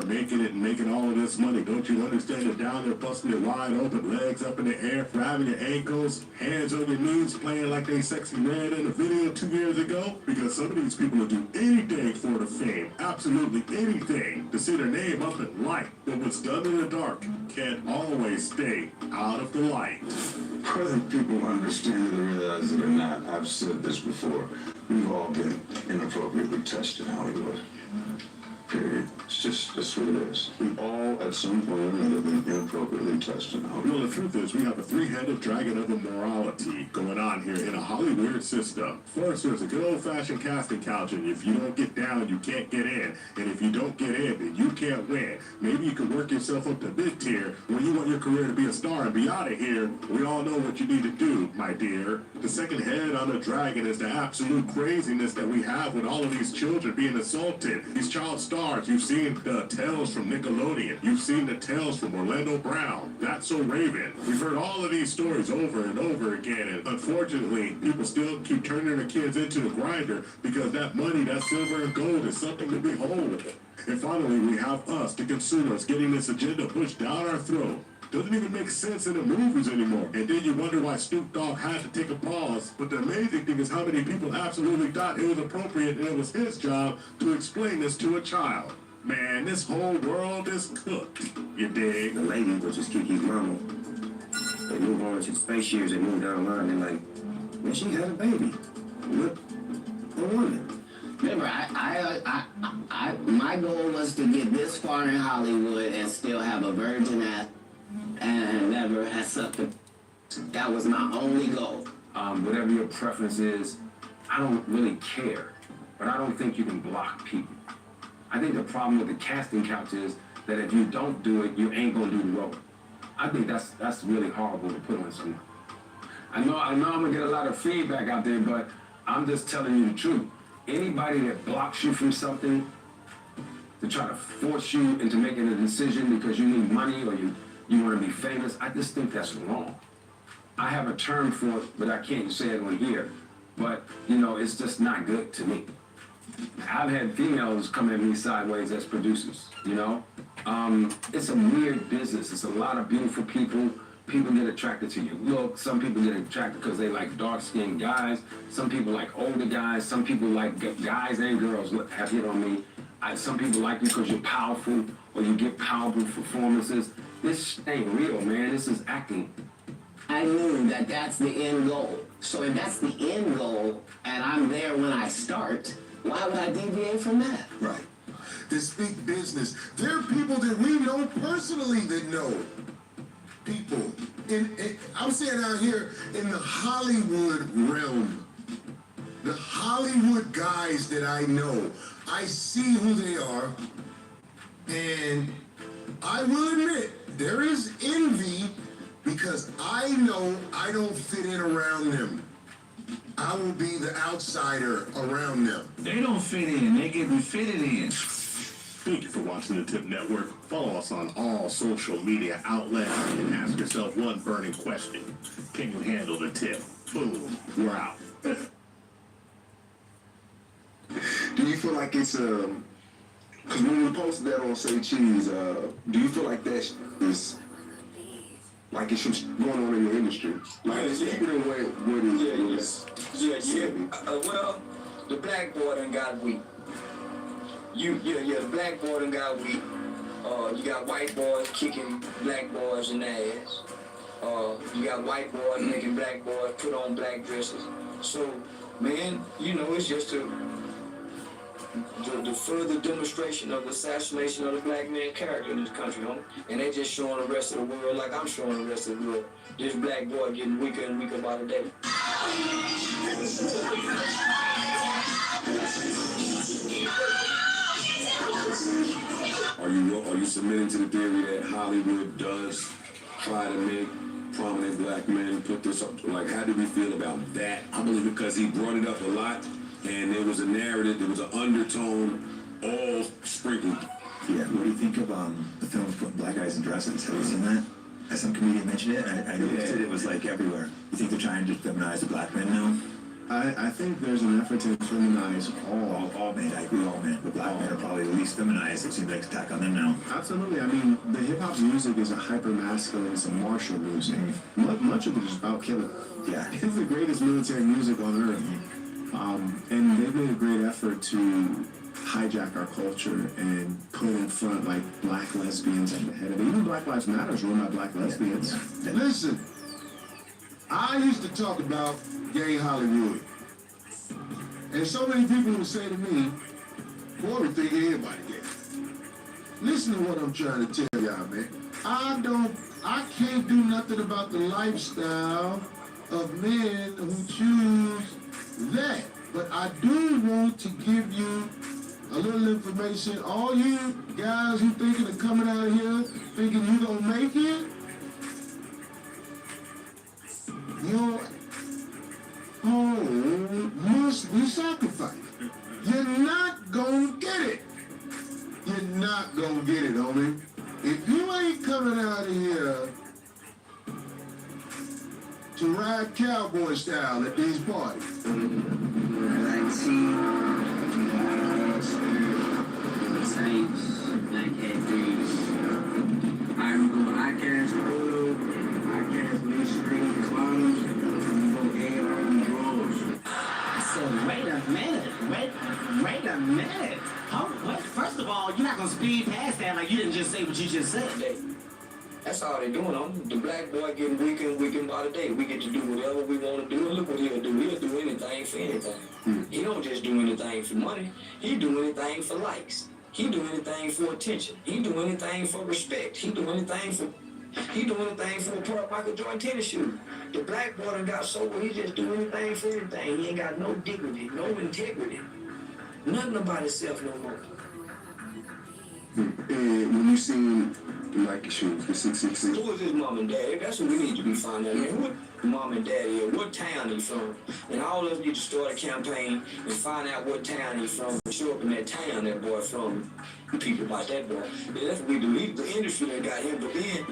making it and making all of this money. Don't you understand that down there busting it wide open, legs up in the air, grabbing your ankles, hands on your knees, playing like they sexy man in a video 2 years ago? Because some of these people will do anything for the fame, absolutely anything, to see their name up in light. But what's done in the dark can't always stay out of the light. Whether people understand it or realize it or not, I've said this before. We've all been inappropriately touched in Hollywood. Period. It's just, that's what it is. We all, at some point or another, been inappropriately touched in Hollywood. Well, the truth is, we have a three-headed dragon of immorality going on here in a Hollywood system. First, there's a good old-fashioned casting couch, and if you don't get down, you can't get in. And if you don't get in, then you can't win. Maybe you could work yourself up to mid-tier when you want your career to be a star and be out of here. We all know what you need to do, my dear. The second head on the dragon is the absolute craziness that we have with all of these children being assaulted. These child stars. You've seen the tales from Nickelodeon. You've seen the tales from Orlando Brown. That's So Raven. We've heard all of these stories over and over again, and unfortunately, people still keep turning their kids into the grinder because that money, that silver and gold, is something to behold. And finally, we have us, the consumers, getting this agenda pushed down our throat. Doesn't even make sense in the movies anymore. And then you wonder why Snoop Dogg had to take a pause. But the amazing thing is how many people absolutely thought it was appropriate and it was his job to explain this to a child. Man, this whole world is cooked. You dig? The lady, which is Kiki's mama, they move on to the space years, they move down the line, and like, man, she had a baby with a woman. Remember, my goal was to get this far in Hollywood and still have a virgin ass and never had something. That was my only goal. Whatever your preference is, I don't really care, but I don't think you can block people. I think the problem with the casting couch is that if you don't do it, you ain't gonna do the role. I think that's really horrible to put on someone. I know I'm gonna get a lot of feedback out there, but I'm just telling you the truth. Anybody that blocks you from something to try to force you into making a decision because you need money or you want to be famous, I just think that's wrong. I have a term for it, but I can't say it on here. But, you know, it's just not good to me. I've had females come at me sideways as producers, you know? It's a weird business. It's a lot of beautiful people. People get attracted to you. Look, some people get attracted because they like dark-skinned guys. Some people like older guys. Some people like guys and girls have hit on me. Some people like you because you're powerful or you get powerful performances. This ain't real, man. This is acting. I knew that that's the end goal. So if that's the end goal and I'm there when I start, why would I deviate from that? Right. To speak business, there are people that we know personally that know people. I'm saying out here in the Hollywood realm, the Hollywood guys that I know, I see who they are, and I will admit, there is envy because I know I don't fit in around them. I will be the outsider around them. They don't fit in, they get fitted in. Thank you for watching the Tip Network. Follow us on all social media outlets and ask yourself one burning question. Can you handle the tip? Boom, we're out. Do you feel like it's because when you posted that on Say Cheese, do you feel like that is like it's going on in the industry? Like it's keeping it where it is. Well, the black boy done got weak. The black boy done got weak. You got white boys kicking black boys in the ass. You got white boys making black boys put on black dresses. So, man, you know, it's just the further demonstration of the assassination of the black man character in this country, homie. And they just showing the rest of the world like I'm showing the rest of the world. This black boy getting weaker and weaker by the day. Are you submitting to the theory that Hollywood does try to make prominent black men put this up? Like, how do we feel about that? I believe because he brought it up a lot, and there was a narrative, there was an undertone, all sprinkled. Yeah, what do you think of the films putting black guys in dresses? Have you seen that? Has some comedian mentioned it? I noticed it was like everywhere. You think they're trying to feminize the black men now? I think there's an effort to feminize all men. I agree, all men. But black men are probably the least feminized. It seems like it's attack on them now. Absolutely. I mean, the hip hop's music is a hyper masculine, it's a martial music. Much of it is about killing. Yeah. It's the greatest military music on earth. And they've made a great effort to hijack our culture and put in front like black lesbians at the head of it. Even Black Lives Matter is run by black lesbians. Listen, I used to talk about gay Hollywood. And so many people would say to me, boy, we think everybody gay. Listen to what I'm trying to tell y'all, man. I can't do nothing about the lifestyle of men who choose that. But I do want to give you a little information. All you guys who thinking of coming out here, thinking you gonna make it, your home must be sacrificed. You're not gonna get it. You're not gonna get it, homie. If you ain't coming out of here to ride cowboy style at these parties. Like, see, Saints, Black Cat Dreams. I remember Outcast Photo, Outcast Mystery, Clowns, we go air on drugs. So wait a minute. What? First of all, you're not gonna speed past that like you didn't just say what you just said. That's all they doing. The black boy getting weaker and weaker by the day. We get to do whatever we want to do. And look what he'll do. He'll do anything for anything. He don't just do anything for money. He do anything for likes. He do anything for attention. He do anything for respect. He do anything for a pair of Michael Jordan tennis shoes. The black boy done got so he just do anything for anything. He ain't got no dignity, no integrity. Nothing about himself no more. And when you seen like your shoes, the 666. Who is his mom and dad? That's what we need to be finding out. What mom and dad is, what town he from. And all of us need to start a campaign and find out what town he from. Show up in that town that boy from. People about that boy. Yeah, that's what we do. The industry that got him, but then,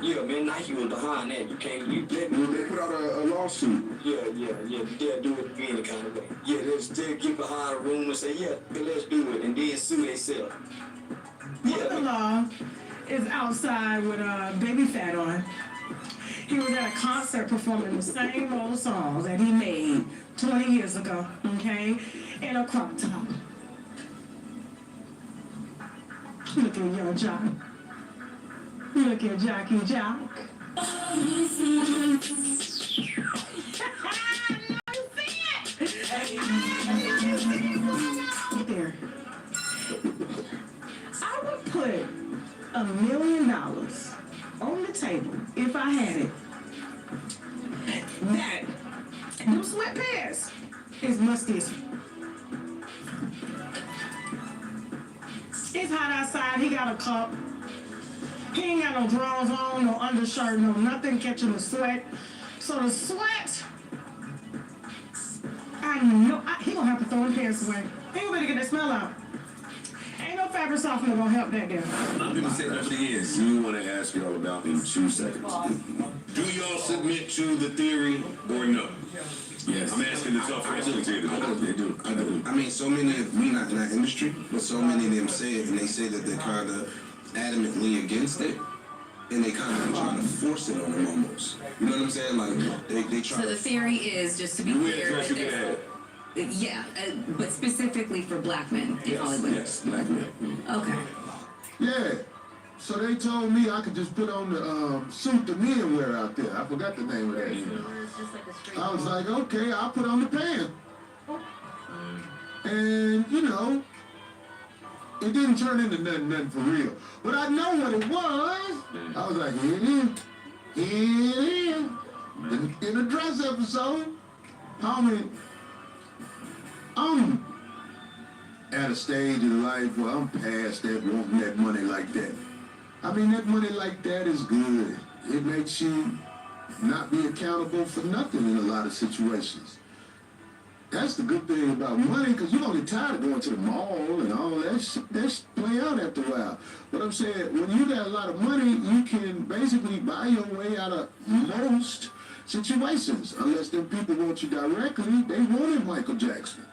yeah, man, Nike was behind that. You can't, They put out a lawsuit. yeah, they'll do it any kind of way. Yeah, they'll get behind a room and say, yeah, let's do it, and then sue themselves. Mother-in-law is outside with a baby fat on. He was at a concert performing the same old songs that he made 20 years ago, okay, in a crop top. Look at your Jock. Look at Jockey Jock. There. I would put $1 million on the table if I had it. That them sweatpants is mustiest. It's hot outside. He got a cup. He ain't got no drawers on, no undershirt, no nothing catching the sweat. So the sweat, I know he gonna have to throw his pants away. He gonna better get that smell out. Ain't no fabric softener gonna help that there. I'm gonna say what it is. You want to ask y'all about in 2 seconds. Do y'all submit to the theory or no? Yes. I'm asking the tough questions. They do. I do. I mean, so many of we not in that industry, but so many of them say it, and they say that they're kind of adamantly against it, and they kind of trying to force it on them almost. You know what I'm saying? Like they try. So the theory is, just to be clear, Yeah, but specifically for black men in Hollywood. Yes, black men. Okay. Yeah. So they told me I could just put on the suit the men wear out there. I forgot the name of that. I was like, okay, I'll put on the pants. And, you know, it didn't turn into nothing for real. But I know what it was. I was like, here it is. Here it is. In the dress episode, homie, I'm at a stage in life where I'm past that, wanting that money like that. I mean, that money like that is good. It makes you not be accountable for nothing in a lot of situations. That's the good thing about money, because you're gonna get tired of going to the mall and all that shit. That play out after a while. But I'm saying, when you got a lot of money, you can basically buy your way out of most situations. Unless them people want you directly, they wanted Michael Jackson.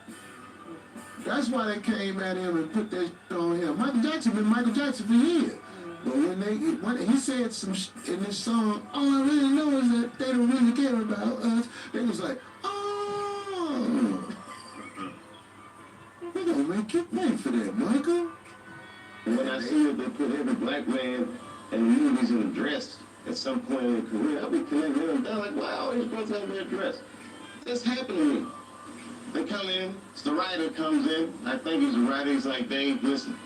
That's why they came at him and put that on him. Michael Jackson been Michael Jackson for years. But when he said some in this song, all I really know is that they don't really care about us. They was like, oh, we're gonna make you pay for that, Michael. When I see that they put every black man in the movies in a dress at some point in their career, I'll be connecting them. They're like, wow, these brothers have their dress. This happened to me. They come in, the writer comes in, I think he's a writer, he's like, Dave, listen,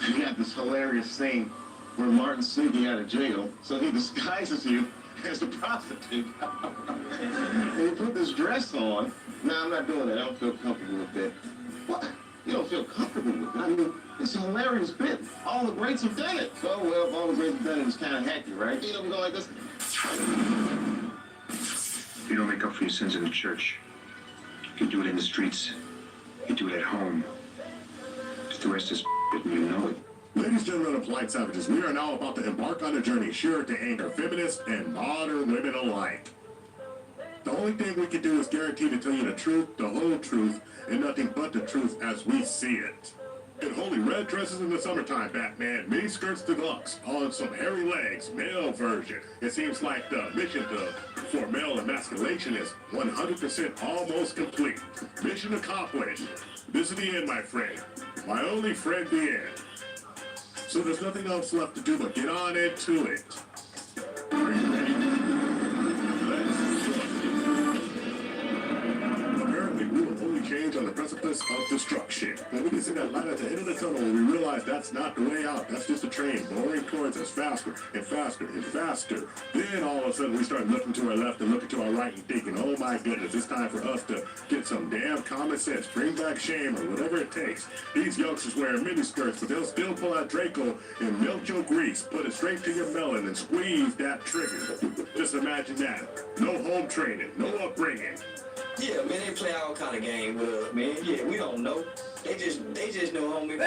you got this hilarious scene where Martin's sneaking out of jail, so he disguises you as a prostitute. And you put this dress on. No, I'm not doing that, I don't feel comfortable with that. What? You don't feel comfortable with it? I mean, it's a hilarious bit. All the greats have done it. So, well, if all the greats have done it, it's kind of hacky, right? You know, we go like this. You don't make up for your sins in the church. You do it in the streets. You do it at home. Just the rest is and you know it. Ladies and gentlemen of Polite Savages, we are now about to embark on a journey sure to anger feminists and modern women alike. The only thing we can do is guarantee to tell you the truth, the whole truth, and nothing but the truth as we see it. In holy red dresses in the summertime, Batman, mini skirts deluxe, on some hairy legs, male version. It seems like the mission for male emasculation is 100% almost complete. Mission accomplished. This is the end, my friend. My only friend, the end. So there's nothing else left to do but get on into it. Are you ready? Apparently, we will only change on the precipice of destruction. When we can see that light at the end of the tunnel, we realize that's not the way out. That's just a train boring towards us faster and faster and faster. Then all of a sudden, we start looking to our left and looking to our right and thinking, oh my goodness, it's time for us to get some damn common sense, bring back shame or whatever it takes. These youngsters wear miniskirts, but they'll still pull out Draco and melt your grease, put it straight to your melon and squeeze that trigger. Just imagine that. No home training, no upbringing. Yeah, man, they play all kind of game with us, man. Yeah, we don't know. They just know, homie,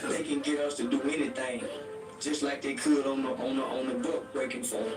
they can get us to do anything, just like they could on the book breaking forums.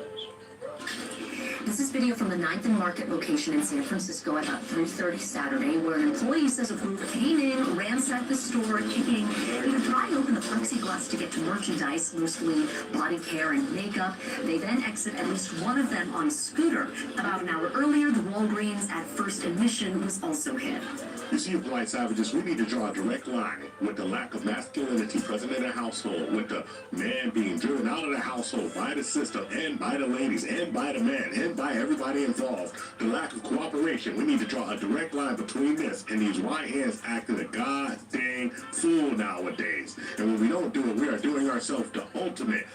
This is video from the 9th and Market location in San Francisco at about 3:30 Saturday, where an employee says a group came in, ransacked the store, kicking, even prying open the plexiglass to get to merchandise, mostly body care and makeup. They then exit at least one of them on a scooter. About an hour earlier, the Walgreens at First and Mission was also hit. You see, Polite Savages, we need to draw a direct line with the lack of masculinity present in a household, with the man being driven out of the household by the system and by the ladies and by the men and by everybody involved. The lack of cooperation. We need to draw a direct line between this and these right hands acting a god dang fool nowadays. And when we don't do it, we are doing ourselves the ultimate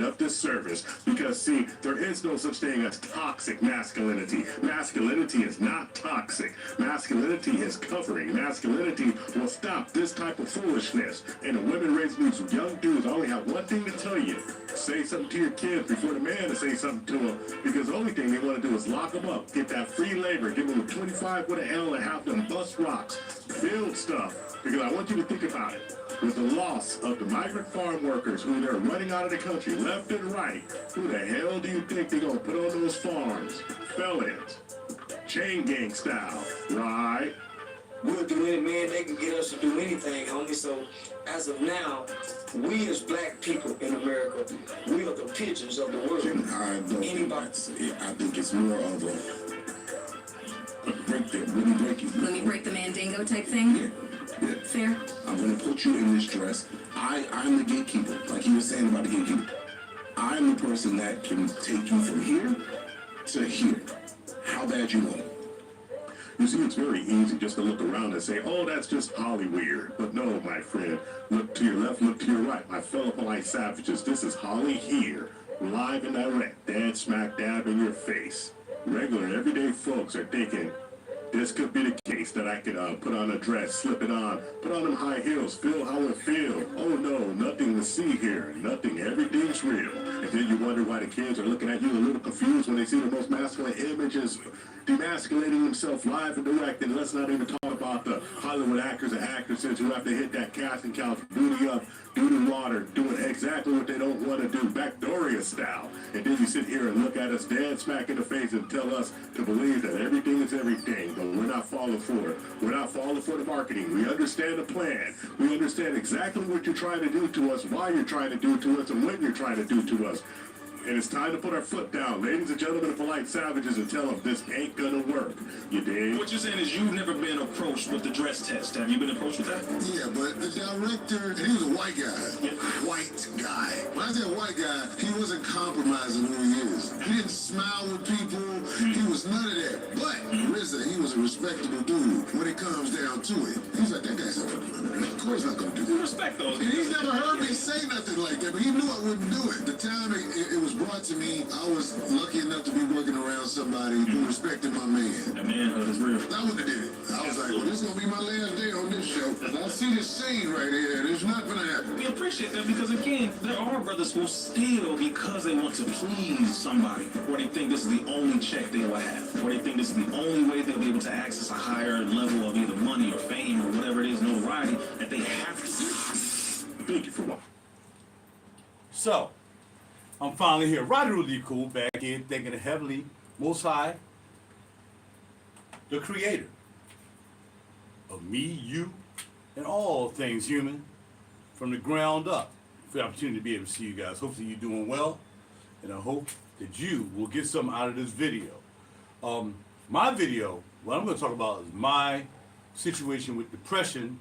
of this service. Because see, there is no such thing as toxic masculinity. Masculinity is not toxic. Masculinity is covering. Masculinity will stop this type of foolishness. And the women raising these young dudes only have one thing to tell you. Say something to your kids before the man to say something to them. Because the only thing they want to do is lock them up, get that free labor, give them 25 with an L and have them bust rocks, build stuff. Because I want you to think about it. With the loss of the migrant farm workers who they're running out of the country left and right, who the hell do you think they're going to put on those farms? Felons. Chain gang style, right? We'll do it, man. They can get us to do anything, homie. So, as of now, we as black people in America, we are the pigeons of the world. I think it's more of a break them, really break you. Let me break the Mandingo type thing? Yeah. Fair. I'm gonna put you in this dress. I'm the gatekeeper, like he was saying about the gatekeeper. I'm the person that can take you from here to here. How bad you want it? You see, it's very easy just to look around and say, oh, that's just Hollyweird. But no, my friend, look to your left, look to your right. My fellow Polite Savages, this is Holly here, live and direct, dead smack dab in your face. Regular, everyday folks are thinking, This could be the case that I could put on a dress, slip it on, put on them high heels, feel how it feel. Oh no, nothing to see here, nothing, everything's real. And then you wonder why the kids are looking at you a little confused when they see the most masculine images demasculating themselves live and direct. And let's not even talk about the Hollywood actors and actresses who have to hit that casting couch, booty up, booty water, doing exactly what they don't want to do, Backdoria style. And then you sit here and look at us dead smack in the face and tell us to believe that everything is everything, but we're not falling for it. We're not falling for the marketing. We understand the plan. We understand exactly what you're trying to do to us, why you're trying to do to us, and when you're trying to do to us. And it's time to put our foot down, ladies and gentlemen of polite savages, and tell them this ain't gonna work. You dig? What you're saying is you've never been approached with the dress test. Have you been approached with that? Yeah, but the director, he was a white guy. White guy. When I say white guy, he wasn't compromising who he is. He didn't smile with people. He was none of that. But RZA, he was a respectable dude when it comes down to it. He's like, that guy's not gonna do it. Of course not gonna do that. Respect those. And he's never heard me say nothing like that, but he knew I wouldn't do it. The time it was brought to me, I was lucky enough to be working around somebody who respected my man. That manhood is real. I wouldn't have did it. I was like, well, this is gonna be my last day on this show. I see this scene right here, and it's not gonna happen. We appreciate that because, again, there are brothers who still, because they want to please somebody, or they think this is the only check they will have, or they think this is the only way they'll be able to access a higher level of either money or fame or whatever it is, notoriety, that they have to. Thank you for watching. So, I'm finally here. RaJuR back in, thanking the Heavenly Most High, the Creator of me, you, and all things human, from the ground up, for the opportunity to be able to see you guys. Hopefully you're doing well, and I hope that you will get something out of this video. My video, what I'm going to talk about is my situation with depression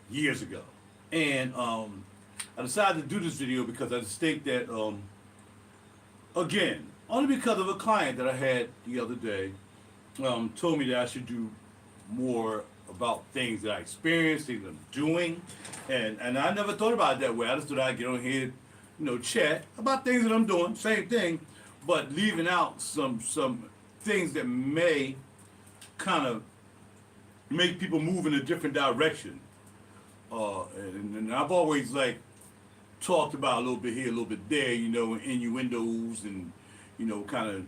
years ago. And I decided to do this video because I just think that, again, only because of a client that I had the other day told me that I should do more about things that I experienced, things I'm doing, and I never thought about it that way. I just thought I'd get on here, chat about things that I'm doing, same thing, but leaving out some things that may kind of make people move in a different direction. And I've always talked about a little bit here, a little bit there, innuendos and, kind of,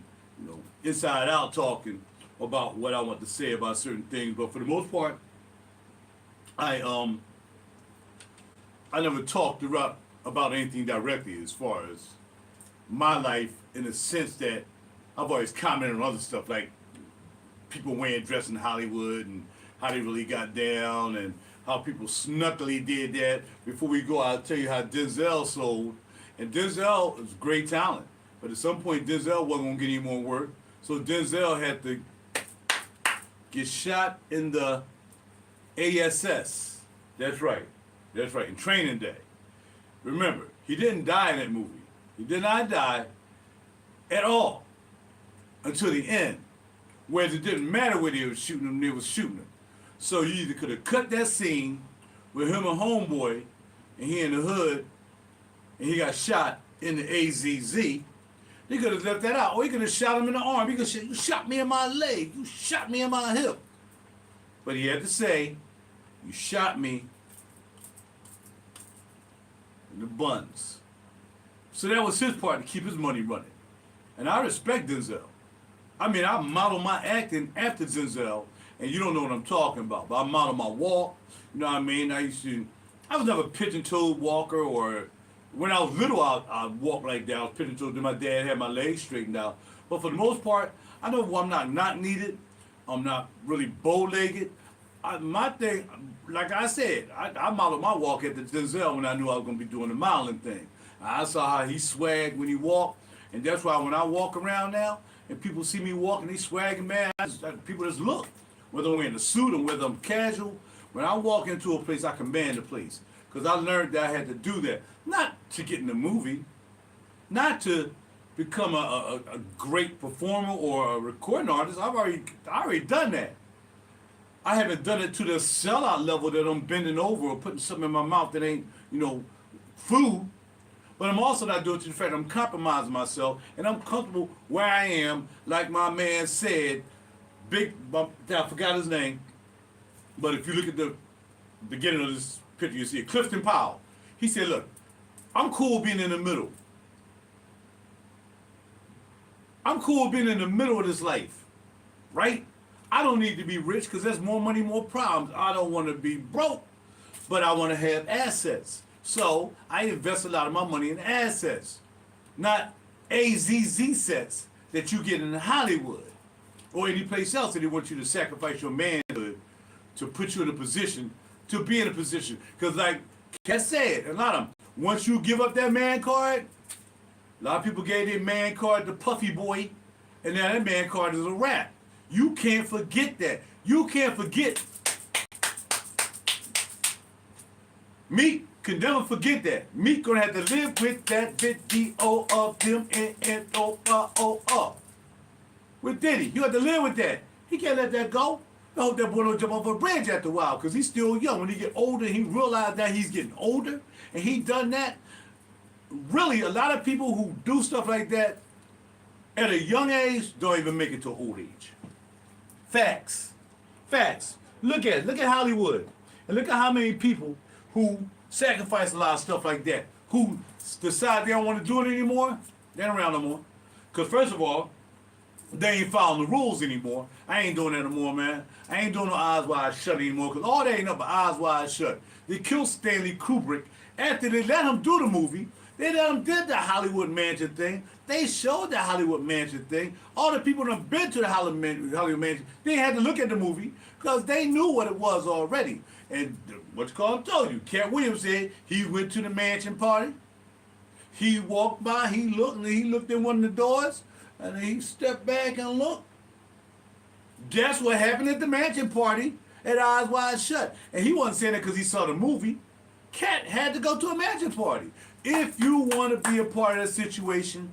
inside out talking about what I want to say about certain things. But for the most part, I never talked about anything directly as far as my life, in the sense that I've always commented on other stuff, like people wearing dress in Hollywood and how they really got down and how people snuckily did that. Before we go, I'll tell you how Denzel sold. And Denzel is great talent. But at some point, Denzel wasn't going to get any more work. So Denzel had to get shot in the ASS. That's right. That's right. In Training Day. Remember, he didn't die in that movie. He did not die at all until the end. Whereas it didn't matter where they were shooting him, they was shooting him. So you either could have cut that scene with him and homeboy, and he in the hood, and he got shot in the AZZ. They could have left that out. Or he could have shot him in the arm. He could have said, you shot me in my leg. You shot me in my hip. But he had to say, you shot me in the buns. So that was his part to keep his money running. And I respect Denzel. I mean, I model my acting after Denzel, and you don't know what I'm talking about, but I model my walk. You know what I mean? I was never a pigeon-toed walker, or when I was little, I'd walk like that. I was pigeon-toed. Then my dad had my legs straightened out. But for the most part, I know I'm not needed. I'm not really bow-legged. My thing, like I said, I modeled my walk after Denzel when I knew I was going to be doing the modeling thing. I saw how he swagged when he walked, and that's why when I walk around now, and people see me walking, they swagging, man, people just look. Whether I'm in a suit or whether I'm casual, when I walk into a place, I command the place. Because I learned that I had to do that. Not to get in the movie, not to become a great performer or a recording artist. I already done that. I haven't done it to the sellout level that I'm bending over or putting something in my mouth that ain't, food. But I'm also not doing it to the fact that I'm compromising myself and I'm comfortable where I am, like my man said, I forgot his name, but if you look at the beginning of this picture, you see Clifton Powell. He said, look, I'm cool being in the middle. I'm cool being in the middle of this life, right? I don't need to be rich because there's more money, more problems. I don't want to be broke, but I want to have assets. So I invest a lot of my money in assets, not AZZ sets that you get in Hollywood or any place else that they want you to sacrifice your manhood to put you in a position to be in a position. Because like Kat said, a lot of them, once you give up that man card, a lot of people gave their man card to Puffy Boy, and now that man card is a wrap. You can't forget that. You can't forget. Meek can never forget that. Meek gonna have to live with that video of them and with Diddy. You have to live with that. He can't let that go. I hope that boy don't jump off a bridge after a while, because he's still young. When he get older, he realized that he's getting older, and he done that. Really, a lot of people who do stuff like that at a young age don't even make it to old age. Facts. Facts. Look at it. Look at Hollywood. And look at how many people who sacrifice a lot of stuff like that, who decide they don't want to do it anymore, they ain't around no more. Because first of all, they ain't following the rules anymore. I ain't doing that no more, man. I ain't doing no eyes wide shut anymore, because all they ain't up but eyes wide shut. They killed Stanley Kubrick. After they let him do the movie, they let him did the Hollywood Mansion thing. They showed the Hollywood Mansion thing. All the people that have been to the Hollywood Mansion, they had to look at the movie because they knew what it was already. And what you call him told you. Cat Williams said he went to the mansion party. He walked by, he looked in one of the doors, and he stepped back and looked. Guess what happened at the mansion party at Eyes Wide Shut? And he wasn't saying that because he saw the movie. Cat had to go to a mansion party. If you want to be a part of that situation,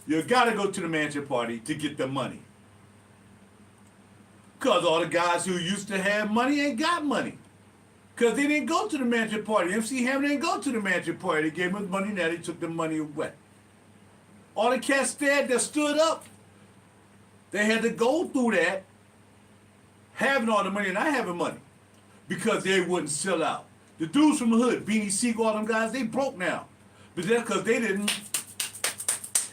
you got to go to the mansion party to get the money. Because all the guys who used to have money ain't got money. Because they didn't go to the mansion party. MC Hammer didn't go to the mansion party. They gave him money, now they took the money away. All the cats that stood up, they had to go through that, having all the money and not having money, because they wouldn't sell out. The dudes from the hood, Beanie Siegel, all them guys, they broke now. But that's because they didn't,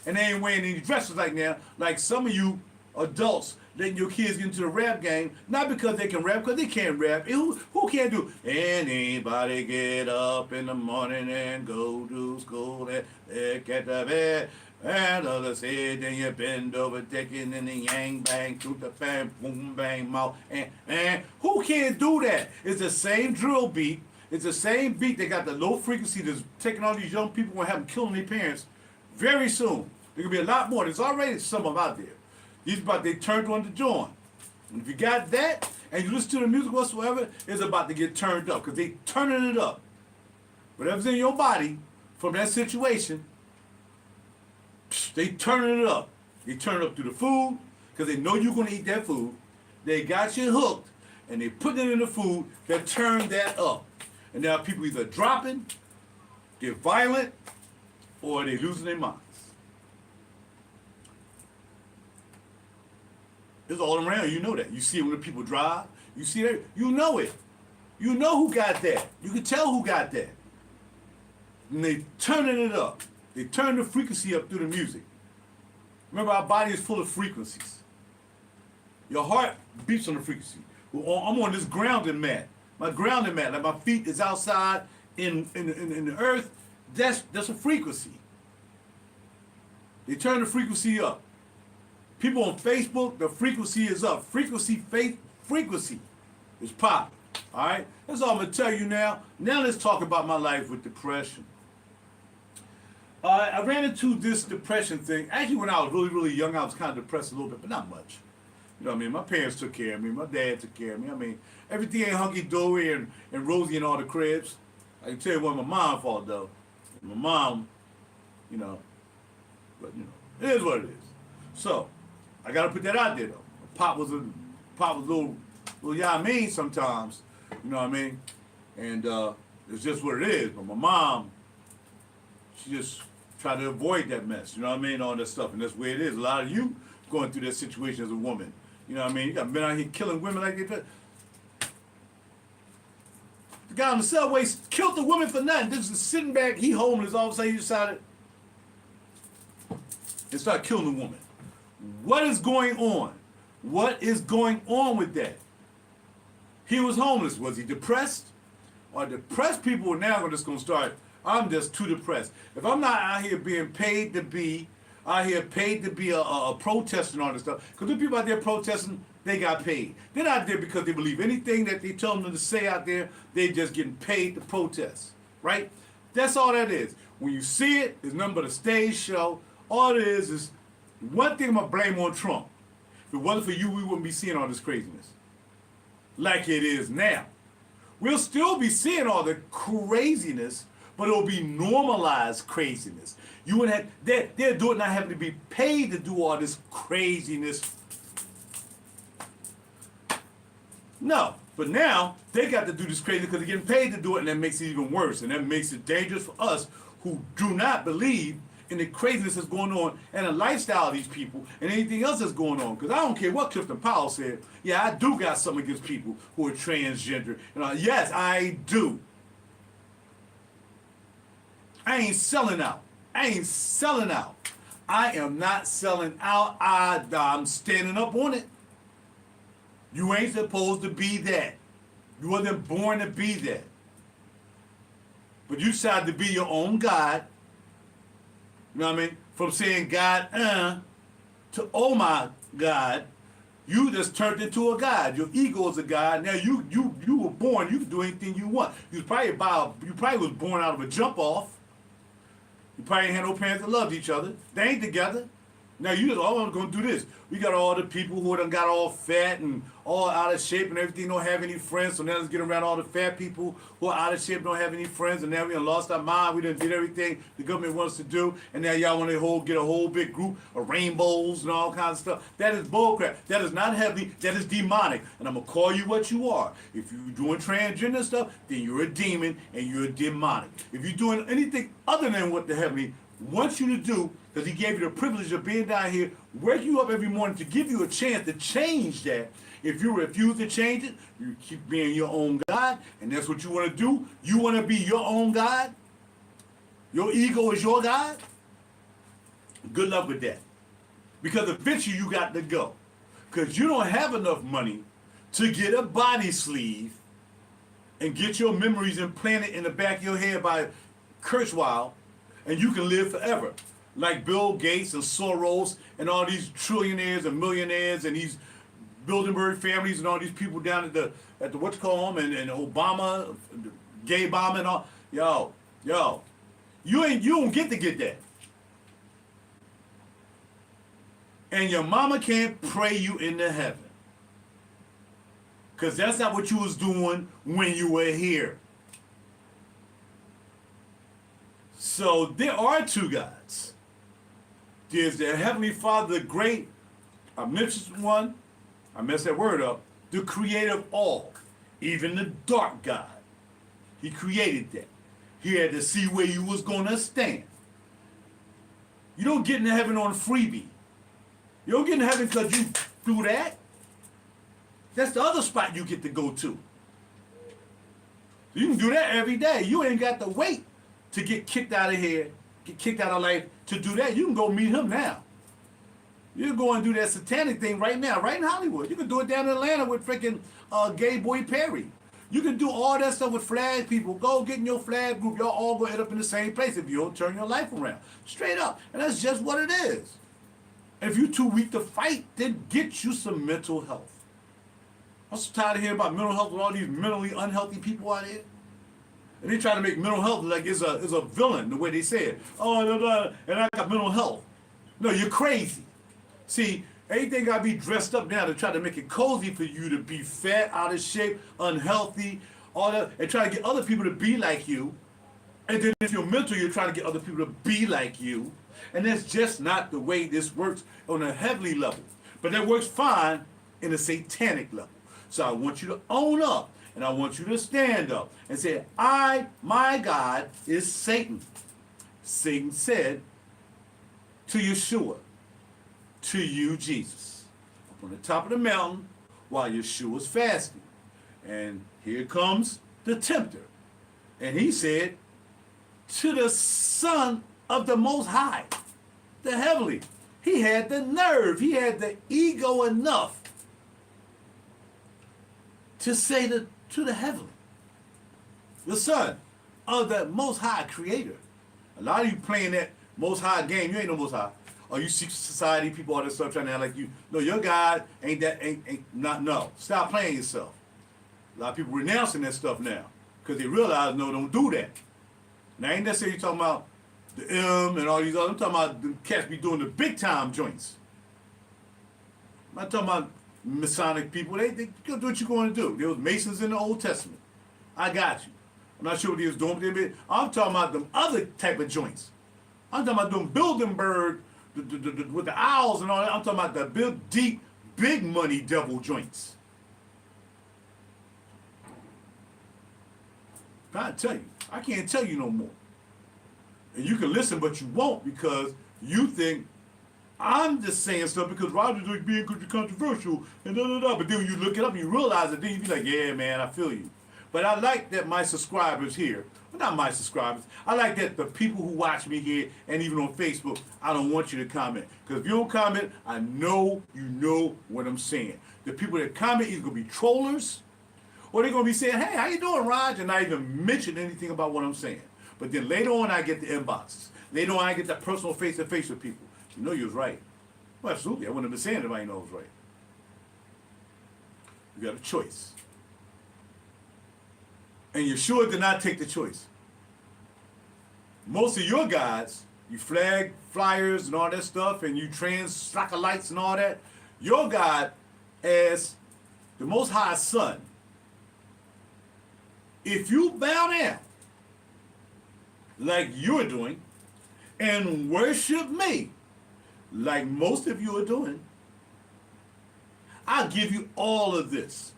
and they ain't wearing any dresses like now, like some of you adults letting your kids get into the rap game, not because they can rap, because they can't rap. Who can't do? Anybody get up in the morning and go to school and get the bed, and others say then you bend over taking in the yang bang to the bang boom bang mouth, and who can't do that? It's the same drill beat. It's the same beat. They got the low frequency that's taking all these young people and have them killing their parents very soon. There could be a lot more. There's already some of them out there. These about they turned on the joint. And if you got that and you listen to the music whatsoever, it's about to get turned up because they turning it up. Whatever's in your body from that situation, they turning it up. They turn it up through the food because they know you're going to eat that food. They got you hooked and they put it in the food that turned that up. And now people either dropping, get violent, or they losing their minds. It's all around. You know that. You see it when the people drive. You see that. You know it. You know who got that. You can tell who got that. And they turning it up. They turn the frequency up through the music. Remember, our body is full of frequencies. Your heart beats on the frequency. Well, I'm on this grounding mat. My grounding mat, like my feet is outside in the earth. That's a frequency. They turn the frequency up. People on Facebook, the frequency is up. Frequency is popping. All right? That's all I'm going to tell you now. Now let's talk about my life with depression. I ran into this depression thing. Actually, when I was really, really young, I was kind of depressed a little bit, but not much. You know what I mean? My parents took care of me. My dad took care of me. I mean, everything ain't hunky-dory and rosy in all the cribs. I can tell you what my mom fault, though. My mom, you know, but, you know, it is what it is. So, I got to put that out there, though. Pop was a little y'all mean sometimes, you know what I mean? And it's just what it is. But my mom, she just try to avoid that mess. You know what I mean? All that stuff, and that's where it is. A lot of you going through that situation as a woman. You know what I mean? You got men out here killing women like they. The guy on the subway killed the woman for nothing. This is sitting back. He homeless. All of a sudden, he decided to start killing the woman. What is going on? What is going on with that? He was homeless. Was he depressed? Or depressed people are now just going to start, I'm just too depressed. If I'm not out here being paid to be, a protester and all this stuff, because the people out there protesting, they got paid. They're not there because they believe anything that they tell them to say out there. They're just getting paid to protest, right? That's all that is. When you see it, it's nothing but a stage show. All it is one thing I'm going to blame on Trump. If it wasn't for you, we wouldn't be seeing all this craziness like it is now. We'll still be seeing all the craziness, but it'll be normalized craziness. You would have, they're doing not having to be paid to do all this craziness. No, but now they got to do this crazy because they're getting paid to do it, and that makes it even worse, and that makes it dangerous for us who do not believe in the craziness that's going on and the lifestyle of these people and anything else that's going on. Because I don't care what Clifton Powell said. Yeah, I do got something against people who are transgender. Yes, I do. I ain't selling out. I ain't selling out. I am not selling out. I'm standing up on it. You ain't supposed to be that. You wasn't born to be that. But you decided to be your own God. You know what I mean? From saying God, to oh my God, you just turned into a God. Your ego is a God. Now you were born. You can do anything you want. You probably was born out of a jump off. You probably ain't had no parents that loved each other. They ain't together. Now you just all gonna do this. We got all the people who done got all fat and all out of shape and everything, don't have any friends. So now let's get around all the fat people who are out of shape, don't have any friends, and now we done lost our mind. We done did everything the government wants to do, and now y'all want to get a whole big group of rainbows and all kinds of stuff. That is bullcrap. That is not heavenly. That is demonic. And I'm gonna call you what you are. If you're doing transgender stuff, then you're a demon and you're a demonic. If you're doing anything other than what the heavenly wants you to do, because he gave you the privilege of being down here, wake you up every morning to give you a chance to change that. If you refuse to change it, you keep being your own God, and that's what you want to do. You want to be your own God? Your ego is your God? Good luck with that. Because eventually you got to go. Because you don't have enough money to get a body sleeve and get your memories implanted in the back of your head by Kurzweil, and you can live forever. Like Bill Gates and Soros and all these trillionaires and millionaires and these Bilderberg families and all these people down at the what you call them and Obama, gay Obama and all. Yo, you don't get that. And your mama can't pray you into heaven. Because that's not what you was doing when you were here. So there are two gods. There's the Heavenly Father, the great, omniscient one, I messed that word up, the creator of all, even the dark God. He created that. He had to see where you was going to stand. You don't get into heaven on a freebie. You don't get into heaven because you do that. That's the other spot you get to go to. You can do that every day. You ain't got to wait to get kicked out of here, get kicked out of life to do that. You can go meet him now. You can go and do that satanic thing right now, right in Hollywood. You can do it down in Atlanta with freaking Gay Boy Perry. You can do all that stuff with flag people. Go get in your flag group. Y'all all go end up in the same place if you don't turn your life around. Straight up. And that's just what it is. And if you're too weak to fight, then get you some mental health. I'm so tired of hearing about mental health with all these mentally unhealthy people out here. And they try to make mental health like it's a villain, the way they say it. Oh, blah, blah, and I got mental health. No, you're crazy. See, everything got to be dressed up now to try to make it cozy for you to be fat, out of shape, unhealthy, all that, and try to get other people to be like you. And then if you're mental, you're trying to get other people to be like you. And that's just not the way this works on a heavenly level. But that works fine in a satanic level. So I want you to own up, and I want you to stand up and say, my God is Satan. Satan said, to Yeshua, to you, Jesus, up on the top of the mountain while Yeshua's fasting. And here comes the tempter. And he said, to the Son of the Most High, the heavenly. He had the nerve, he had the ego enough to say to the heavenly, the Son of the Most High Creator. A lot of you playing that Most High game, you ain't no Most High. Or you secret society people, all that stuff trying to act like you. No, your God no. Stop playing yourself. A lot of people renouncing that stuff now because they realize, no, don't do that. Now, ain't necessarily talking about the M and all these other. I'm talking about the cats be doing the big time joints. I'm not talking about Masonic people. They do what you're going to do. There was Masons in the Old Testament. I got you. I'm not sure what he was doing, but I'm talking about them other type of joints. I'm talking about them Bilderberg with the owls and all that. I'm talking about the big, deep, big money devil joints. I tell you, I can't tell you no more. And you can listen, but you won't because you think I'm just saying stuff because RaJuR's like being controversial and da da da. But then when you look it up and you realize it, then you be like, yeah, man, I feel you. But I like that my subscribers here, well, not my subscribers, I like that the people who watch me here and even on Facebook, I don't want you to comment. Because if you don't comment, I know you know what I'm saying. The people that comment either going to be trollers or they're going to be saying, hey, how you doing, Raj? And not even mention anything about what I'm saying. But then later on, I get the inboxes. Later on, I get that personal face-to-face with people. You know you was right. Well, absolutely. I wouldn't have been saying it if I didn't know I was right. You got a choice. And Yeshua did not take the choice. Most of your guys, you flag flyers and all that stuff, and you trans lights and all that, your God as the Most High Son, if you bow down like you're doing and worship me like most of you are doing, I'll give you all of this.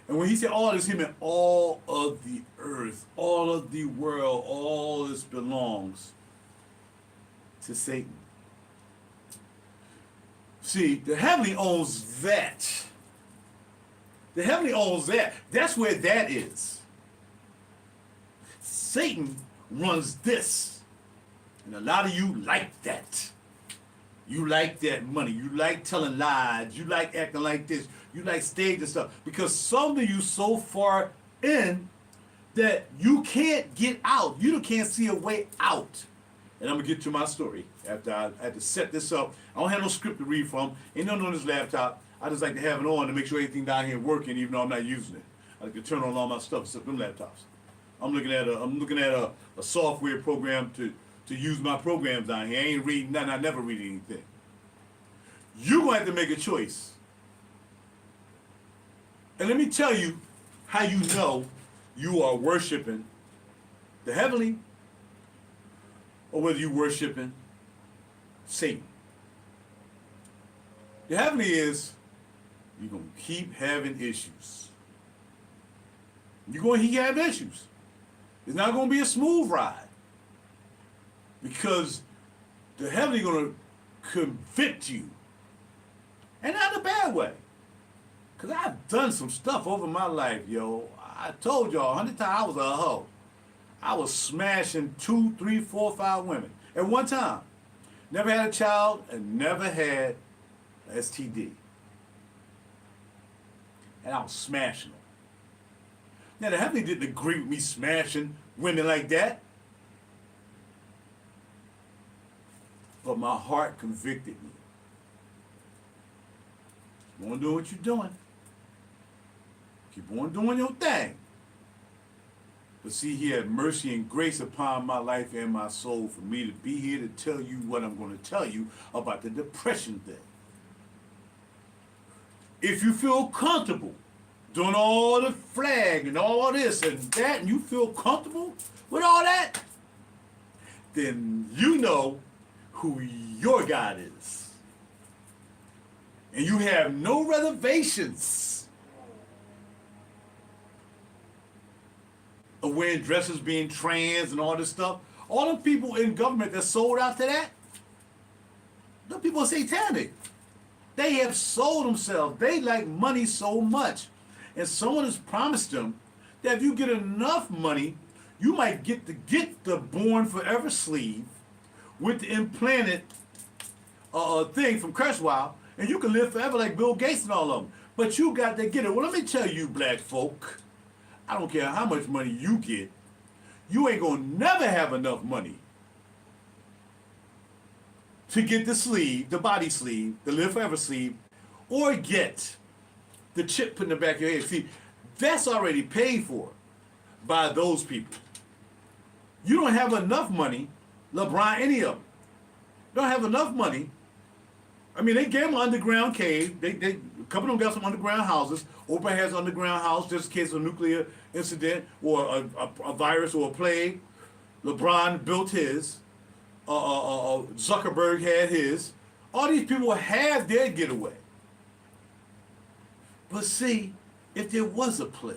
And when he said all this, he meant all of the earth, all of the world, all this belongs to Satan. See, the heavenly owns that. The heavenly owns that. That's where that is. Satan runs this. And a lot of you like that. You like that money. You like telling lies. You like acting like this. You like stage and stuff. Because some of you so far in that you can't get out. You can't see a way out. And I'm going to get to my story after I had to set this up. I don't have no script to read from. Ain't nothing on this laptop. I just like to have it on to make sure everything down here working even though I'm not using it. I like to turn on all my stuff except them laptops. I'm looking at a software program to use my programs down here. I ain't reading nothing. I never read anything. You're going to have to make a choice. And let me tell you how you know you are worshiping the heavenly or whether you're worshiping Satan. The heavenly is you're going to keep having issues. You're going to keep having issues. It's not going to be a smooth ride. Because the heavenly going to convict you. And not in a bad way. Because I've done some stuff over my life, yo. I told y'all 100 times I was a hoe. I was smashing 2, 3, 4, 5 women at one time. Never had a child and never had an STD. And I was smashing them. Now, the heavenly didn't agree with me smashing women like that. But my heart convicted me. Keep on doing what you're doing. Keep on doing your thing. But see, he had mercy and grace upon my life and my soul for me to be here to tell you what I'm going to tell you about the depression thing. If you feel comfortable doing all the flag and all this and that, and you feel comfortable with all that, then you know who your God is. And you have no reservations of wearing dresses, being trans and all this stuff. All the people in government that sold out to that, The people are satanic. They have sold themselves. They like money so much. And someone has promised them that if you get enough money, you might get the Born Forever sleeve with the implanted thing from Kurzweil, and you can live forever like Bill Gates and all of them. But you got to get it. Well, let me tell you, black folk, I don't care how much money you get, you ain't gonna never have enough money to get the sleeve, the body sleeve, the live forever sleeve, or get the chip put in the back of your head. See, that's already paid for by those people. You don't have enough money, LeBron, any of them. Don't have enough money. I mean, they gave them an underground cave. A couple of them got some underground houses. Oprah has an underground house just in case of a nuclear incident or a virus or a plague. LeBron built his. Zuckerberg had his. All these people had their getaway. But see, if there was a plague,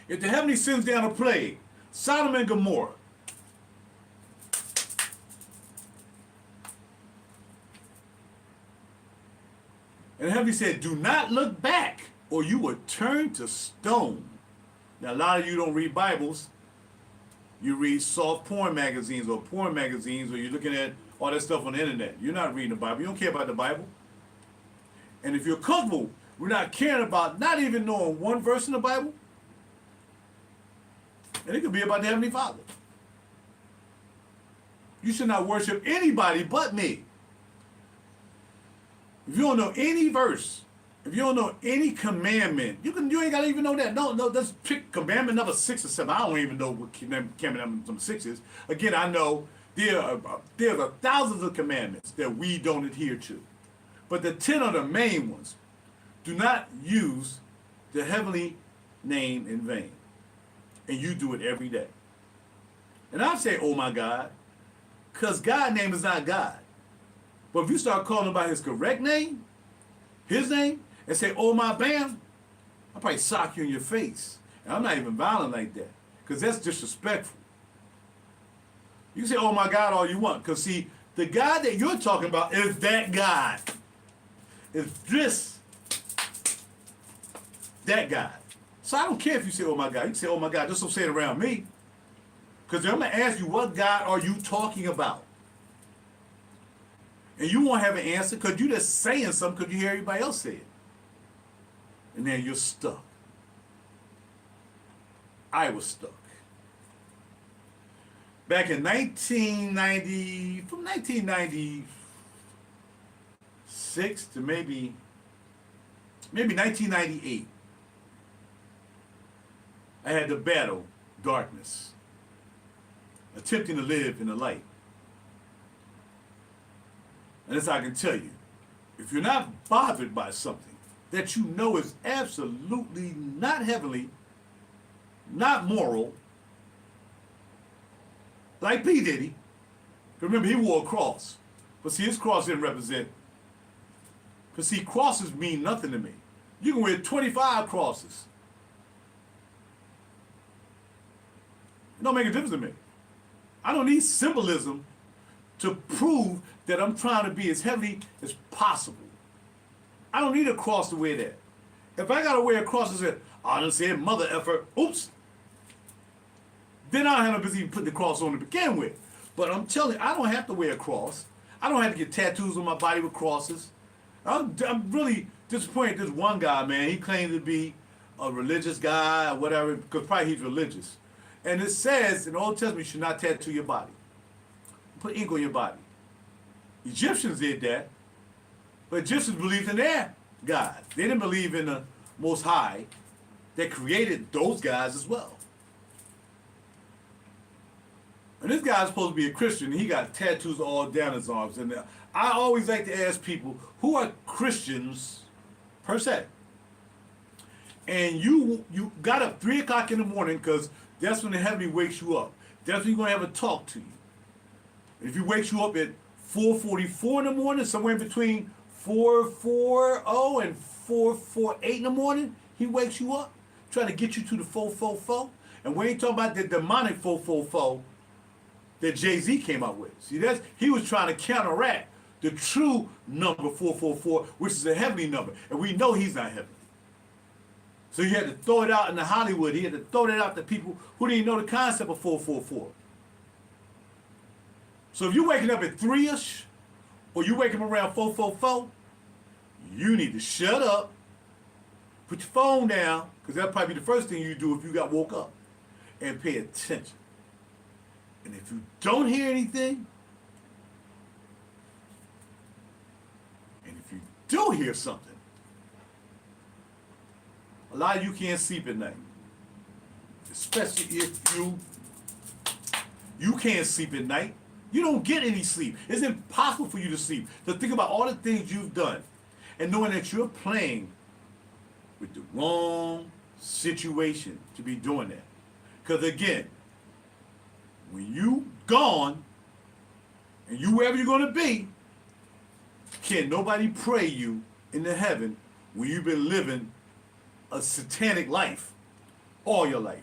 if the heavenly sends down a plague, Sodom and Gomorrah, and the heavenly said, do not look back or you will turn to stone. Now, a lot of you don't read Bibles. You read soft porn magazines or you're looking at all that stuff on the internet. You're not reading the Bible. You don't care about the Bible. And if you're comfortable, we're not caring about not even knowing one verse in the Bible, and it could be about the Heavenly Father. You should not worship anybody but me. If you don't know any verse, if you don't know any commandment, you ain't gotta even know that. No, that's pick commandment number 6 or 7. I don't even know what commandment number 6 is. Again, I know there are thousands of commandments that we don't adhere to. But the 10 are the main ones. Do not use the heavenly name in vain. And you do it every day. And I say, oh my God, because God's name is not God. But if you start calling him by his correct name, his name, and say, oh my bam, I'll probably sock you in your face. And I'm not even violent like that, because that's disrespectful. You can say, oh my God, all you want, because see, the God that you're talking about is that God. Is this, that God. So I don't care if you say, oh my God. You can say, oh my God, just don't say it around me. Because I'm going to ask you, what God are you talking about? And you won't have an answer because you're just saying something because you hear everybody else say it. And then you're stuck. I was stuck. Back in 1990, from 1996 to maybe 1998, I had to battle darkness, attempting to live in the light. And as I can tell you, if you're not bothered by something that you know is absolutely not heavenly, not moral, like P. Diddy, remember he wore a cross, but see his cross didn't represent, because see crosses mean nothing to me. You can wear 25 crosses. It don't make a difference to me. I don't need symbolism to prove that I'm trying to be as heavy as possible. I don't need a cross to wear that. If I gotta wear a cross and say, I done said mother effer, oops, then I don't have no business even putting the cross on to begin with. But I'm telling you, I don't have to wear a cross. I don't have to get tattoos on my body with crosses. I'm really disappointed in this one guy, man. He claimed to be a religious guy or whatever, because probably he's religious. And it says in the Old Testament, you should not tattoo your body. Put ink on your body. Egyptians did that, but Egyptians believed in their God. They didn't believe in the Most High that created those guys as well. And this guy's supposed to be a Christian, and he got tattoos all down his arms. And I always like to ask people, who are Christians per se? And you got up 3 o'clock in the morning because that's when the heavenly wakes you up. That's when you're going to have a talk to you. If he wakes you up at 4:44 in the morning, somewhere in between 4:40 and 4:48 in the morning, he wakes you up, trying to get you to the 4:44. And we ain't talking about the demonic 4:44 that Jay-Z came out with. See, he was trying to counteract the true number 444, which is a heavenly number. And we know he's not heavenly. So he had to throw it out in the Hollywood. He had to throw that out to people who didn't know the concept of 444. So if you're waking up at 3-ish, or you waking up around 444, you need to shut up, put your phone down, because that'll probably be the first thing you do if you got woke up, and pay attention. And if you don't hear anything, and if you do hear something, a lot of you can't sleep at night. Especially if you can't sleep at night. You don't get any sleep. It's impossible for you to sleep. So think about all the things you've done and knowing that you're playing with the wrong situation to be doing that. Because again, when you gone and you wherever you're going to be, can't nobody pray you into heaven when you've been living a satanic life all your life.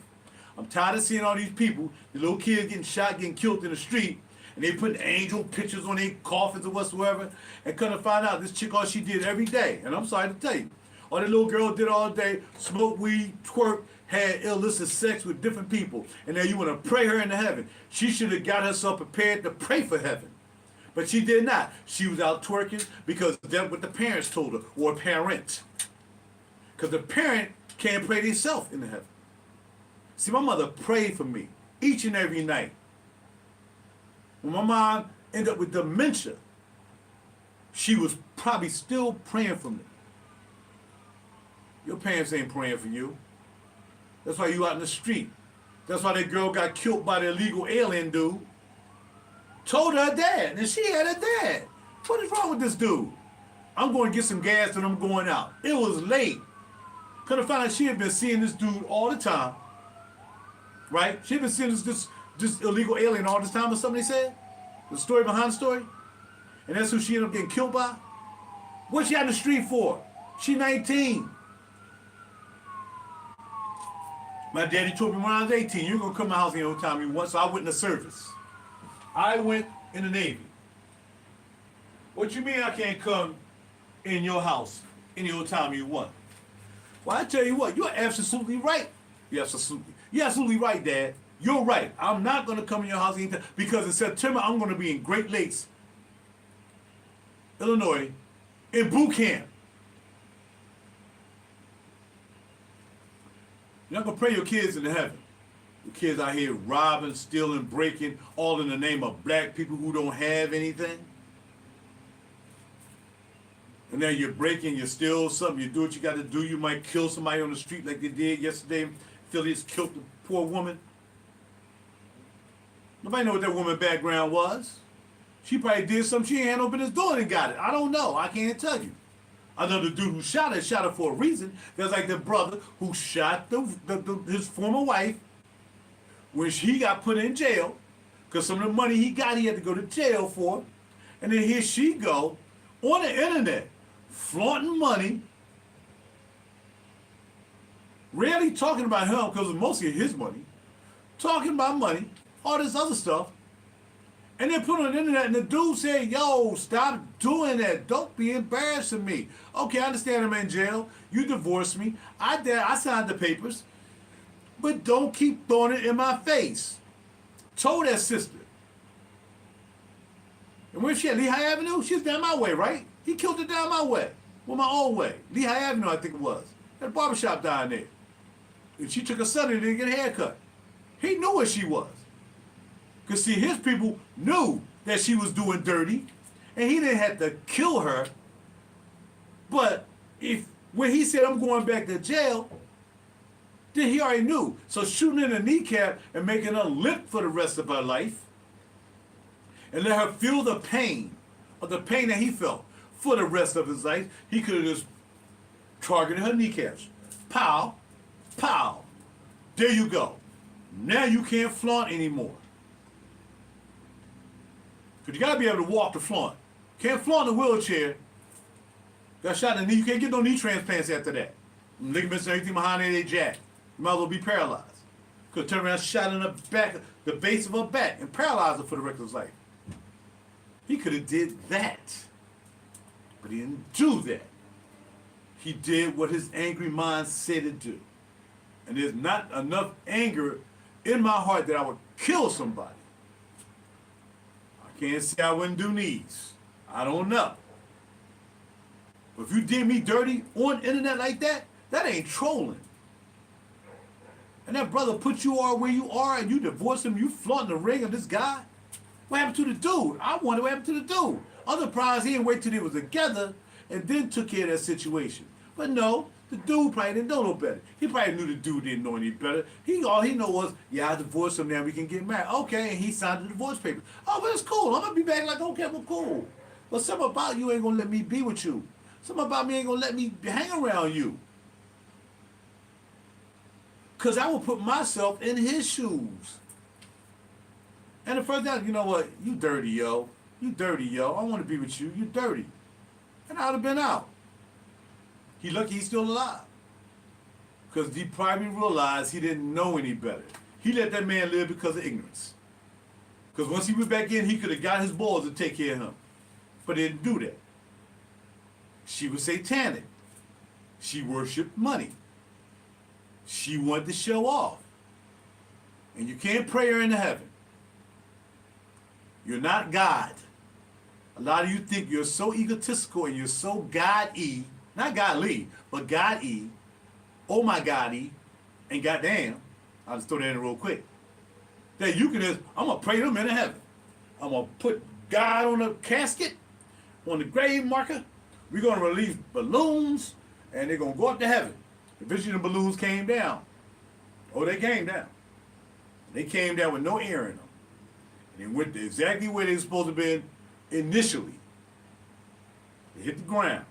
I'm tired of seeing all these people, the little kids getting shot, getting killed in the street, and they putting angel pictures on their coffins or whatsoever, and come to find out this chick, all she did every day, and I'm sorry to tell you, all that little girl did all day, smoked weed, twerked, had illicit sex with different people, and now you want to pray her into heaven. She should have got herself prepared to pray for heaven. But she did not. She was out twerking because that's what the parents told her, or a parent. Because the parent can't pray themselves into heaven. See, my mother prayed for me each and every night. When my mom ended up with dementia, she was probably still praying for me. Your parents ain't praying for you. That's why you out in the street. That's why that girl got killed by the illegal alien dude. Told her dad, and she had a dad. What is wrong with this dude? I'm going to get some gas and I'm going out. It was late. Could have found out she had been seeing this dude all the time. Right? She had been seeing this illegal alien all this time, or something they said. The story behind the story. And that's who she ended up getting killed by. What's she out in the street for? She 19. My daddy told me when I was 18, you're going to come to my house any time you want, so I went in the service. I went in the Navy. What you mean I can't come in your house any old time you want? Well, I tell you what, you're absolutely right. You're absolutely right, Dad. You're right. I'm not going to come in your house anytime because in September I'm going to be in Great Lakes, Illinois, in boot camp. You're not going to pray your kids into heaven. The kids out here robbing, stealing, breaking, all in the name of black people who don't have anything. And then you're breaking, you steal something, you do what you got to do. You might kill somebody on the street like they did yesterday. Phillies killed the poor woman. Nobody know what that woman's background was. She probably did something she ain't had no business doing and got it. I don't know. I can't tell you. I know the dude who shot her for a reason. There's like the brother who shot his former wife when he got put in jail because some of the money he got he had to go to jail for. And then here she go on the internet flaunting money, rarely talking about him because it's mostly his money, talking about money, all this other stuff, and then put it on the internet and the dude said, yo, stop doing that. Don't be embarrassing me. Okay, I understand I'm in jail. You divorced me. I signed the papers. But don't keep throwing it in my face. Told that sister. And where's she at? Lehigh Avenue? She's down my way, right? He killed her down my way. Well, my own way. Lehigh Avenue, I think it was. That barbershop down there. And she took her son in to get a haircut. He knew where she was. Because, see, his people knew that she was doing dirty. And he didn't have to kill her. But when he said, I'm going back to jail, then he already knew. So shooting in the kneecap and making her limp for the rest of her life and let her feel the pain that he felt for the rest of his life, he could have just targeted her kneecaps. Pow, pow. There you go. Now you can't flaunt anymore. Because you got to be able to walk to flaunt. Can't flaunt in a wheelchair. Got shot in the knee. You can't get no knee transplants after that. Ligaments and everything behind there, they jacked. You might as well be paralyzed. Could turn around, shot in the back, the base of her back, and paralyzed her for the rest of his life. He could have did that, but he didn't do that. He did what his angry mind said to do. And there's not enough anger in my heart that I would kill somebody. I can't say I wouldn't do needs. I don't know. But if you did me dirty on the internet like that, that ain't trolling. And that brother put you all where you are and you divorced him, you flaunting the ring of this guy? What happened to the dude? I wonder what happened to the dude. I'm surprised he didn't wait till they was together and then took care of that situation. But no, the dude probably didn't know no better. He probably knew the dude didn't know any better. All he know was, yeah, I divorced him, now we can get married. Okay, and he signed the divorce papers. Oh, but it's cool. I'm gonna be back like, okay, well, cool. But something about you ain't gonna let me be with you. Something about me ain't gonna let me hang around you. Because I will put myself in his shoes. And the first time, you know what? You dirty, yo. You dirty, yo. I want to be with you. You dirty. And I would have been out. He lucky he's still alive. Because he probably realized he didn't know any better. He let that man live because of ignorance. Because once he went back in, he could have got his boys to take care of him. But he didn't do that. She was satanic. She worshipped money. She wanted to show off. And you can't pray her into heaven. You're not God. A lot of you think you're so egotistical and you're so God-y, not godly, but God-y, oh my God-y, and goddamn, I'll just throw that in real quick, that you can just, I'm going to pray them into heaven. I'm going to put God on the casket, on the grave marker. We're going to release balloons, and they're going to go up to heaven. Eventually the balloons came down. Oh, they came down. They came down with no air in them. And they went to exactly where they were supposed to be initially. They hit the ground.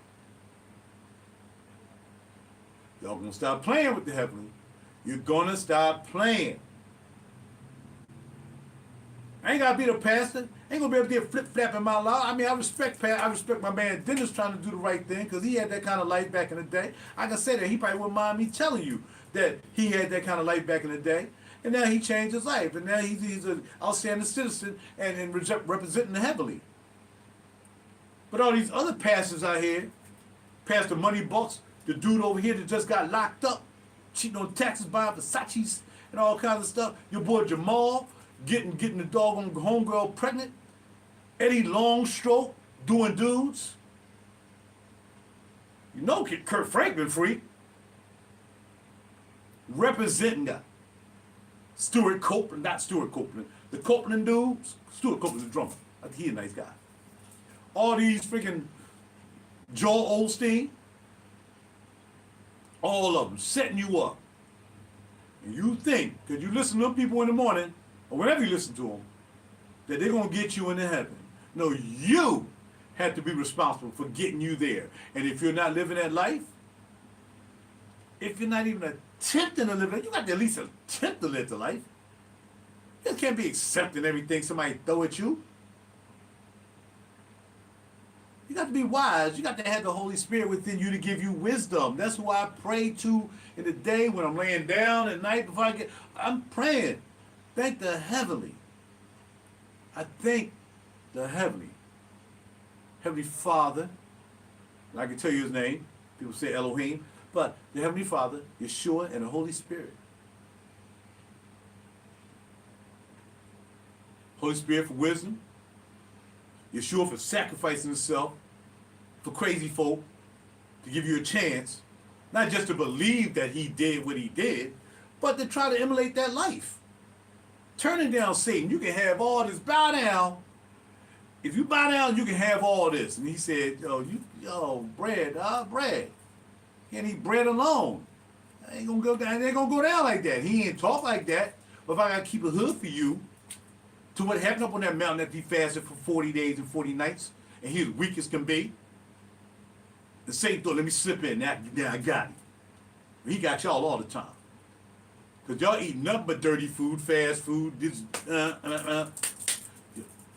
Y'all gonna stop playing with the heavenly. You're gonna stop playing. I ain't gotta be the pastor. I ain't gonna be able to get flip-flap in my law. I mean, I respect my man Dennis trying to do the right thing because he had that kind of life back in the day. I can say that he probably wouldn't mind me telling you that he had that kind of life back in the day. And now he changed his life. And now he's an outstanding citizen and representing the heavenly. But all these other pastors out here, Pastor Moneybucks, the dude over here that just got locked up, cheating on taxes, buying Versace's and all kinds of stuff. Your boy Jamal, getting the doggone homegirl pregnant. Eddie Longstroke, doing dudes. You know Kurt Franklin freak. Representing that. Stuart Copeland, not Stuart Copeland. The Copeland dudes, Stuart Copeland's the drummer. I think he's a nice guy. All these freaking Joel Osteen, all of them setting you up. And you think, because you listen to them people in the morning, or whenever you listen to them, that they're going to get you into heaven. No, you have to be responsible for getting you there. And if you're not living that life, if you're not even attempting to live it, you got to at least attempt to live the life. You just can't be accepting everything somebody throw at you. You got to be wise. You got to have the Holy Spirit within you to give you wisdom. That's who I pray to in the day when I'm laying down at night before I'm praying. Thank the heavenly. I thank the heavenly Father. And I can tell you his name. People say Elohim. But the Heavenly Father, Yeshua, and the Holy Spirit. Holy Spirit for wisdom. Yeshua for sacrificing himself for crazy folk to give you a chance, not just to believe that he did what he did, but to try to emulate that life. Turning down Satan, you can have all this. Bow down. If you bow down, you can have all this. And he said, bread. Can't eat bread alone. I ain't gonna go down. It ain't gonna go down like that. He ain't talk like that. But if I gotta keep a hood for you, to what happened up on that mountain after he fasted for 40 days and 40 nights, and he was weak as can be, the Satan thought, let me slip in. Now I got him. He got y'all all the time. Because y'all eat nothing but dirty food, fast food, this,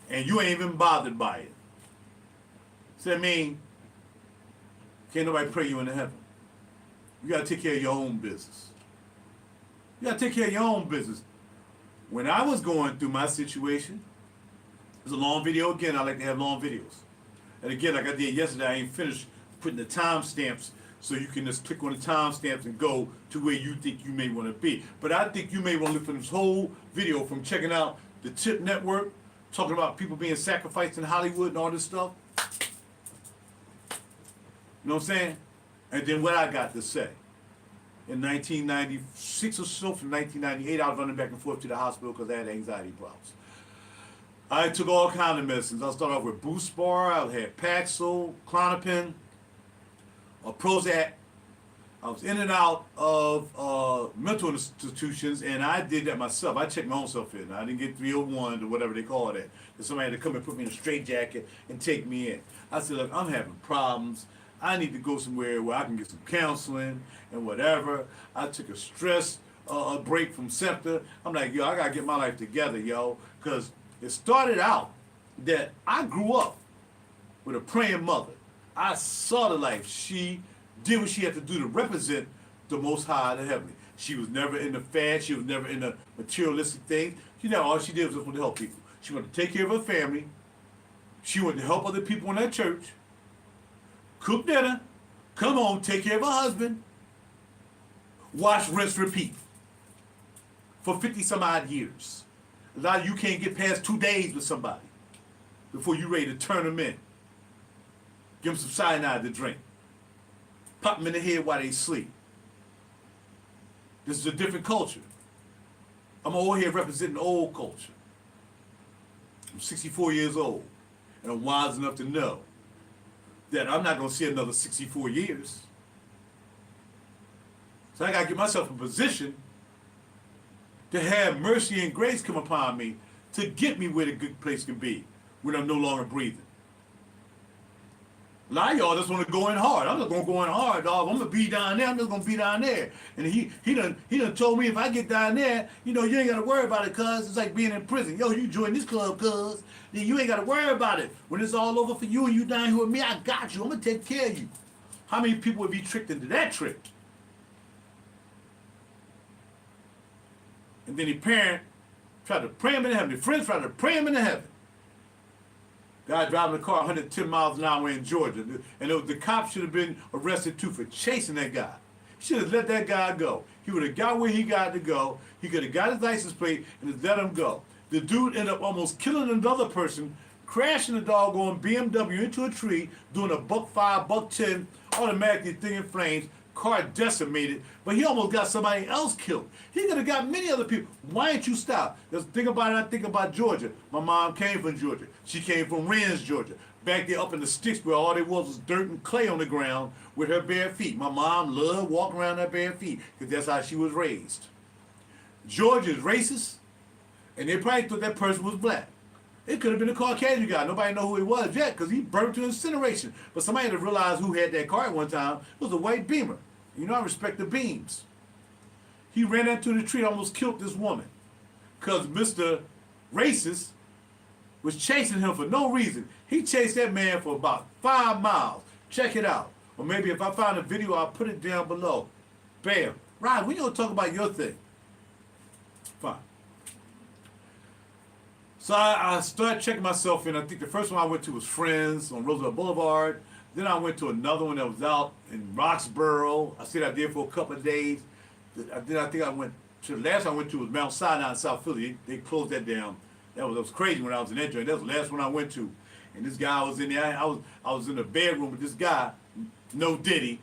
and you ain't even bothered by it. So I mean, can't nobody pray you into heaven. You got to take care of your own business. You gotta take care of your own business. When I was going through my situation, it's a long video again. I like to have long videos. And again, like I did yesterday, I ain't finished putting the timestamps so you can just click on the timestamps and go to where you think you may want to be. But I think you may want to look for this whole video from checking out the Tip Network, talking about people being sacrificed in Hollywood and all this stuff. You know what I'm saying? And then what I got to say. In 1996 or so, from 1998, I was running back and forth to the hospital because I had anxiety problems. I took all kinds of medicines. I started off with Boost Bar, I had Paxil, Klonopin, Prozac. I was in and out of mental institutions, and I did that myself. I checked my own self in. I didn't get 301 or whatever they call it. Somebody had to come and put me in a straitjacket and take me in. I said, look, I'm having problems. I need to go somewhere where I can get some counseling and whatever. I took a stress break from SEPTA. I'm like, yo, I gotta get my life together, yo, because it started out that I grew up with a praying mother. I saw the life. She did what she had to do to represent the Most High, the Heavenly. She was never in the fad. She was never in the materialistic things. You know, all she did was want to help people. She wanted to take care of her family. She wanted to help other people in her church. Cook dinner, come home, take care of her husband, wash, rinse, repeat. For 50 some odd years. A lot of you can't get past 2 days with somebody before you're ready to turn them in. Give them some cyanide to drink. Pop them in the head while they sleep. This is a different culture. I'm over here representing the old culture. I'm 64 years old, and I'm wise enough to know that I'm not going to see another 64 years. So I got to get myself in position to have mercy and grace come upon me to get me where the good place can be when I'm no longer breathing. A lot of y'all just want to go in hard. I'm just going to go in hard, dog. I'm going to be down there. I'm just going to be down there. And he done told me if I get down there, you know, you ain't got to worry about it, cuz. It's like being in prison. Yo, you join this club, cuz. Then you ain't got to worry about it. When it's all over for you and you down here with me, I got you. I'm going to take care of you. How many people would be tricked into that trick? And then the parent tried to pray him into heaven. The friends tried to pray him into heaven. Guy driving a car 110 miles an hour in Georgia. And the cops should have been arrested too for chasing that guy. Should have let that guy go. He would have got where he got to go. He could have got his license plate and just let him go. The dude ended up almost killing another person, crashing a doggone BMW into a tree, doing a $1.5, $1.10, automatically thing in flames, car decimated, but he almost got somebody else killed. He could have got many other people. Why didn't you stop? Just think about it. I think about Georgia. My mom came from Georgia. She came from Rennes, Georgia. Back there up in the sticks where all there was dirt and clay on the ground with her bare feet. My mom loved walking around her bare feet because that's how she was raised. Georgia is racist, and they probably thought that person was black. It could have been a Caucasian guy. Nobody know who he was yet because he burned to incineration. But somebody had to realize who had that car at one time. It was a white Beamer. You know, I respect the beams. He ran into the tree and almost killed this woman because Mr. Racist was chasing him for no reason. He chased that man for about 5 miles. Check it out. Or maybe if I find a video, I'll put it down below. Bam. Ryan, we gonna talk about your thing. Fine. So I started checking myself in. I think the first one I went to was Friends on Roosevelt Boulevard. Then I went to another one that was out in Roxborough. I stayed out there for a couple of days. Then I think I went to, the last one I went to was Mount Sinai in South Philly. They closed that down. That was crazy when I was in that joint. That was the last one I went to. And this guy was in there. I was in the bedroom with this guy, no Diddy.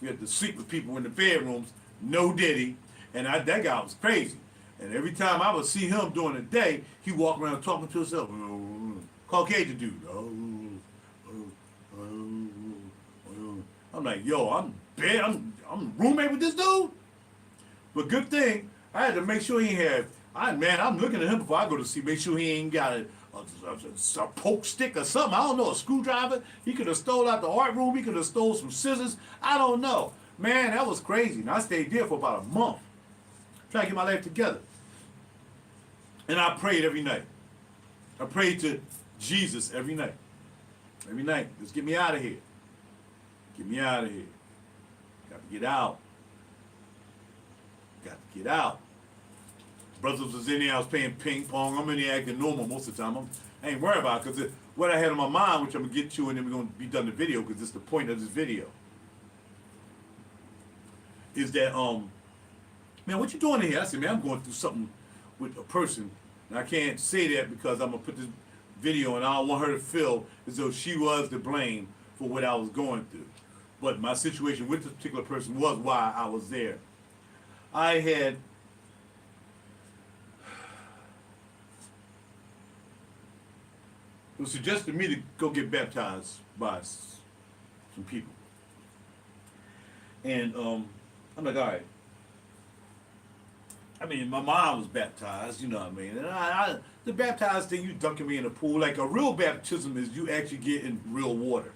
We had to sleep with people in the bedrooms, no Diddy. And that guy was crazy. And every time I would see him during the day, he walked around talking to himself. Caucasian dude. I'm like, yo, I'm roommate with this dude. But good thing, I had to make sure he had, I'm looking at him before I go to see, make sure he ain't got a poke stick or something. I don't know, a screwdriver. He could have stole out the art room. He could have stole some scissors. I don't know. Man, that was crazy. And I stayed there for about a month, trying to get my life together. And I prayed every night. I prayed to Jesus every night. Every night. Just get me out of here. Get me out of here. Got to get out. Got to get out. brothers was in there, I was playing ping pong. I'm in there acting normal most of the time. I ain't worried about it because what I had on my mind, which I'm going to get to, and then we're going to be done the video because it's the point of this video, is that, man, what you doing in here? I said, man, I'm going through something with a person, and I can't say that because I'm going to put this video and I don't want her to feel as though she was to blame for what I was going through. But my situation with this particular person was why I was there. I had it was suggested to me to go get baptized by some people. And I'm like, all right. I mean, my mom was baptized, you know what I mean? And the baptized thing, you dunking me in a pool. Like a real baptism is you actually get in real water.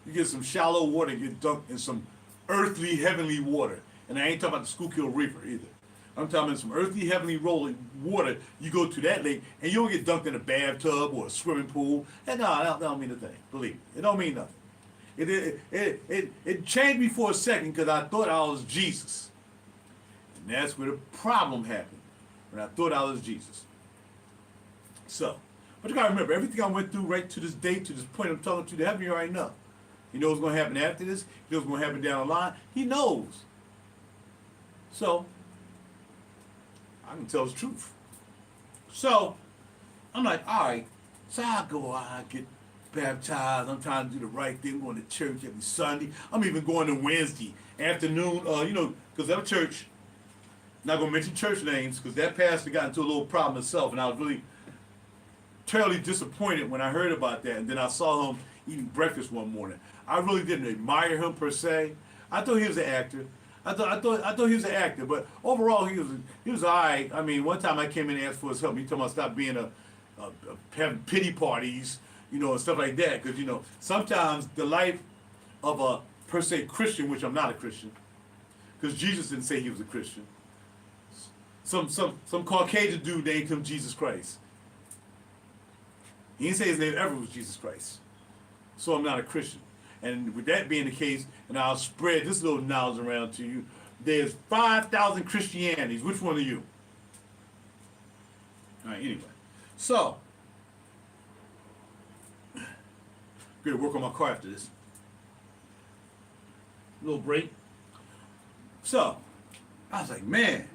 You get some shallow water, get dunked in some earthly, heavenly water. And I ain't talking about the Schuylkill River either. I'm talking about some earthly, heavenly rolling water. You go to that lake, and you don't get dunked in a bathtub or a swimming pool. And no, that don't mean a thing. Believe me, it don't mean nothing. It changed me for a second because I thought I was Jesus. And that's where the problem happened, when I thought I was Jesus. So, but you gotta remember, everything I went through right to this day, to this point I'm talking to the heaven, you already know. He knows what's gonna happen after this. He knows what's gonna happen down the line. He knows. So, I can tell the truth. So, I'm like, all right. So I go out, I get baptized. I'm trying to do the right thing. I'm going to church every Sunday. I'm even going to Wednesday afternoon, because that church, not going to mention church names, because that pastor got into a little problem himself, and I was really terribly disappointed when I heard about that, and then I saw him eating breakfast one morning. I really didn't admire him per se. I thought he was an actor. I thought he was an actor, but overall he was all right. I mean, one time I came in and asked for his help. He told me to stop being having pity parties, and stuff like that. Because sometimes the life of a per se Christian, which I'm not a Christian, because Jesus didn't say he was a Christian. Some Caucasian dude named him Jesus Christ. He didn't say his name ever was Jesus Christ. So I'm not a Christian. And with that being the case, and I'll spread this little knowledge around to you, there's 5,000 Christianities. Which one are you? All right, anyway. So, I'm going to work on my car after this. Little break. So, I was like, man,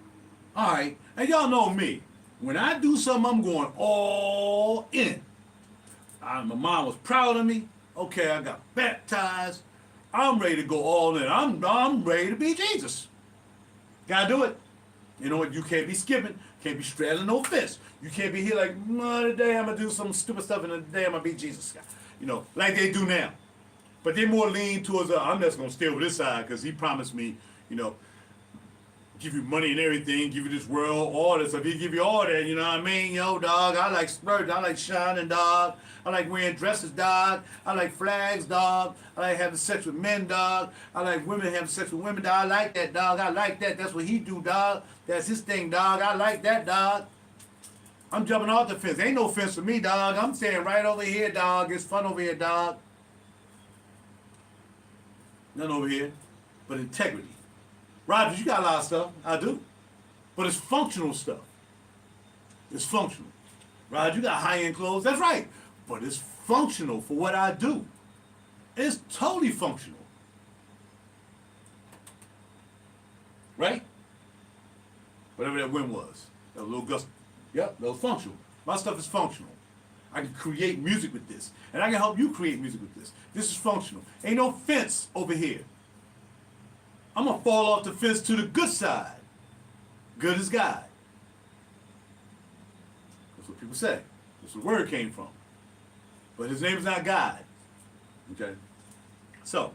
all right. And y'all know me. When I do something, I'm going all in. My mom was proud of me. Okay, I got baptized. I'm ready to go all in. I'm ready to be Jesus. Gotta do it. You know what? You can't be skipping. Can't be straddling no fence. You can't be here like, today I'm gonna do some stupid stuff and today I'm gonna be Jesus. Like they do now. But they more lean towards, I'm just gonna stay over this side because he promised me, give you money and everything, give you this world, all this stuff. He give you all that, you know what I mean? Dog, I like splurging, I like shining, dog. I like wearing dresses, dog. I like flags, dog. I like having sex with men, dog. I like women having sex with women, dog. I like that, dog. I like that. That's what he do, dog. That's his thing, dog. I like that, dog. I'm jumping off the fence. Ain't no fence for me, dog. I'm staying right over here, dog. It's fun over here, dog. Nothing over here but integrity. RaJuR, you got a lot of stuff. I do. But it's functional stuff. It's functional. RaJuR, you got high-end clothes. That's right. But it's functional for what I do. It's totally functional. Right? Whatever that wind was. That little gust. Yep, that was functional. My stuff is functional. I can create music with this. And I can help you create music with this. This is functional. Ain't no fence over here. I'm going to fall off the fence to the good side. Good as God. That's what people say. That's where the word came from. But his name is not God. Okay? So,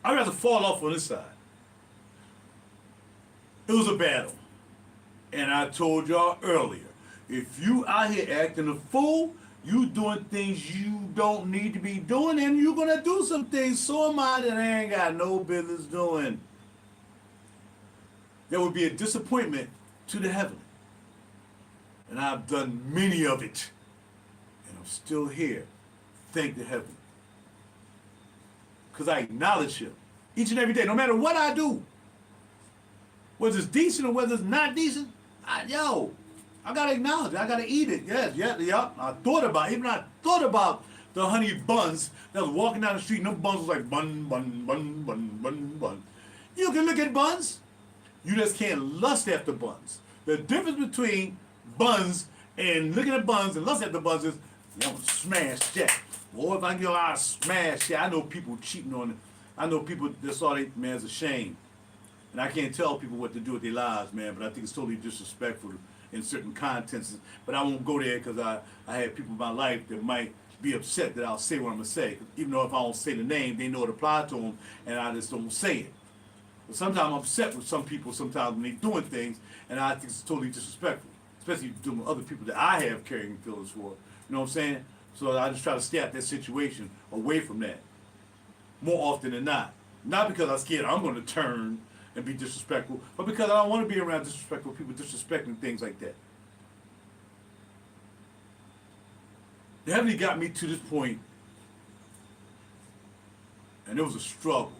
I'd rather fall off on this side. It was a battle. And I told y'all earlier, if you out here acting a fool, you doing things you don't need to be doing, and you're going to do some things so am I that I ain't got no business doing. There would be a disappointment to the heaven. And I've done many of it. And I'm still here. Thank the heaven. Because I acknowledge him each and every day, no matter what I do. whether it's decent or whether it's not decent, I gotta acknowledge it. I gotta eat it. Yes, yeah. I thought about the honey buns that was walking down the street and them buns was like bun, bun, bun, bun, bun, bun. You can look at buns. You just can't lust after buns. The difference between buns and looking at buns and lust after buns is, you want to smash that. Boy, if I get out smash that, I know people cheating on it. I know people that saw they, man, it's a shame. And I can't tell people what to do with their lives, man, but I think it's totally disrespectful in certain contents. But I won't go there because I have people in my life that might be upset that I'll say what I'm going to say. Even though if I don't say the name, they know it applies to them, and I just don't say it. But sometimes I'm upset with some people sometimes when they're doing things, and I think it's totally disrespectful. Especially doing with other people that I have caring feelings for. You know what I'm saying? So I just try to stay out that situation, away from that. More often than not. Not because I'm scared I'm going to turn and be disrespectful, but because I don't want to be around disrespectful people disrespecting things like that. They haven't got me to this point, and it was a struggle.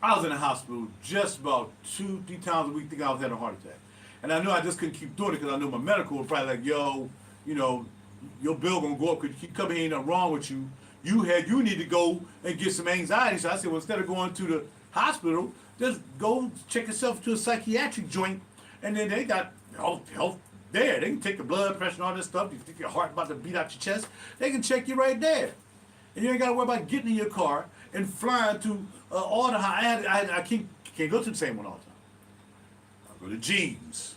I was in the hospital just about 2-3 times a week, thinking I was having a heart attack. And I knew I just couldn't keep doing it because I knew my medical was probably like, yo, you know, your bill gonna go up because you keep coming here, ain't nothing wrong with you. You need to go and get some anxiety. So I said, well, instead of going to the hospital, just go check yourself to a psychiatric joint, and then they got health there. They can take the blood pressure and all this stuff. You think your heart about to beat out your chest, they can check you right there. And you ain't got to worry about getting in your car and flying to all the high. I can't go to the same one all the time. I go to Jeans.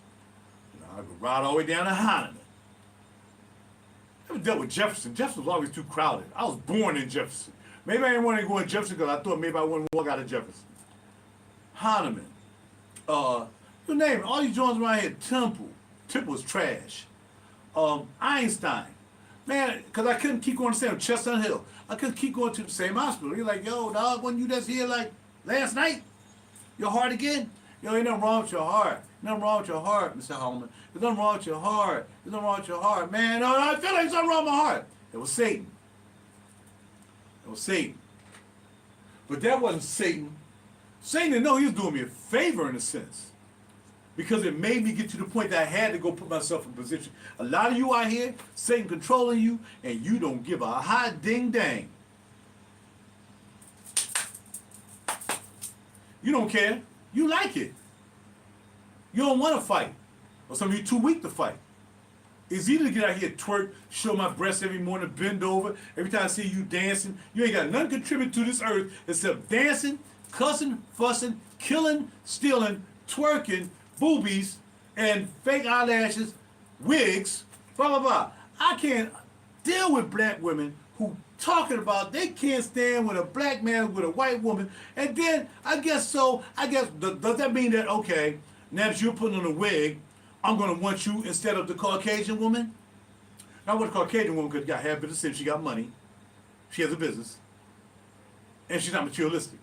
I go ride all the way down to Heineman. I never dealt with Jefferson. Jefferson was always too crowded. I was born in Jefferson. Maybe I didn't want to go in Jefferson because I thought maybe I wouldn't walk out of Jefferson. Heineman. You name it. All these joints around here. Temple. Temple was trash. Einstein. Man, because I couldn't keep going to the same Chestnut Hill. I couldn't keep going to the same hospital. You're like, yo, dog, wasn't you just here like last night? Your heart again? Yo, ain't nothing wrong with your heart. Nothing wrong with your heart, Mr. Holloman. There's nothing wrong with your heart. There's nothing wrong with your heart. Man, no, I feel like there's something wrong with my heart. It was Satan. It was Satan. But that wasn't Satan. Satan didn't know he was doing me a favor in a sense. Because it made me get to the point that I had to go put myself in position. A lot of you out here, Satan controlling you, and you don't give a hot ding dang. You don't care. You like it. You don't want to fight. Or some of you too weak to fight. It's easy to get out here, twerk, show my breasts every morning, bend over. Every time I see you dancing, you ain't got nothing to contribute to this earth except dancing, cussing, fussing, killing, stealing, twerking, boobies, and fake eyelashes, wigs, blah, blah, blah. I can't deal with black women who talking about they can't stand with a black man with a white woman. And then, does that mean that, okay, now that you're putting on a wig, I'm going to want you instead of the Caucasian woman? Not with a Caucasian woman because she got hair business and she got money. She has a business. And she's not materialistic.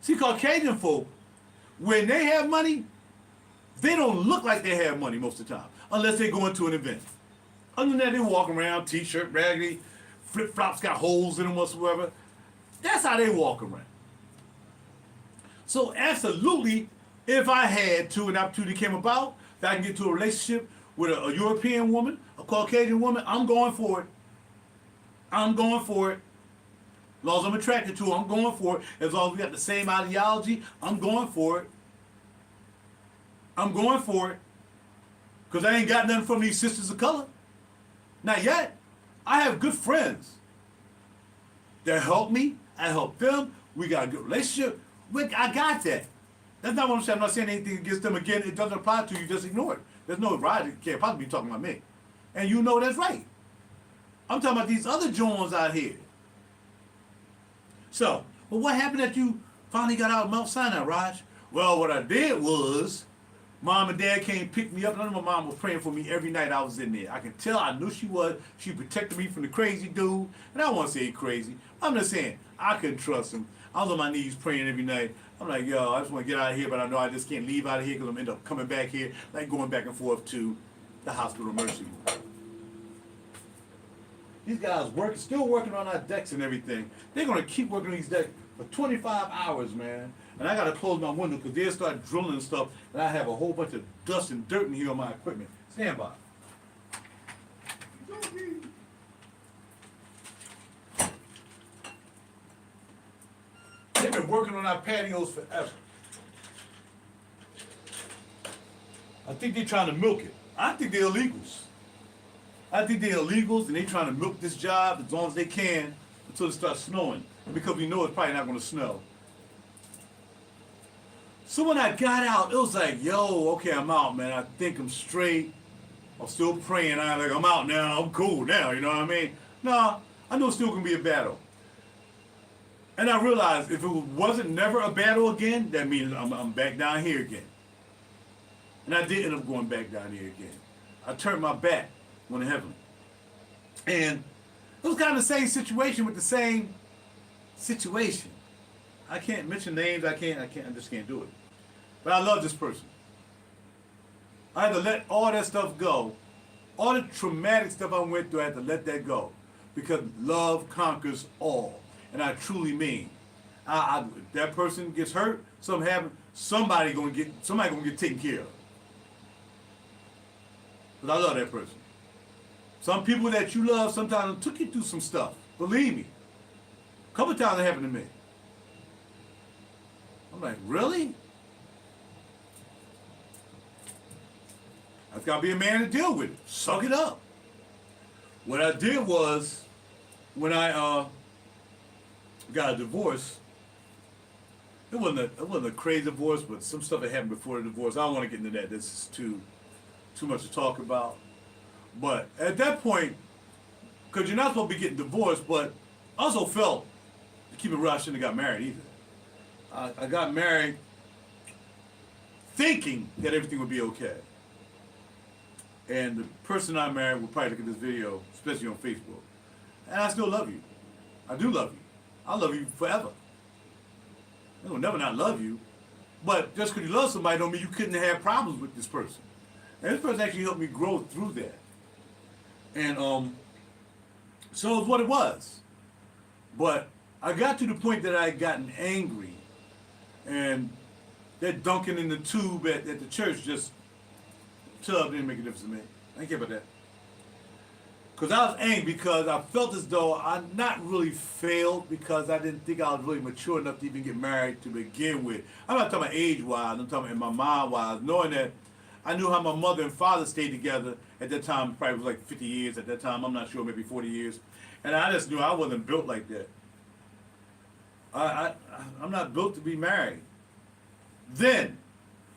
See, Caucasian folk, when they have money, they don't look like they have money most of the time, unless they go into an event. Other than that, they walk around, t-shirt, raggedy, flip-flops got holes in them whatsoever. That's how they walk around. So absolutely, if I had to, an opportunity came about, that I can get into a relationship with a European woman, a Caucasian woman, I'm going for it. I'm going for it. As long as I'm attracted to her, I'm going for it. As long as we got the same ideology, I'm going for it. I'm going for it. Because I ain't got nothing from these sisters of color. Not yet. I have good friends that help me. I help them. We got a good relationship. I got that. That's not what I'm saying. I'm not saying anything against them. Again, it doesn't apply to you. Just ignore it. There's no right. It can't possibly be talking about me. And you know that's right. I'm talking about these other Jones out here. So, well, what happened that you finally got out of Mount Sinai, Raj? Well, what I did was, Mom and Dad came pick me up. None of my mom was praying for me every night I was in there. I can tell. I knew she was. She protected me from the crazy dude. And I don't want to say crazy. I'm just saying, I couldn't trust him. I was on my knees praying every night. I'm like, yo, I just want to get out of here, but I know I just can't leave out of here because I'm end up coming back here, like going back and forth to the hospital emergency room. These guys still working on our decks and everything. They're going to keep working on these decks for 25 hours, man. And I gotta close my window because they'll start drilling and stuff, and I have a whole bunch of dust and dirt in here on my equipment. Stand by. They've been working on our patios forever. I think they're trying to milk it. I think they're illegals. I think they're illegals and they're trying to milk this job as long as they can until it starts snowing. Because we know it's probably not going to snow. So when I got out, it was like, yo, okay, I'm out, man. I think I'm straight. I'm still praying. I'm out now. I'm cool now. You know what I mean? No, I know it's still going to be a battle. And I realized if it wasn't never a battle again, that means I'm back down here again. And I did end up going back down here again. I turned my back on heaven. And it was kind of the same situation with the same situation. I can't mention names, I just can't do it. But I love this person. I had to let all that stuff go. All the traumatic stuff I went through, I had to let that go. Because love conquers all. And I truly mean, if that person gets hurt, something happens, somebody gonna get taken care of. Because I love that person. Some people that you love sometimes took you through some stuff. Believe me. A couple times it happened to me. I'm like, really? I've got to be a man to deal with it. Suck it up. What I did was, when I got a divorce, it wasn't a crazy divorce, but some stuff that happened before the divorce. I don't want to get into that. This is too much to talk about. But at that point, because you're not supposed to be getting divorced, but I also felt, to keep it real, I shouldn't have got married either. I got married thinking that everything would be okay. And the person I married will probably look at this video, especially on Facebook. And I still love you. I do love you. I love you forever. I will never not love you. But just because you love somebody don't mean you couldn't have problems with this person. And this person actually helped me grow through that. And so it's what it was. But I got to the point that I had gotten angry, and that dunking in the tube at the church just didn't make a difference to me. I didn't care about that. Because I was angry because I felt as though I not really failed because I didn't think I was really mature enough to even get married to begin with. I'm not talking about age-wise, I'm talking about in my mind-wise, knowing that I knew how my mother and father stayed together at that time. Probably was like 50 years at that time. I'm not sure, maybe 40 years. And I just knew I wasn't built like that. I'm not built to be married. Then,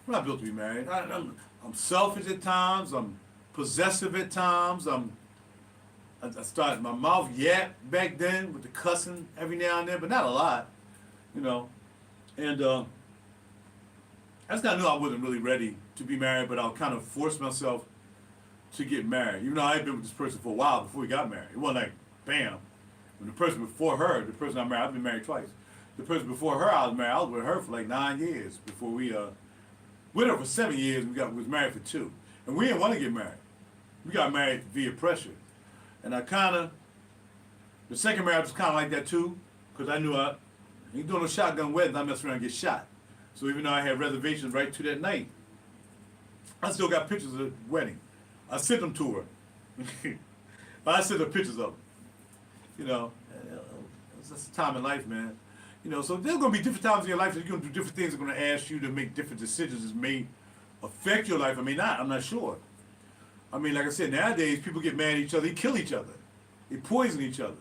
I'm not built to be married. I'm selfish at times. I'm possessive at times. I started my mouth yapped back then with the cussing every now and then, but not a lot, you know. And I just kind of knew I wasn't really ready to be married, but I'll kind of force myself to get married. Even though I had been with this person for a while before we got married. It wasn't like, bam. When the person before her, the person I married, I've been married twice. The person before her I was married, I was with her for like 9 years before we with her for 7 years, we was married for 2. And we didn't want to get married. We got married via pressure. And the second marriage was kind of like that too, because I knew I ain't doing no shotgun weddings, I mess around and get shot. So even though I had reservations right to that night, I still got pictures of the wedding. I sent them to her. I sent her pictures of them. You know, it's just a time in life, man. You know, so there's going to be different times in your life that you're going to do different things that are going to ask you to make different decisions that may affect your life. I mean, I'm not sure. I mean, like I said, nowadays people get mad at each other, they kill each other. They poison each other.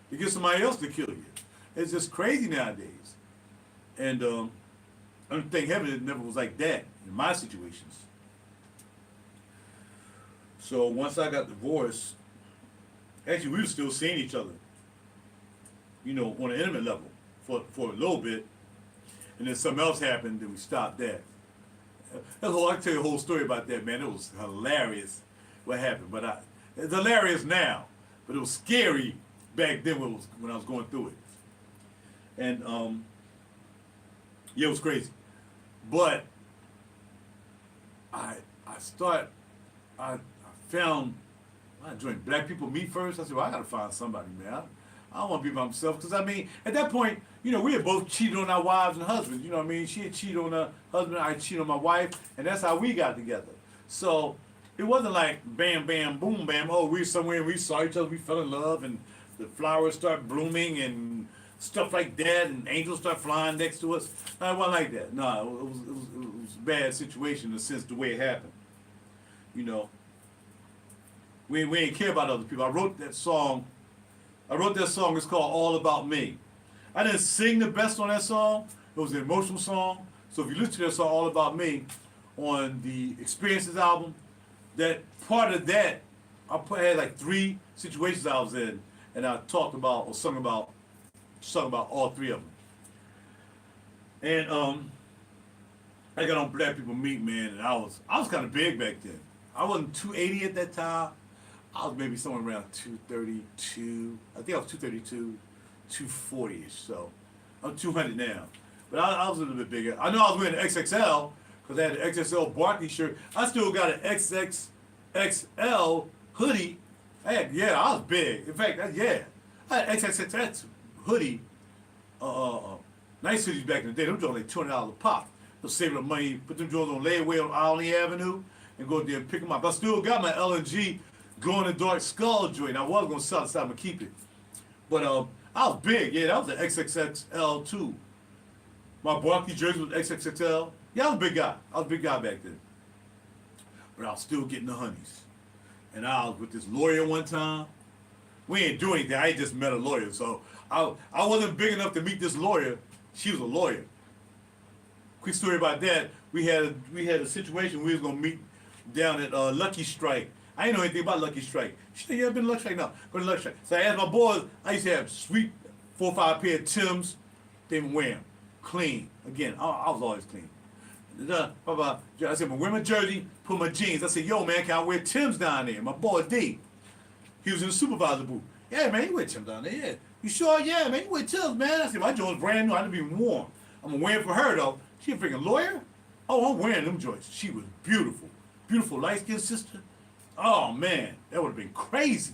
They get somebody else to kill you. It's just crazy nowadays. And I think heaven it never was like that in my situations. So once I got divorced, actually we were still seeing each other, you know, on an intimate level for a little bit. And then something else happened and we stopped that. I can tell you a whole story about that, man. It was hilarious what happened. But it's hilarious now. But it was scary back then when I was going through it. And yeah, it was crazy. But I found I joined Black People Meet First. I said, well, I gotta find somebody, man. I don't want to be by myself because I mean, at that point, you know, we had both cheated on our wives and husbands. You know what I mean? She had cheated on her husband, I cheated on my wife, and that's how we got together. So it wasn't like bam, bam, boom, bam. Oh, we were somewhere and we saw each other, we fell in love, and the flowers start blooming and stuff like that, and angels start flying next to us. No, it wasn't like that. No, it was a bad situation in the sense the way it happened. You know, we ain't care about other people. I wrote that song. It's called All About Me. I didn't sing the best on that song. It was an emotional song. So if you listen to that song, All About Me, on the Experiences album, that part of that, I had like 3 situations I was in, and I talked about or sung about all 3 of them. And I got on Black People Meet, man, and I was kind of big back then. I wasn't 280 at that time. I was maybe somewhere around 232. I think I was 232, 240-ish. So I'm 200 now. But I was a little bit bigger. I know I was wearing an XXL because I had an XXL Barkley shirt. I still got an XXXL hoodie. I was big. In fact, I had an XXX hoodie. Nice hoodies back in the day. Them joints like $200 a pop. They'll save the money, put them joints on layaway on Alney Avenue, and go there and pick them up. I still got my L&G glow in the dark skull joint. I was gonna sell it, so I'm gonna keep it. But I was big. Yeah, that was an XXXL too. My Barkley jersey was XXXL. Yeah, I was a big guy. I was a big guy back then. But I was still getting the honeys. And I was with this lawyer one time. We ain't doing anything. I just met a lawyer, so I wasn't big enough to meet this lawyer. She was a lawyer. Quick story about that. We had a situation. We was gonna meet down at Lucky Strike. I didn't know anything about Lucky Strike. She said, "You ever been to Lucky Strike?" No, go to Lucky Strike. So I asked my boys. I used to have sweet 4 or 5 pair of Timbs. They didn't wear them. Clean. Again, I was always clean. I said, "Well, wear my jersey, put my jeans." I said, "Yo, man, can I wear Timbs down there?" My boy D, he was in the supervisor booth. "Yeah, man, you wear Timbs down there. Yeah, you sure? Yeah, man, you wear Timbs, man." I said, "My joint's brand new. I didn't even worn. I'm wearing for her though. She a freaking lawyer. Oh, I'm wearing them joints. She was beautiful, beautiful light-skinned sister. Oh man, that would have been crazy."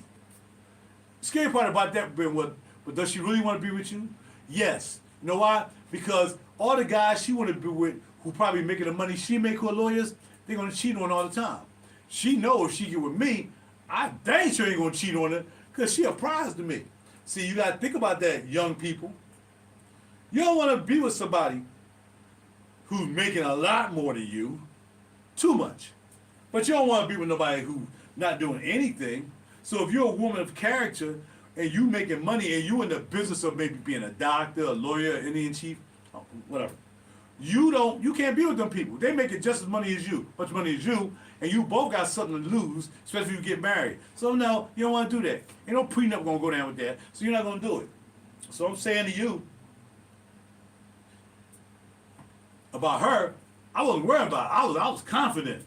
The scary part about that been what? But does she really want to be with you? Yes. You know why? Because all the guys she want to be with, who probably making the money she make who are lawyers, they're gonna cheat on her all the time. She knows if she get with me, I dang sure ain't gonna cheat on her because she a prize to me. See, you gotta think about that, young people. You don't want to be with somebody who's making a lot more than you, too much. But you don't want to be with nobody who's not doing anything. So if you're a woman of character and you making money and you in the business of maybe being a doctor, a lawyer, Indian chief, whatever, you can't be with them people. They making just as money as you, much money as you, and you both got something to lose, especially if you get married. So no, you don't want to do that. Ain't no prenup gonna go down with that. So you're not gonna do it. So I'm saying to you, about her, I wasn't worried about it. I was confident.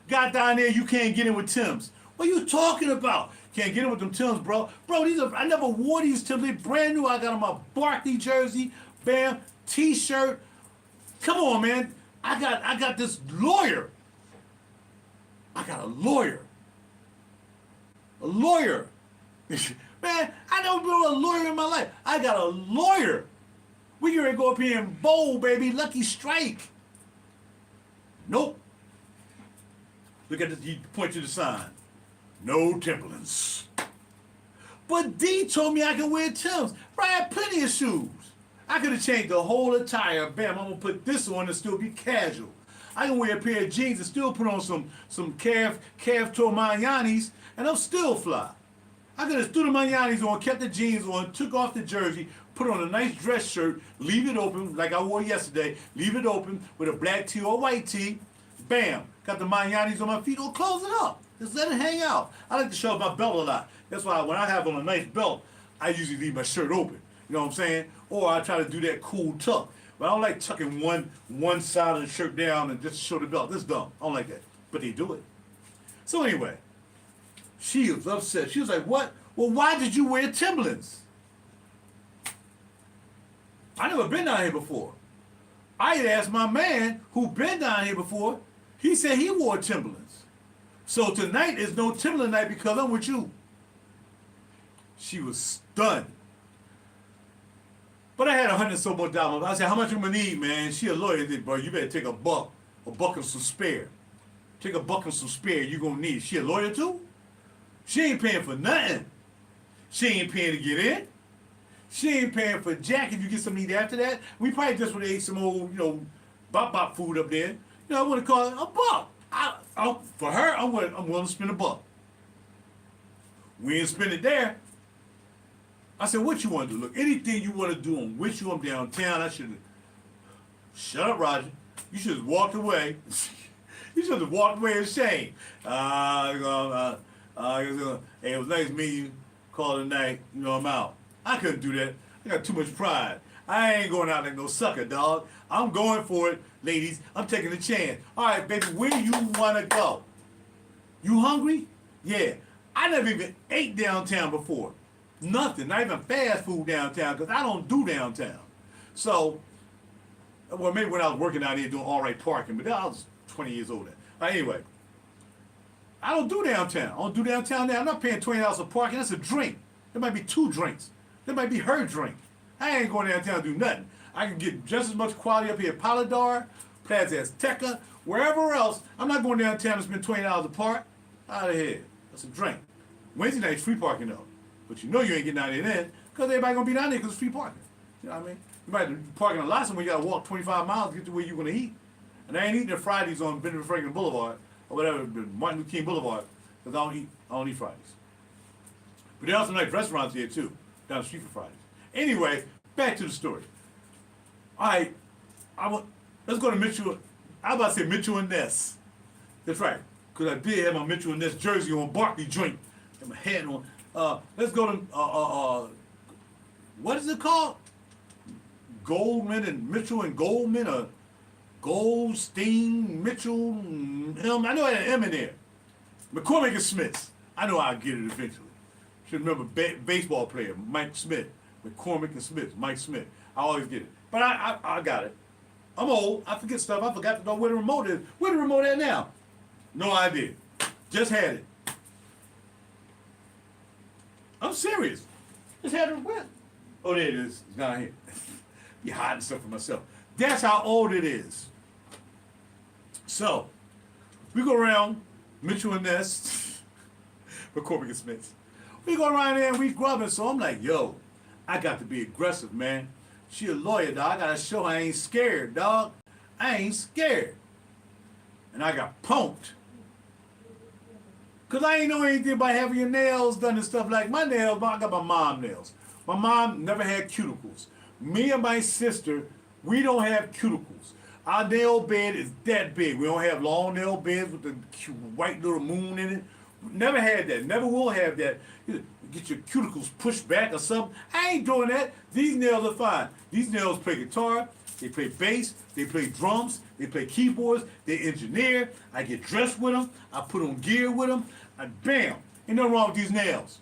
Got down there, you can't get in with Timbs. What are you talking about? Can't get in with them Timbs, bro. Bro, I never wore these Timbs. They brand new. I got on my Barkley jersey, bam, t-shirt. Come on, man. I got this lawyer. I got a lawyer. A lawyer. Man, I never been with a lawyer in my life. I got a lawyer. We gonna go up here and bowl, baby. Lucky Strike. Nope. Look at this. He point to the sign. No Timberlands. But D told me I could wear Timbs. Bro, I had plenty of shoes. I could have changed the whole attire. Bam, I'm gonna put this on and still be casual. I can wear a pair of jeans and still put on some calf toe Mayanis, and I'm still fly. I could have threw the Mayanis on, kept the jeans on, took off the jersey, put on a nice dress shirt, leave it open like I wore yesterday, leave it open with a black tee or white tee. Bam, got the Mayanis on my feet, or close it up. Just let it hang out. I like to show off my belt a lot. That's why when I have on a nice belt, I usually leave my shirt open. You know what I'm saying? Or I try to do that cool tuck. But I don't like tucking one side of the shirt down and just show the belt. That's dumb. I don't like that. But they do it. So anyway, she was upset. She was like, "What? Well, why did you wear Timberlands?" I never been down here before. I had asked my man who been down here before. He said he wore Timberlands. So tonight is no Timberland night because I'm with you. She was stunned. But I had $100 and so much. I said, how much I'm gonna need, man? She a lawyer. Said, bro, you better take a buck and some spare. Take a buck and some spare. You gonna need it. She a lawyer too? She ain't paying for nothing. She ain't paying to get in. She ain't paying for jack if you get something to eat after that. We probably just would have ate some old, bop food up there. I would have called it a buck. For her, I'm willing to spend a buck. We ain't spend it there. I said, what you want to do? Look, anything you want to do on which I'm downtown, I should have. Shut up, RaJuR. You should have walked away. You should have walked away in shame. Hey, it was nice meeting you. Call it a night. I'm out. I couldn't do that. I got too much pride. I ain't going out like no sucker, dog. I'm going for it, ladies. I'm taking a chance. All right, baby, where do you want to go? You hungry? Yeah. I never even ate downtown before. Nothing. Not even fast food downtown because I don't do downtown. So, well, maybe when I was working out here doing all right parking, but I was 20 years old then. Anyway, I don't do downtown. I don't do downtown now. I'm not paying $20 for parking. That's a drink. There might be 2 drinks. That might be her drink. I ain't going downtown to do nothing. I can get just as much quality up here at Polydor, Plaza Azteca, wherever else. I'm not going downtown to spend $20 a park. Out of here. That's a drink. Wednesday night's free parking though. But you ain't getting out of there then because everybody going to be down there because it's free parking. You know what I mean? You might park in a lot somewhere you got to walk 25 miles to get to where you're going to eat. And I ain't eating at Fridays on Benjamin Franklin Boulevard or whatever, Martin Luther King Boulevard, because I don't eat Fridays. But there are some nice restaurants here too, down the street for Fridays. Anyway, back to the story. All right, let's go to Mitchell. I was about to say Mitchell and Ness. That's right, because I did have my Mitchell and Ness jersey on, Barkley joint, and my hat on. Let's go to what is it called? Goldman and Mitchell and Goldman, or Goldstein, Mitchell, M. I know I had an M in there. McCormick and Smith. I know I'll get it eventually. Should remember baseball player, Mike Smith. McCormick and Smith, Mike Smith. I always get it. But I got it. I'm old. I forget stuff. I forgot to know where the remote is. Where the remote at now? No idea. Just had it. I'm serious. Just had it where? Oh, there it is. It's down here. You're hiding stuff from myself. That's how old it is. So, we go around Mitchell and Ness, McCormick and Smith. We go around there and we grubbing. So I'm like, yo, I got to be aggressive, man. She a lawyer, dog. I got to show I ain't scared, dog. I ain't scared. And I got punked. Because I ain't know anything about having your nails done and stuff like my nails. I got my mom nails. My mom never had cuticles. Me and my sister, we don't have cuticles. Our nail bed is that big. We don't have long nail beds with the white little moon in it. Never had that. Never will have that. You get your cuticles pushed back or something. I ain't doing that. These nails are fine. These nails play guitar. They play bass. They play drums. They play keyboards. They engineer. I get dressed with them. I put on gear with them. And bam. Ain't nothing wrong with these nails.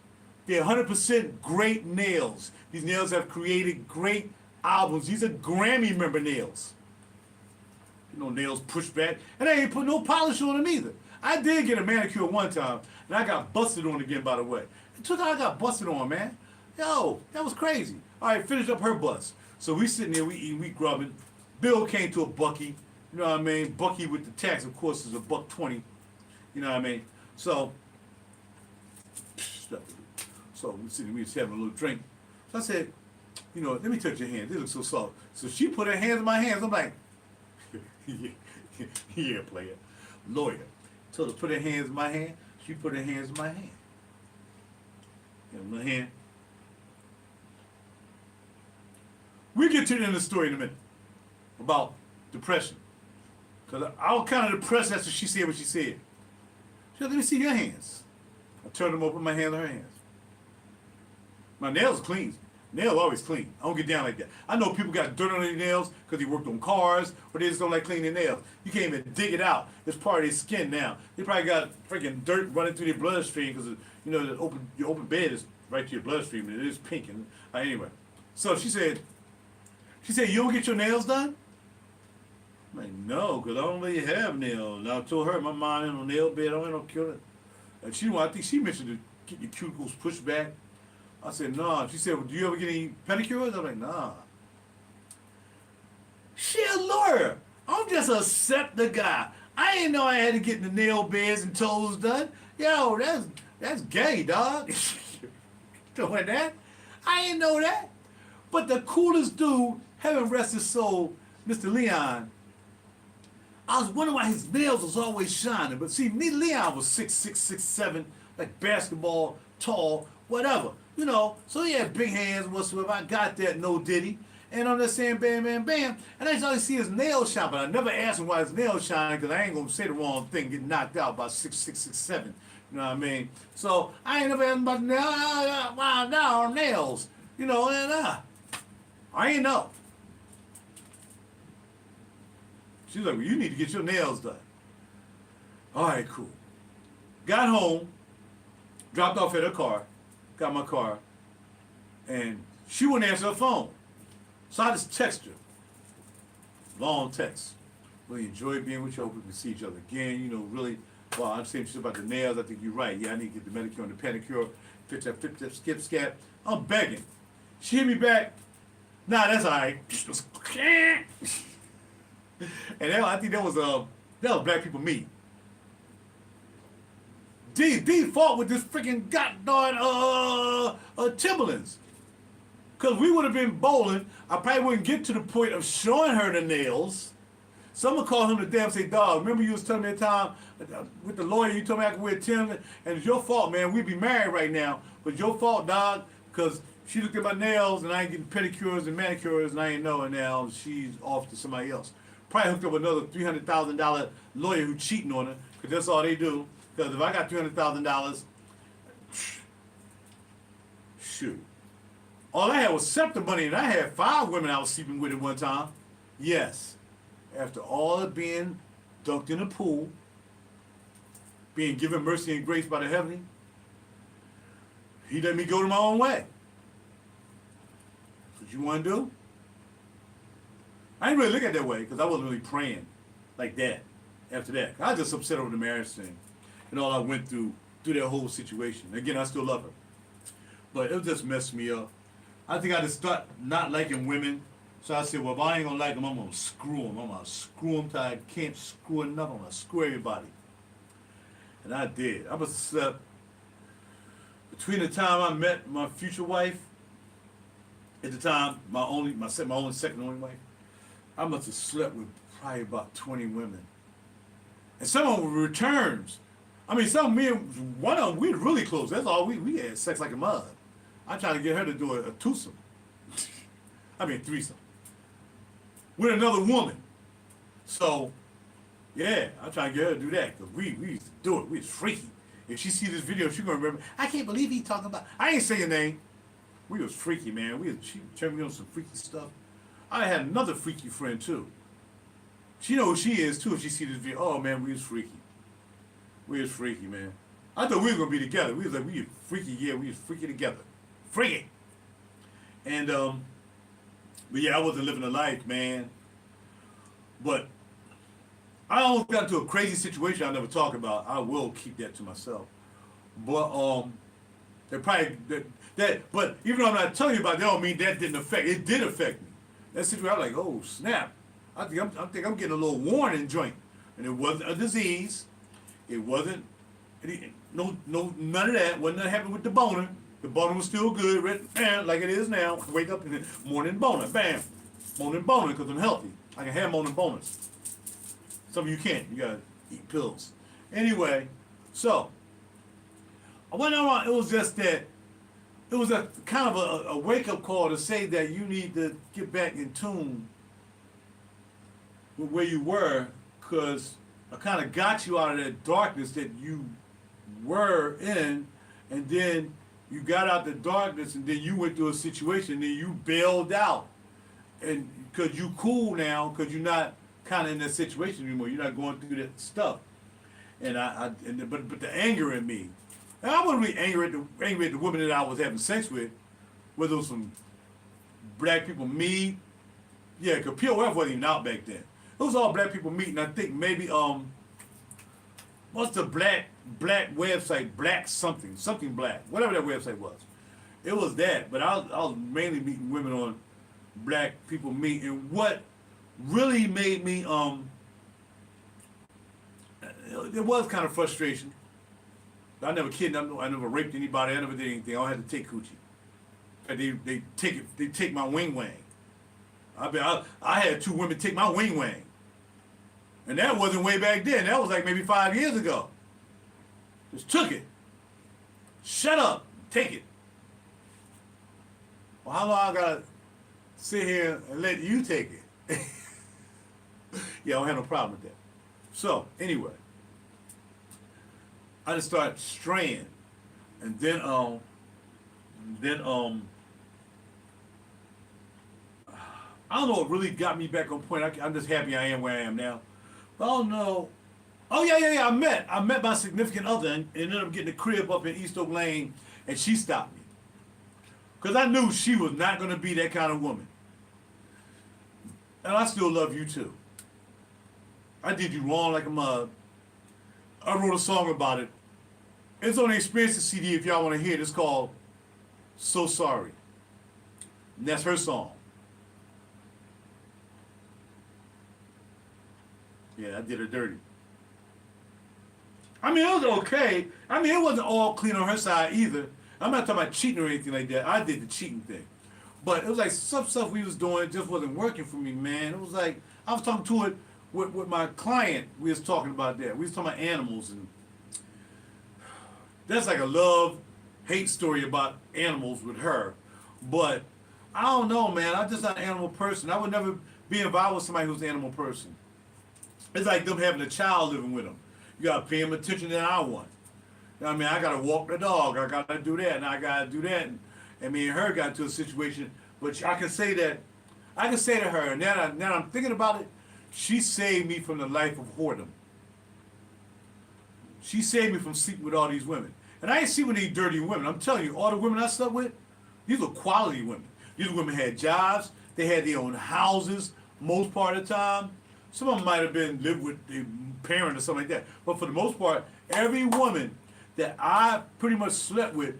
They're 100% great nails. These nails have created great albums. These are Grammy member nails. Nails pushed back. And I ain't put no polish on them either. I did get a manicure one time, and I got busted on again, by the way. It took out I got busted on, man. Yo, that was crazy. All right, finished up her bus. So we sitting there, we eating, we grubbing. Bill came to a Bucky. You know what I mean? Bucky with the tax, of course, is $1.20. You know what I mean? So we sitting, we was having a little drink. So I said, let me touch your hands. They look so soft. So she put her hands in my hands. I'm like, yeah, player. Lawyer. Told her to put her hands in my hand. She put her hands in my hand. In my hand. We get to the end of the story in a minute about depression. Because I was kind of depressed after she said what she said. She said, let me see your hands. I turned them over, my hands in her hands. My nails are clean. Nails always clean. I don't get down like that. I know people got dirt on their nails because they worked on cars or they just don't like cleaning their nails. You can't even dig it out. It's part of their skin now. They probably got freaking dirt running through their bloodstream because your open bed is right to your bloodstream and it is pink. And anyway, so she said, you don't get your nails done? I'm like, no, because I don't really have nails. And I told her my mom ain't no nail bed. I don't have no killer. And I think she mentioned to get your cuticles pushed back. I said, no. She said, well, do you ever get any pedicures? I'm like, nah. She a lawyer. I'm just a scepter guy. I ain't know I had to get the nail beds and toes done. Yo, that's gay, dog. Doing that? I ain't know that. But the coolest dude, heaven rest his soul, Mr. Leon, I was wondering why his nails was always shining. But see, me, Leon was 6'6", 6'7", like basketball, tall, whatever. You know, so he had big hands, whatsoever. I got that, no diddy. And I'm just saying, bam, bam, bam. And I always see his nails shine, but I never asked him why his nails shine, because I ain't going to say the wrong thing, get knocked out by 6'6", 6'7". You know what I mean? So I ain't never asked him about the nails. Wow, now nails. You know, and I ain't know. She's like, well, you need to get your nails done. All right, cool. Got home, dropped off at her car, got my car, and she wouldn't answer her phone. So I just text her. Long text. Really enjoy being with you. Hope we can see each other again. You know, really, well, I'm saying shit about the nails. I think you're right. Yeah, I need to get the manicure and the pedicure. Fit that, skip, scat. I'm begging. She hit me back. Nah, that's all right. And I think that was Black People Meet. D fought with this freaking goddamn Timberlands. Because we would have been bowling. I probably wouldn't get to the point of showing her the nails. Someone called him the damn say, dog, remember you was telling me that time with the lawyer, you told me I could wear Timberlands, and it's your fault, man. We'd be married right now. But it's your fault, dog, because she looked at my nails and I ain't getting pedicures and manicures and I ain't knowing now she's off to somebody else. Probably hooked up with another $300,000 lawyer who cheating on her, because that's all they do. Because if I got $300,000, shoot. All I had was scepter money, and I had 5 women I was sleeping with at one time. Yes. After all of being dunked in the pool, being given mercy and grace by the heavenly, he let me go to my own way. What you want to do? I didn't really look at it that way, because I wasn't really praying like that after that. I was just upset over the marriage thing and all I went through that whole situation. Again, I still love her. But it just messed me up. I think I just start not liking women. So I said, well, if I ain't gonna like them, I'm gonna screw them. I'm gonna screw them till I can't screw enough. I'm gonna screw everybody. And I did. I must have slept between the time I met my future wife, at the time, my only second only wife, I must have slept with probably about 20 women. And some of them were returns. I mean, one of them, we were really close. That's all, we had sex like a mud. I'm trying to get her to do a twosome. I mean, threesome. With another woman. So, yeah, I'm trying to get her to do that, because we used to do it. We was freaky. If she see this video, she gonna remember, I can't believe he talking about, I ain't saying your name. We was freaky, man. She turned me on some freaky stuff. I had another freaky friend, too. She know who she is, too, if she see this video. Oh, man, we was freaky. We was freaky, man. I thought we was going to be together. We was like, we was freaky, yeah, we was freaky together. Freaky! And, but yeah, I wasn't living a life, man. But I almost got into a crazy situation I never talk about. I will keep that to myself. But, but even though I'm not telling you about it, that don't mean that didn't affect, it did affect me. That situation, I was like, oh, snap. I think I'm getting a little warning joint. And it wasn't a disease. It wasn't, none of that. Wasn't nothing happening with the boner. The boner was still good, right, like it is now. Wake up in the morning boner, bam. Morning boner, because I'm healthy. I can have morning boners. Some of you can't. You gotta eat pills. Anyway, so, it was just that, it was a kind of a wake-up call to say that you need to get back in tune with where you were, because I kind of got you out of that darkness that you were in, and then you got out the darkness, and then you went through a situation, and then you bailed out, and because you cool now, because you're not kind of in that situation anymore, you're not going through that stuff, but the anger in me. And I wasn't really angry at the women that I was having sex with, whether it was some Black People Meet. Yeah, because POF wasn't even out back then. It was all Black People Meet, and I think maybe, what's the black website, Black something Black, whatever that website was. It was that, but I was mainly meeting women on Black People Meet, and what really made me there was kind of frustration. I never kidnapped, I never raped anybody, I never did anything. I had to take coochie. And they take my wing wang. I had 2 women take my wing wang. And that wasn't way back then. That was like maybe 5 years ago. Just took it. Shut up. Take it. Well, how long I gotta sit here and let you take it? Yeah, I don't have no problem with that. So, anyway. I just started straying. And then I don't know what really got me back on point. I'm just happy I am where I am now. But I don't know. Oh yeah. I met my significant other and ended up getting a crib up in East Oak Lane, and she stopped me. Because I knew she was not going to be that kind of woman. And I still love you too. I did you wrong like a mug. I wrote a song about it. It's on the Experiences CD if y'all want to hear it. It's called So Sorry. And that's her song. Yeah, I did her dirty. I mean, it was okay. I mean, it wasn't all clean on her side either. I'm not talking about cheating or anything like that. I did the cheating thing. But it was like some stuff we was doing just wasn't working for me, man. It was like, I was talking to it with my client. We was talking about that. We was talking about animals. And that's like a love-hate story about animals with her. But I don't know, man. I'm just not an animal person. I would never be involved with somebody who's an animal person. It's like them having a child living with them. You gotta pay them attention that I want. I mean, I gotta walk the dog. I gotta do that, and I gotta do that. And me and her got into a situation, but I can say to her, and now I'm thinking about it, she saved me from the life of whoredom. She saved me from sleeping with all these women. And I ain't sleeping with these dirty women. I'm telling you, all the women I slept with, these were quality women. These women had jobs. They had their own houses most part of the time. Some of them might have been lived with their parent or something like that. But for the most part, every woman that I pretty much slept with,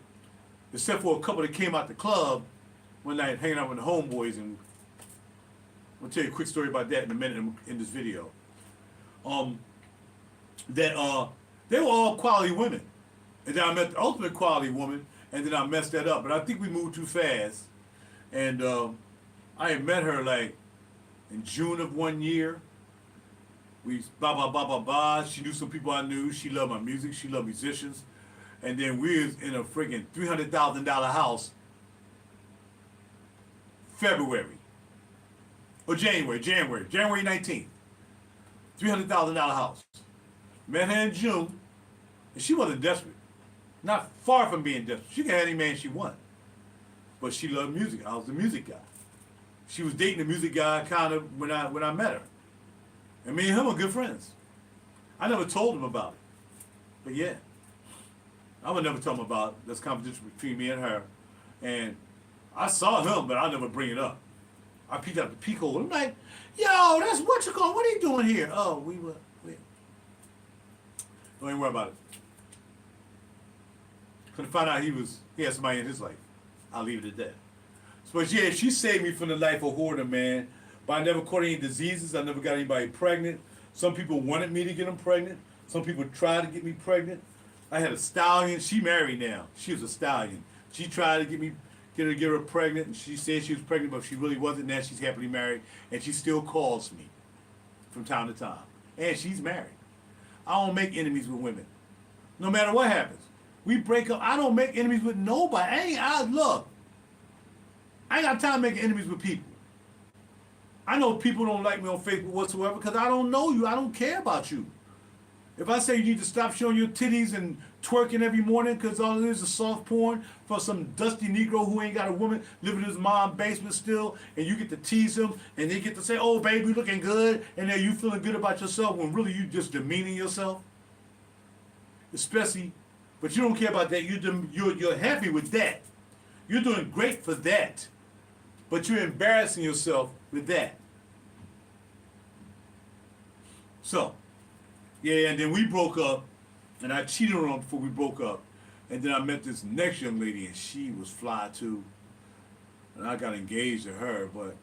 except for a couple that came out the club one night hanging out with the homeboys, and I'll tell you a quick story about that in a minute in this video. They were all quality women. And then I met the ultimate quality woman, and then I messed that up. But I think we moved too fast. And I had met her like in June of one year. We She knew some people I knew. She loved my music. She loved musicians. And then we was in a freaking $300,000 house February. Or January 19th. $300,000 house. Met her in June, and she wasn't desperate. Not far from being desperate. She could have any man she wanted. But she loved music. I was the music guy. She was dating the music guy kind of when I met her. And me and him were good friends. I never told him about it. But yeah. I would never tell him about it. That's competition between me and her. And I saw him, but I never bring it up. I peeked out the peek hole. I'm like, yo, that's what you call. What are you doing here? Oh, we don't even worry about it. Couldn't find out he had somebody in his life. I'll leave it at that. But yeah, she saved me from the life of whoredom, man. But I never caught any diseases. I never got anybody pregnant. Some people wanted me to get them pregnant. Some people tried to get me pregnant. I had a stallion. She married now. She was a stallion. She tried to get her pregnant, and she said she was pregnant, but she really wasn't. Now she's happily married, and she still calls me from time to time. And she's married. I don't make enemies with women. No matter what happens. We break up. I don't make enemies with nobody. Look, I ain't got time to make enemies with people. I know people don't like me on Facebook whatsoever because I don't know you. I don't care about you. If I say you need to stop showing your titties and twerking every morning because all it is soft porn for some dusty Negro who ain't got a woman living in his mom's basement still, and you get to tease him, and they get to say, oh, baby, you looking good, and then you feeling good about yourself when really you just demeaning yourself. Especially, but you don't care about that. You're happy with that. You're doing great for that. But you're embarrassing yourself with that. So, yeah, and then we broke up, and I cheated on her before we broke up. And then I met this next young lady, and she was fly too. And I got engaged to her, but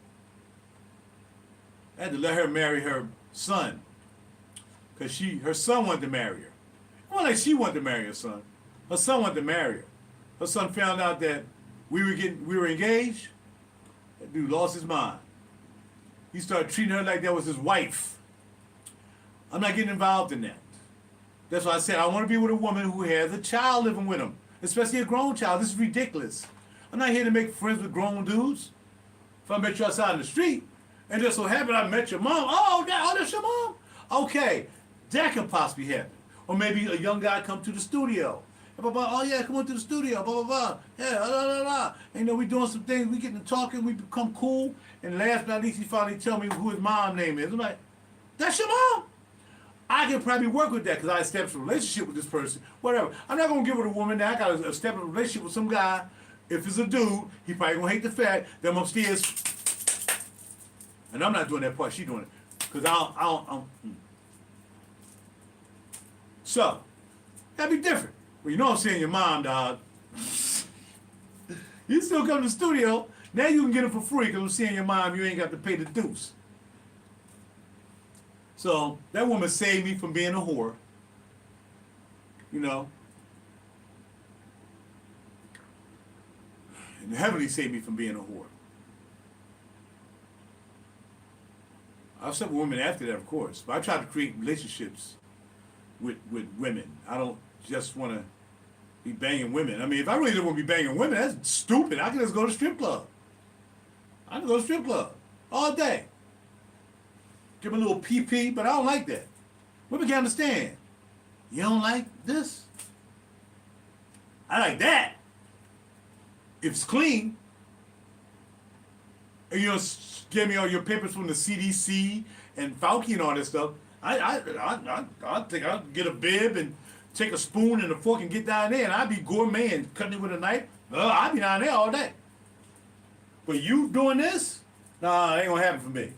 I had to let her marry her son. Because her son wanted to marry her. It wasn't like she wanted to marry her son. Her son wanted to marry her. Her son found out that we were engaged. That dude lost his mind. He started treating her like that was his wife. I'm not getting involved in that. That's why I said I want to be with a woman who has a child living with him, especially a grown child. This is ridiculous. I'm not here to make friends with grown dudes. If I met you outside in the street, and just so happened I met your mom, that's your mom? Okay, that can possibly happen. Or maybe a young guy come to the studio. Blah, blah, blah. Oh yeah, come on to the studio, blah, blah, blah. Yeah, blah, blah, blah. And, we doing some things, we getting to talking, we become cool, and last but not least, he finally tell me who his mom name is. I'm like, that's your mom? I can probably work with that because I established a relationship with this person, whatever. I'm not going to give it a woman that I got to establish a relationship with some guy. If it's a dude, he probably going to hate the fact that I'm upstairs. And I'm not doing that part, she doing it. Because I don't. So, that'd be different. Well, I'm seeing your mom, dog. You still come to the studio. Now you can get it for free because I'm seeing your mom. You ain't got to pay the dues. So that woman saved me from being a whore. And heavily saved me from being a whore. I've slept with women after that, of course. But I try to create relationships with women. I don't just want to be banging women. I mean, if I really don't want to be banging women, that's stupid. I can just go to the strip club. I can go to the strip club all day. Give me a little pee-pee, but I don't like that. Women can understand. You don't like this? I like that. If it's clean, and you give me all your papers from the CDC and Fauci and all this stuff, I think I'll get a bib and take a spoon and a fork and get down there, and I'd be gourmet and cutting it with a knife. I'd be down there all day. But you doing this? Nah, it ain't gonna happen for me.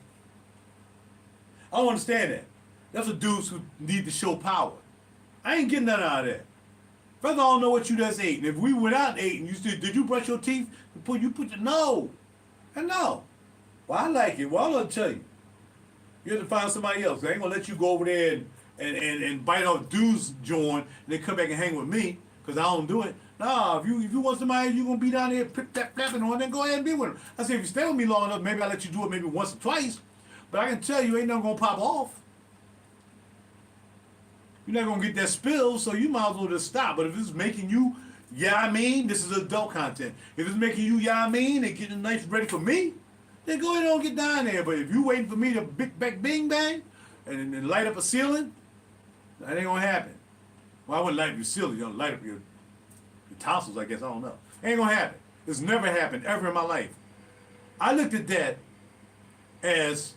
I don't understand that. That's what dudes who need to show power. I ain't getting nothing out of that. First of all, I don't know what you just ate. And if we went out and ate and you said, did you brush your teeth? No. And no. Well, I like it. Well, I'll tell you. You have to find somebody else. I ain't gonna let you go over there and bite off dude's joint and then come back and hang with me because I don't do it. Nah, if you want somebody you gonna be down there flapping on, then go ahead and be with them. I say if you stay with me long enough, maybe I'll let you do it maybe once or twice. But I can tell you ain't nothing gonna pop off. You're not gonna get that spill, so you might as well just stop. But if it's making you, this is adult content. If it's making you, and getting nice ready for me, then go ahead and get down there. But if you waiting for me to big back bing bang and light up a ceiling, that ain't gonna happen. Well, I wouldn't light up your ceiling, you're gonna light up your tonsils, I guess, I don't know. Ain't gonna happen. It's never happened ever in my life. I looked at that as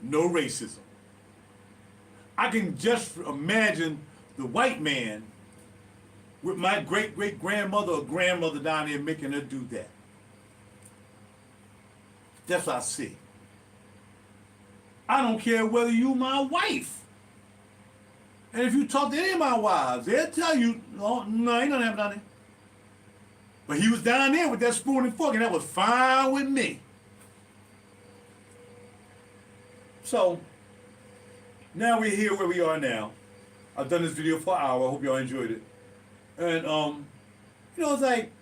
no racism. I can just imagine the white man with my great-great-grandmother or grandmother down there making her do that. That's what I see. I don't care whether you my wife. And if you talk to any of my wives, they'll tell you, no, ain't nothing happening down there. But he was down there with that spoon and fork, and that was fine with me. So, now we're here where we are now. I've done this video for an hour. I hope y'all enjoyed it. And it's like,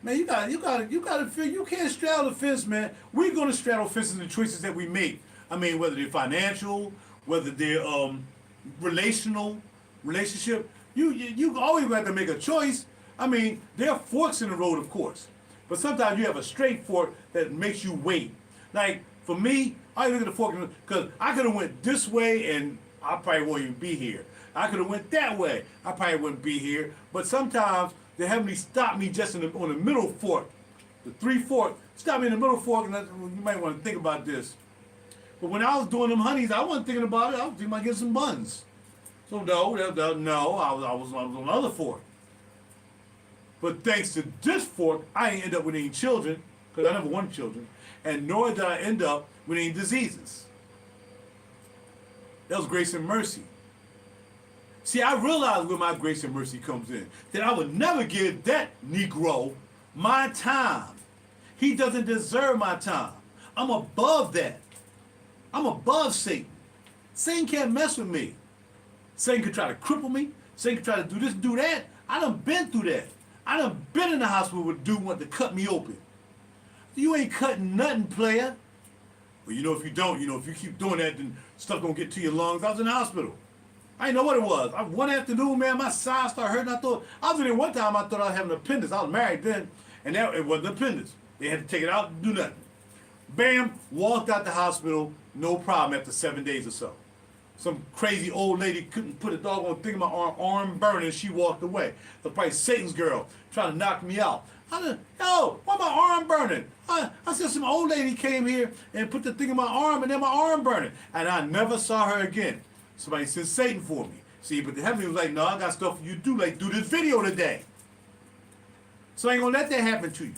man, you gotta feel you can't straddle the fence, man. We're gonna straddle fences in the choices that we make. I mean, whether they're financial, whether they're relationship. You always have to make a choice. I mean, there are forks in the road, of course, but sometimes you have a straight fork that makes you wait. Like for me, I look at the fork because I could have went this way and I probably wouldn't even be here. I could have went that way. I probably wouldn't be here. But sometimes they have me stop me just on the middle fork. The three fork, stop me in the middle fork, and you might want to think about this. But when I was doing them honeys, I wasn't thinking about it. I was thinking about getting some buns. So no, I was on the other fork. But thanks to this fork, I ain't end up with any children, because I never wanted children, and nor did I end up with any diseases. That was grace and mercy. See, I realized where my grace and mercy comes in, that I would never give that Negro my time. He doesn't deserve my time. I'm above that. I'm above Satan. Satan can't mess with me. Satan could try to cripple me. Satan could try to do this, do that. I done been through that. I done been in the hospital with a dude wanting to cut me open. You ain't cutting nothing, player. But you know, if you don't, you know, if you keep doing that, then stuff gonna get to your lungs. I was in the hospital. I didn't know what it was. One afternoon, man, my side started hurting. I was in there one time, I thought I was having an appendix. I was married then, and it wasn't an appendix. They had to take it out and do nothing. Bam, walked out the hospital, no problem after 7 days or so. Some crazy old lady couldn't put a doggone thing in my arm burning, she walked away. That's probably Satan's girl trying to knock me out. I said, yo, why my arm burning? I said some old lady came here and put the thing in my arm and then my arm burning. And I never saw her again. Somebody sent Satan for me. See, but the heavenly was like, no, I got stuff for you to do, like do this video today. So I ain't gonna let that happen to you.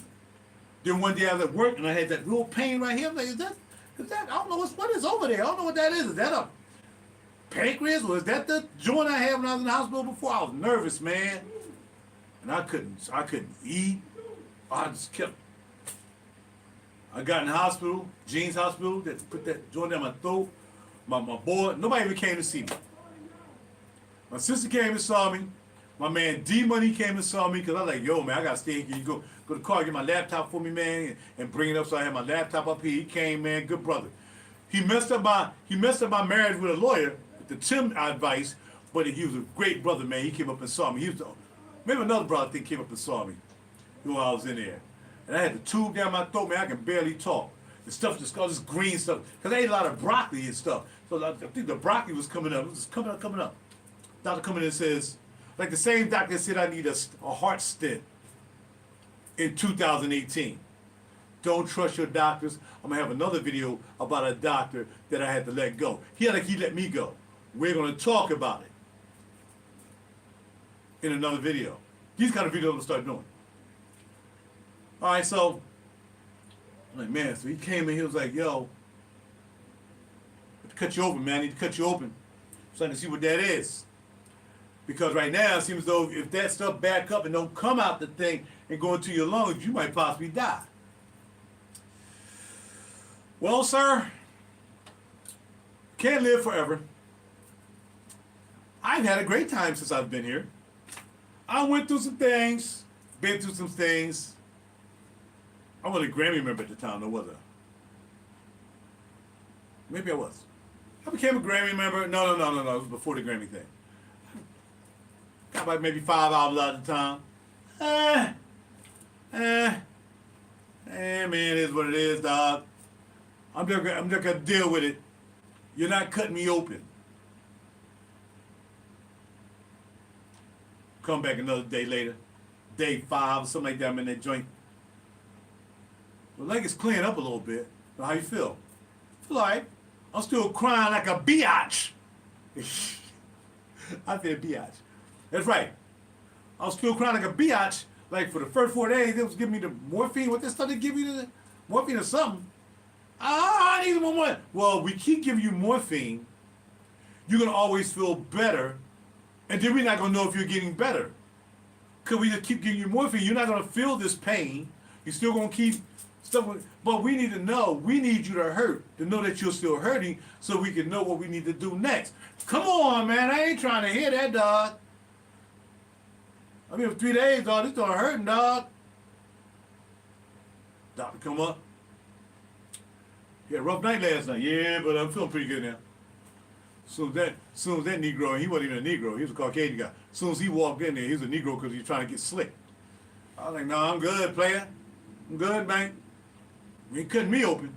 Then one day I was at work and I had that real pain right here. I'm like, is that, I don't know what is over there. I don't know what that is. Is that a pancreas, or is that the joint I had when I was in the hospital before? I was nervous, man. And I couldn't eat. I just kept, I got in the hospital, Gene's hospital, that put that joint down my throat. My boy, nobody even came to see me. My sister came and saw me. My man D-Money came and saw me, because I was like, yo, man, I got to stay here. You go to the car, get my laptop for me, man, and bring it up. So I had my laptop up here. He came, man, good brother. He messed up my marriage with a lawyer, with the Tim advice, but he was a great brother, man. He came up and saw me. He was maybe another brother I think came up and saw me while I was in there. And I had the tube down my throat, man. I can barely talk. The stuff, just all this green stuff, because I ate a lot of broccoli and stuff. So I think the broccoli was coming up. It was just coming up. Doctor coming in and says, like the same doctor said I need a heart stent in 2018. Don't trust your doctors. I'm gonna have another video about a doctor that I had to let go. He let me go. We're gonna talk about it in another video. These kind of videos I'm gonna start doing. All right, so I'm like, man, so he came in, he was like, yo, I have to cut you open, man. I need to cut you open so I can see what that is. Because right now, it seems as though if that stuff back up and don't come out the thing and go into your lungs, you might possibly die. Well, sir, can't live forever. I've had a great time since I've been here. I went through some things, been through some things. I wasn't a Grammy member at the time, though, was I? Maybe I was. I became a Grammy member. No. It was before the Grammy thing. Got like maybe 5 albums out at the time. Man, it is what it is, dog. I'm just gonna deal with it. You're not cutting me open. Come back another day later, day 5 or something like that. I'm in that joint. The leg is clearing up a little bit. How you feel? I feel like I'm still crying like a biatch. I feel biatch. That's right. I was still crying like a biatch. Like for the first 4 days, they was giving me the morphine. What they started giving you? The morphine or something. I need one more. Well, we keep giving you morphine. You're gonna always feel better, and then we're not gonna know if you're getting better. Cause we just keep giving you morphine. You're not gonna feel this pain. You're still gonna keep stuff. But we need to know. We need you to hurt, to know that you're still hurting, so we can know what we need to do next. Come on, man. I ain't trying to hear that, dog. I mean, for 3 days, dog, this started hurting, dog. Doctor come up. He had a rough night last night. Yeah, but I'm feeling pretty good now. Soon as that Negro, and he wasn't even a Negro, he was a Caucasian guy. As soon as he walked in there, he was a Negro because he was trying to get slick. I was like, no, I'm good, player. I'm good, man. You ain't cutting me open.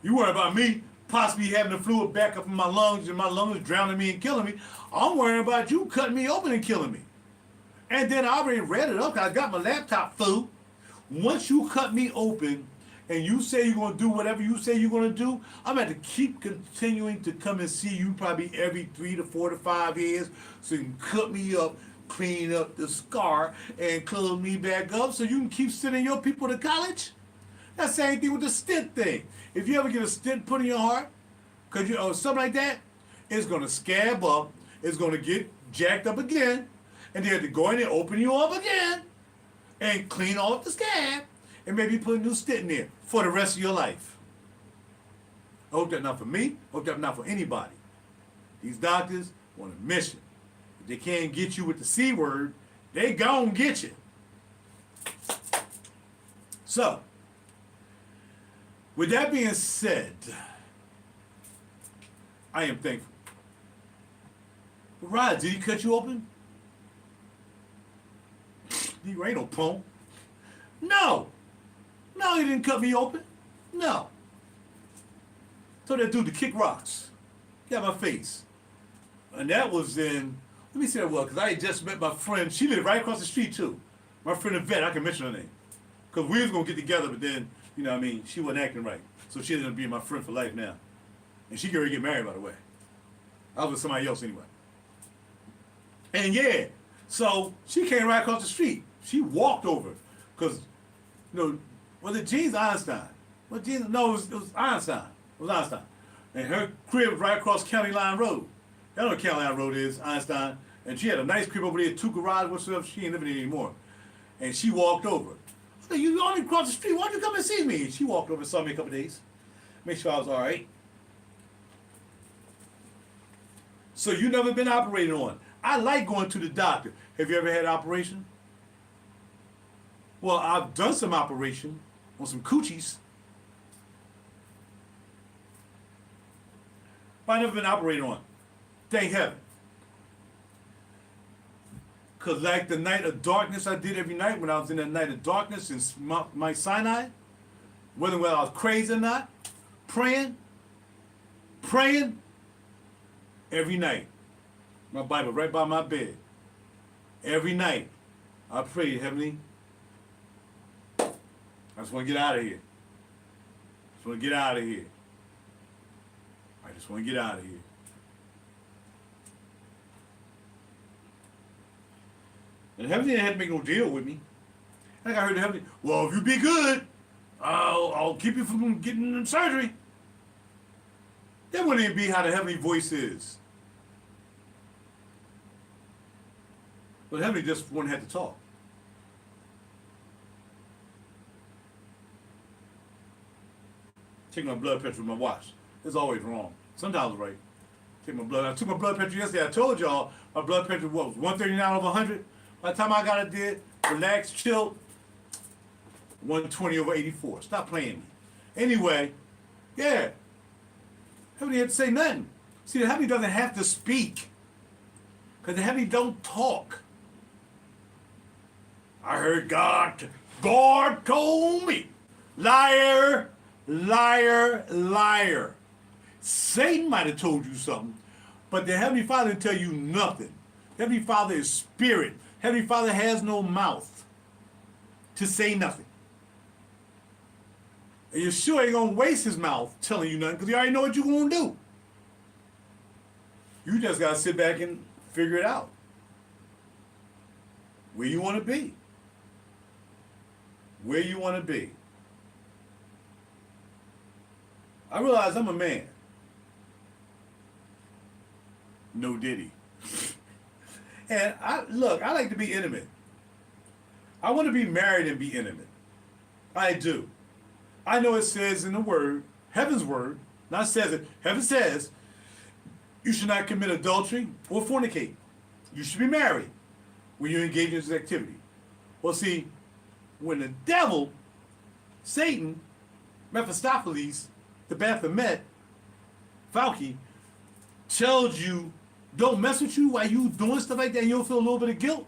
You worry about me possibly having the fluid back up in my lungs and my lungs drowning me and killing me. I'm worrying about you cutting me open and killing me. And then I already read it up because I got my laptop full. Once you cut me open and you say you're going to do whatever you say you're going to do, I'm going to keep continuing to come and see you probably every 3 to 4 to 5 years so you can cut me up, clean up the scar, and close me back up so you can keep sending your people to college. That's the same thing with the stent thing. If you ever get a stent put in your heart, or something like that, it's going to scab up, it's going to get jacked up again, and they have to go in and open you up again and clean off the scab and maybe put a new stent in there for the rest of your life. I hope that's not for me. I hope that's not for anybody. These doctors on a mission. If they can't get you with the C word, they gon' get you. So, with that being said, I am thankful. But Rod, did he cut you open? You ain't no punk. No. No, he didn't cut me open. No. Told that dude to kick rocks. Got my face. And that was in, let me say that well, because I had just met my friend. She lived right across the street too. My friend Yvette, I can mention her name. Because we was going to get together, but then, you know what I mean, she wasn't acting right. So she ended up being my friend for life now. And she ready to get married, by the way. I was with somebody else anyway. And yeah, so she came right across the street. She walked over. Because, you know, was it Jeans Einstein? What Jeans? No, it was Einstein. It was Einstein. And her crib was right across County Line Road. You know what County Line Road is, Einstein. And she had a nice crib over there, 2 garages, whatsoever. She ain't living there anymore. And she walked over. I said, you only crossed the street. Why don't you come and see me? And she walked over and saw me a couple days. Make sure I was all right. So you never been operated on. I like going to the doctor. Have you ever had an operation? Well, I've done some operation on some coochies. But I've never been operated on. Thank heaven. Because like the night of darkness I did every night when I was in that night of darkness in Mount Sinai, whether I was crazy or not, praying every night. My Bible right by my bed. Every night I prayed, Heavenly, I just want to get out of here. I just want to get out of here. I just want to get out of here. And Heavenly had to make no deal with me. Like I heard Heavenly, well, if you be good, I'll keep you from getting surgery. That wouldn't even be how the Heavenly voice is. But Heavenly just wouldn't have to talk. Take my blood pressure with my watch. It's always wrong. Sometimes right. Take my blood. I took my blood pressure yesterday. I told y'all my blood pressure was 139 over 100. By the time I got it there, relaxed, chilled, 120 over 84. Stop playing me. Anyway, yeah. Heavenly had to say nothing. See, the Heavenly doesn't have to speak. Because the Heavenly don't talk. I heard God told me. Liar, liar, liar. Satan might have told you something, but the Heavenly Father didn't tell you nothing. Heavenly Father is spirit. Heavenly Father has no mouth to say nothing. And you sure ain't gonna waste his mouth telling you nothing because you already know what you're gonna do. You just gotta sit back and figure it out. Where you wanna be. Where you wanna be. I realize I'm a man. No diddy. And I like to be intimate. I want to be married and be intimate. I do. I know it says in the word, heaven's word, not says it, heaven says, you should not commit adultery or fornicate. You should be married when you engage in this activity. Well, see, when the devil, Satan, Mephistopheles, the Baphomet, Fauci, tells you, don't mess with you while you doing stuff like that, and you'll feel a little bit of guilt.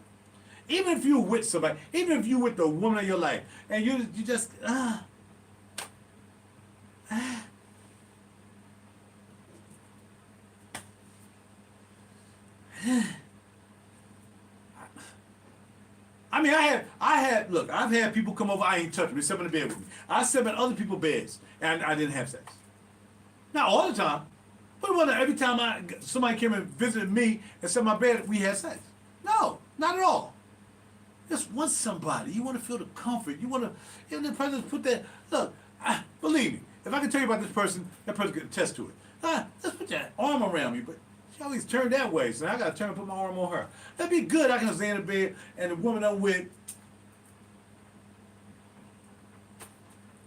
Even if you're with somebody, even if you're with the woman of your life, and you just, I mean, I've had people come over, I ain't touched me, slept in the bed with me. I slept in other people's beds, and I didn't have sex. Not all the time. But every time somebody came and visited me and slept in my bed, we had sex. No, not at all. Just want somebody. You want to feel the comfort. You want to, if the person put that, look, believe me, if I can tell you about this person, that person can attest to it. Just put your arm around me, but she always turned that way, so I got to turn and put my arm on her. That'd be good. I can stay in the bed, and the woman I'm with,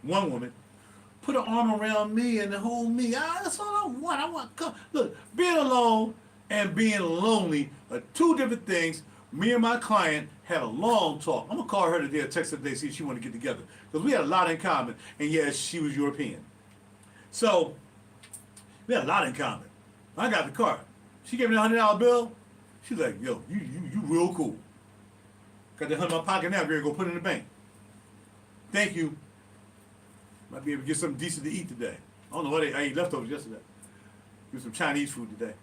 one woman, put an arm around me and hold me. That's all I want. Look, being alone and being lonely are two different things. Me and my client had a long talk. I'm gonna call her today or text her today, see if she want to get together, because we had a lot in common. And yes, she was European, so we had a lot in common. I got the card. She gave me a $100 bill. She's like, yo, you real cool. Got that $100 in my pocket now. Gonna go put it in the bank. Thank you. Might be able to get something decent to eat today. I don't know what I ate leftovers yesterday. Get some Chinese food today.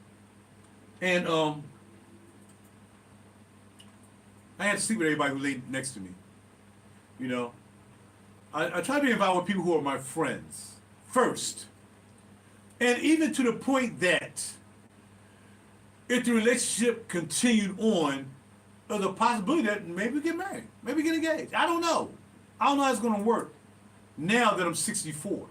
And I had to sleep with everybody who laid next to me. You know, I try to be involved with people who are my friends first. And even to the point that if the relationship continued on, there's a possibility that maybe we get married, maybe get engaged. I don't know. I don't know how it's going to work now that I'm 64.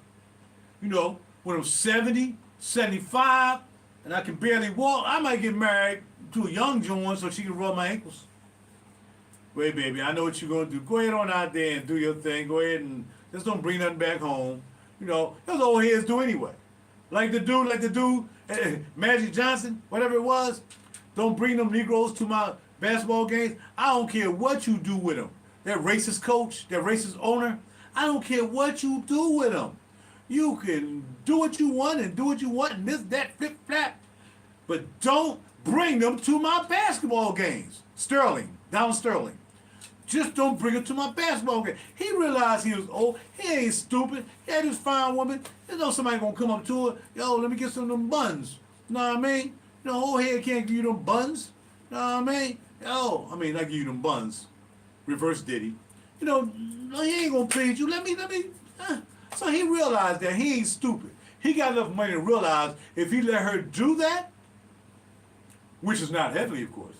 You know, when I'm 70, 75, and I can barely walk, I might get married to a young Joan so she can rub my ankles. Wait, baby, I know what you're going to do. Go ahead on out there and do your thing. Go ahead and just don't bring nothing back home. You know, those old heads do anyway. Like the dude, Magic Johnson, whatever it was, don't bring them Negroes to my basketball games. I don't care what you do with them. That racist coach, that racist owner, I don't care what you do with them. You can do what you want and do what you want and this, that, flip, flap. But don't bring them to my basketball games. Down Sterling. Just don't bring him to my basketball game. He realized he was old. He ain't stupid. He had this fine woman. You know somebody gonna come up to her. Yo, let me get some of them buns. You know what I mean? You know, old head can't give you them buns. You know what I mean? Yo, I give you them buns. Reverse Diddy. You know, he ain't gonna please you. Let me. So he realized that he ain't stupid. He got enough money to realize if he let her do that, which is not heavily, of course,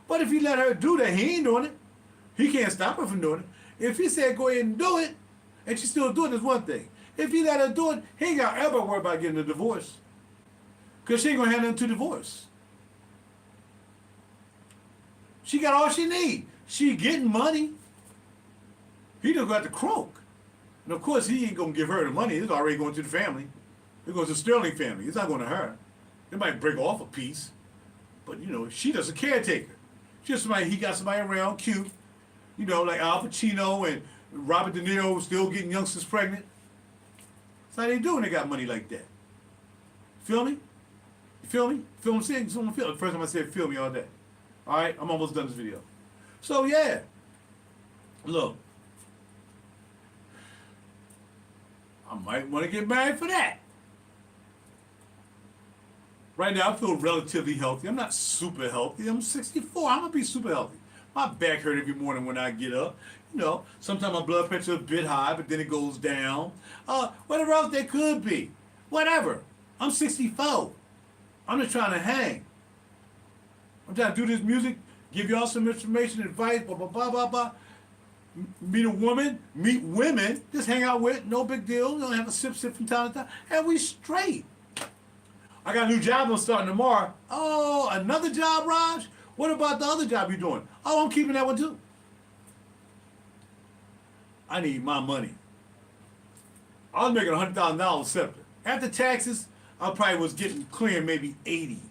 but if he let her do that, he ain't doing it. He can't stop her from doing it. If he said go ahead and do it, and she's still doing it, is one thing. If he let her do it, he ain't got to ever worry about getting a divorce. Because she ain't going to have nothing to divorce. She got all she need. She getting money. He just got to croak. And of course, he ain't going to give her the money. It's already going to the family. It goes to the Sterling family. It's not going to her. It might break off a piece. But, you know, she does a caretaker. Just somebody, he got somebody around cute. You know, like Al Pacino and Robert De Niro still getting youngsters pregnant. That's how they do when they got money like that. Feel me? You feel me? Feel what I'm saying? Feel the first time I said feel me all day. All right? I'm almost done this video. So, yeah. Look. I might want to get married for that. Right now, I feel relatively healthy. I'm not super healthy. I'm 64. I'm going to be super healthy. My back hurt every morning when I get up. You know, sometimes my blood pressure is a bit high, but then it goes down. Whatever else there could be. Whatever. I'm 64. I'm just trying to hang. I'm trying to do this music, give y'all some information, advice, blah, blah, blah, blah, blah. Meet a woman, meet women, just hang out with, no big deal. You know, have a sip from time to time. And we straight. I got a new job I'm starting tomorrow. Oh, another job, Raj? What about the other job you're doing? Oh, I'm keeping that one too. I need my money. I was making $100,000 separate. After taxes, I probably was clearing maybe 80.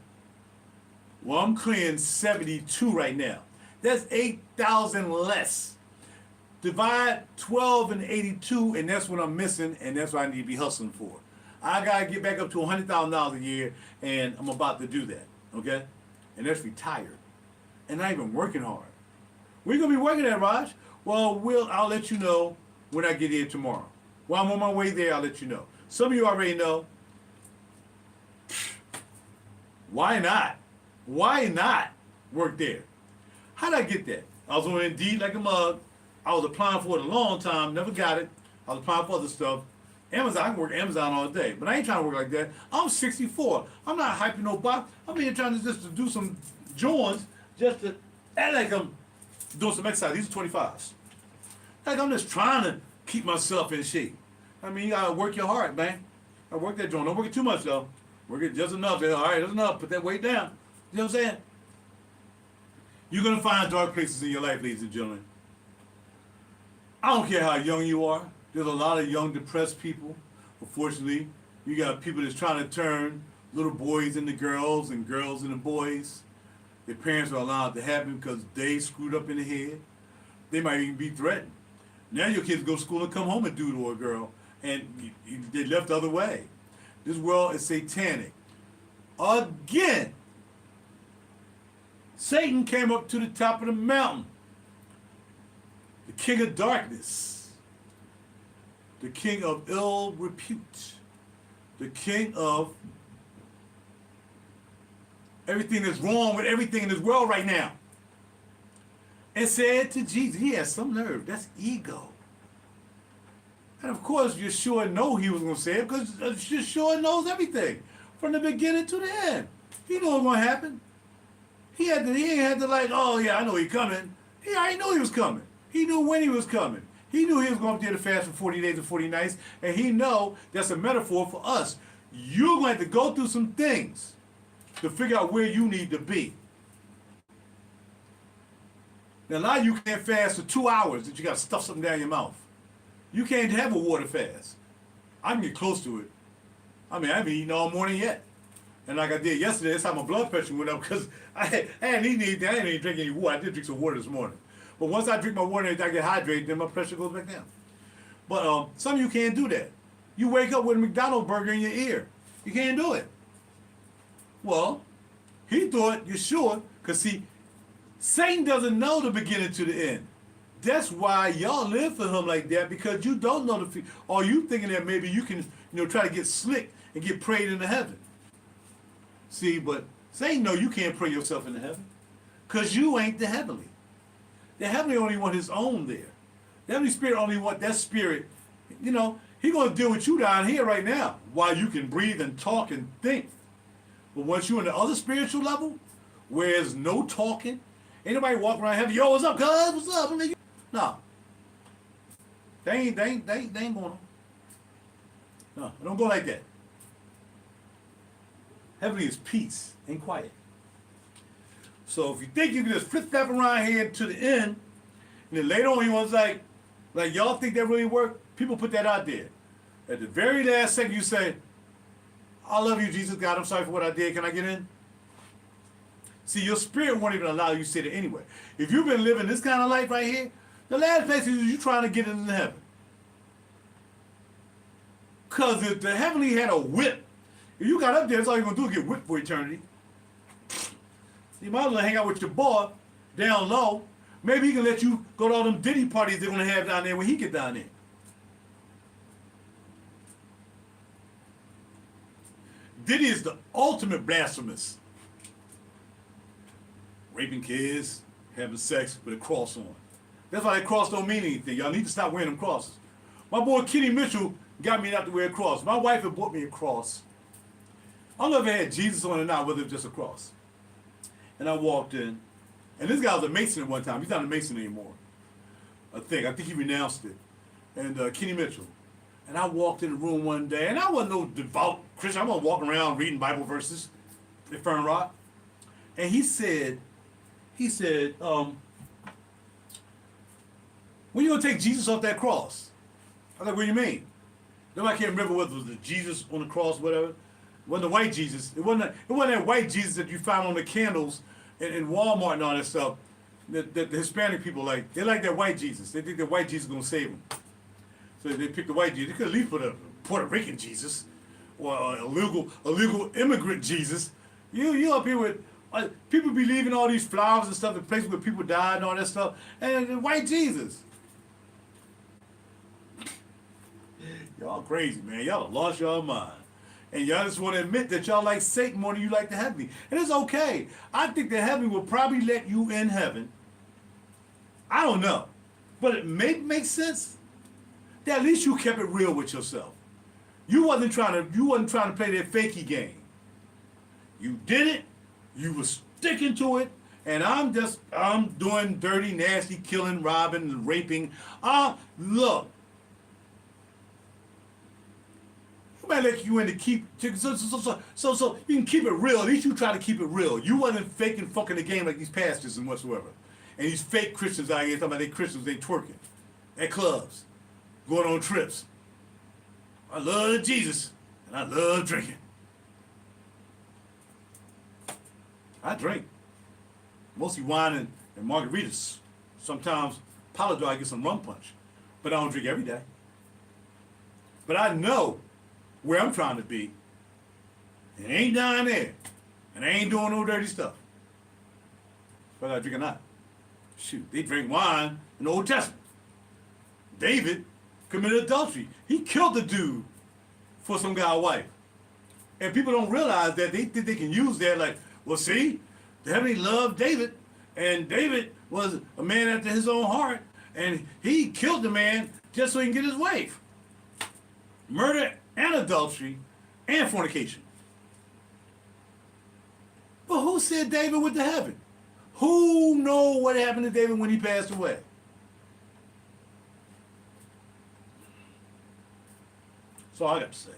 Well, I'm clearing 72 right now. That's 8,000 less. Divide 12 and 82, and that's what I'm missing, and that's what I need to be hustling for. I gotta get back up to $100,000 a year, and I'm about to do that. Okay, and that's retired. And not even working hard. We're gonna be working at Raj. Well, I'll let you know when I get here tomorrow. While I'm on my way there, I'll let you know. Some of you already know. Why not? Why not work there? How did I get that? I was on Indeed like a mug. I was applying for it a long time, never got it. I was applying for other stuff. Amazon, I can work Amazon all day, but I ain't trying to work like that. I'm 64. I'm not hyping no box. I'm here trying to just do some joints. Just to act like I'm doing some exercise. These are 25s. Like I'm just trying to keep myself in shape. I mean, you gotta work your heart, man. I work that joint. Don't work it too much though. Work it just enough. All right, that's enough. Put that weight down. You know what I'm saying? You're gonna find dark places in your life, ladies and gentlemen. I don't care how young you are. There's a lot of young depressed people. Unfortunately, you got people that's trying to turn little boys into girls and girls into boys. Their parents are allowed to happen because they screwed up in the head. They might even be threatened. Now your kids go to school and come home a dude or a girl, and they left the other way. This world is satanic. Again, Satan came up to the top of the mountain. The king of darkness. The king of ill repute. The king of everything that's wrong with everything in this world right now. And said to Jesus, he has some nerve. That's ego. And of course, Yeshua knew he was going to say it because Yeshua knows everything from the beginning to the end. He knew what was going to happen. He ain't had to like, oh yeah, I know he's coming. He already knew he was coming. He knew when he was coming. He knew he was going to be able to fast for 40 days and 40 nights. And he know that's a metaphor for us. You're going to have to go through some things to figure out where you need to be. Now, a lot of you can't fast for 2 hours that you got to stuff something down your mouth. You can't have a water fast. I can get close to it. I mean, I haven't eaten all morning yet. And like I did yesterday, that's how my blood pressure went up because I didn't eat, I didn't even drink any water. I did drink some water this morning. But once I drink my water and I get hydrated, then my pressure goes back down. But some of you can't do that. You wake up with a McDonald's burger in your ear. You can't do it. Well, he thought, you're sure, because see, Satan doesn't know the beginning to the end. That's why y'all live for him like that, because you don't know the or you thinking that maybe you can, try to get slick and get prayed into heaven. See, but Satan know you can't pray yourself into heaven, because you ain't the heavenly. The heavenly only want his own there. The heavenly spirit only want that spirit, he gonna deal with you down here right now, while you can breathe and talk and think. But once you're in the other spiritual level, where there's no talking, ain't nobody walking around heaven, yo, what's up, cuz? What's up? No. They ain't going on. No, it don't go like that. Heavenly is peace and quiet. So if you think you can just flip-flap around here to the end, and then later on you was like y'all think that really work? People put that out there. At the very last second you say, I love you, Jesus, God, I'm sorry for what I did. Can I get in? See, your spirit won't even allow you to sit there anyway. If you've been living this kind of life right here, the last place is you trying to get into heaven. Because if the heavenly had a whip, if you got up there, that's all you're going to do is get whipped for eternity. You might as well hang out with your boy down low. Maybe he can let you go to all them Diddy parties they're going to have down there when he get down there. Diddy is the ultimate blasphemous. Raping kids, having sex with a cross on. That's why that cross don't mean anything. Y'all need to stop wearing them crosses. My boy Kenny Mitchell got me not to wear a cross. My wife had bought me a cross. I don't know if it had Jesus on it or not, whether it was just a cross. And I walked in, and this guy was a Mason at one time. He's not a Mason anymore. I think he renounced it. And Kenny Mitchell. And I walked in the room one day, and I wasn't no devout Christian. I wasn't walking around reading Bible verses at Fern Rock. And he said, when you gonna take Jesus off that cross? I was like, what do you mean? Nobody can't remember whether it was the Jesus on the cross, whatever. It wasn't the white Jesus. It wasn't that white Jesus that you found on the candles in Walmart and all that stuff. That the Hispanic people like. They like that white Jesus. They think that white Jesus is gonna save them. So they picked the white Jesus. They could at least put a Puerto Rican Jesus or a illegal immigrant Jesus. You up here with people be leaving all these flowers and stuff in places where people died and all that stuff, and white Jesus. Y'all crazy, man. Y'all lost y'all mind. And y'all just want to admit that y'all like Satan more than you like the heavenly. And it's okay. I think the heavenly will probably let you in heaven. I don't know. But it may make sense that at least you kept it real with yourself. You wasn't trying to play that fakey game. You did it, you were sticking to it, and I'm doing dirty, nasty, killing, robbing, raping. Look. You might let you in to keep, so you can keep it real. At least you try to keep it real. You wasn't faking fucking the game like these pastors and whatsoever. And these fake Christians out here talking about they Christians, they twerking at clubs. going on trips. I love Jesus, and I love drinking. I drink. Mostly wine and margaritas. Sometimes Palo I get some rum punch. But I don't drink every day. But I know where I'm trying to be. It ain't down there. And I ain't doing no dirty stuff. Whether I drink or not. Shoot, they drink wine in the Old Testament. David committed adultery. He killed the dude for some guy's wife. And people don't realize that they think they can use that like, well, see, the heavenly loved David, and David was a man after his own heart, and he killed the man just so he can get his wife. Murder and adultery and fornication. But who said David went to heaven? Who know what happened to David when he passed away? That's all I got to say.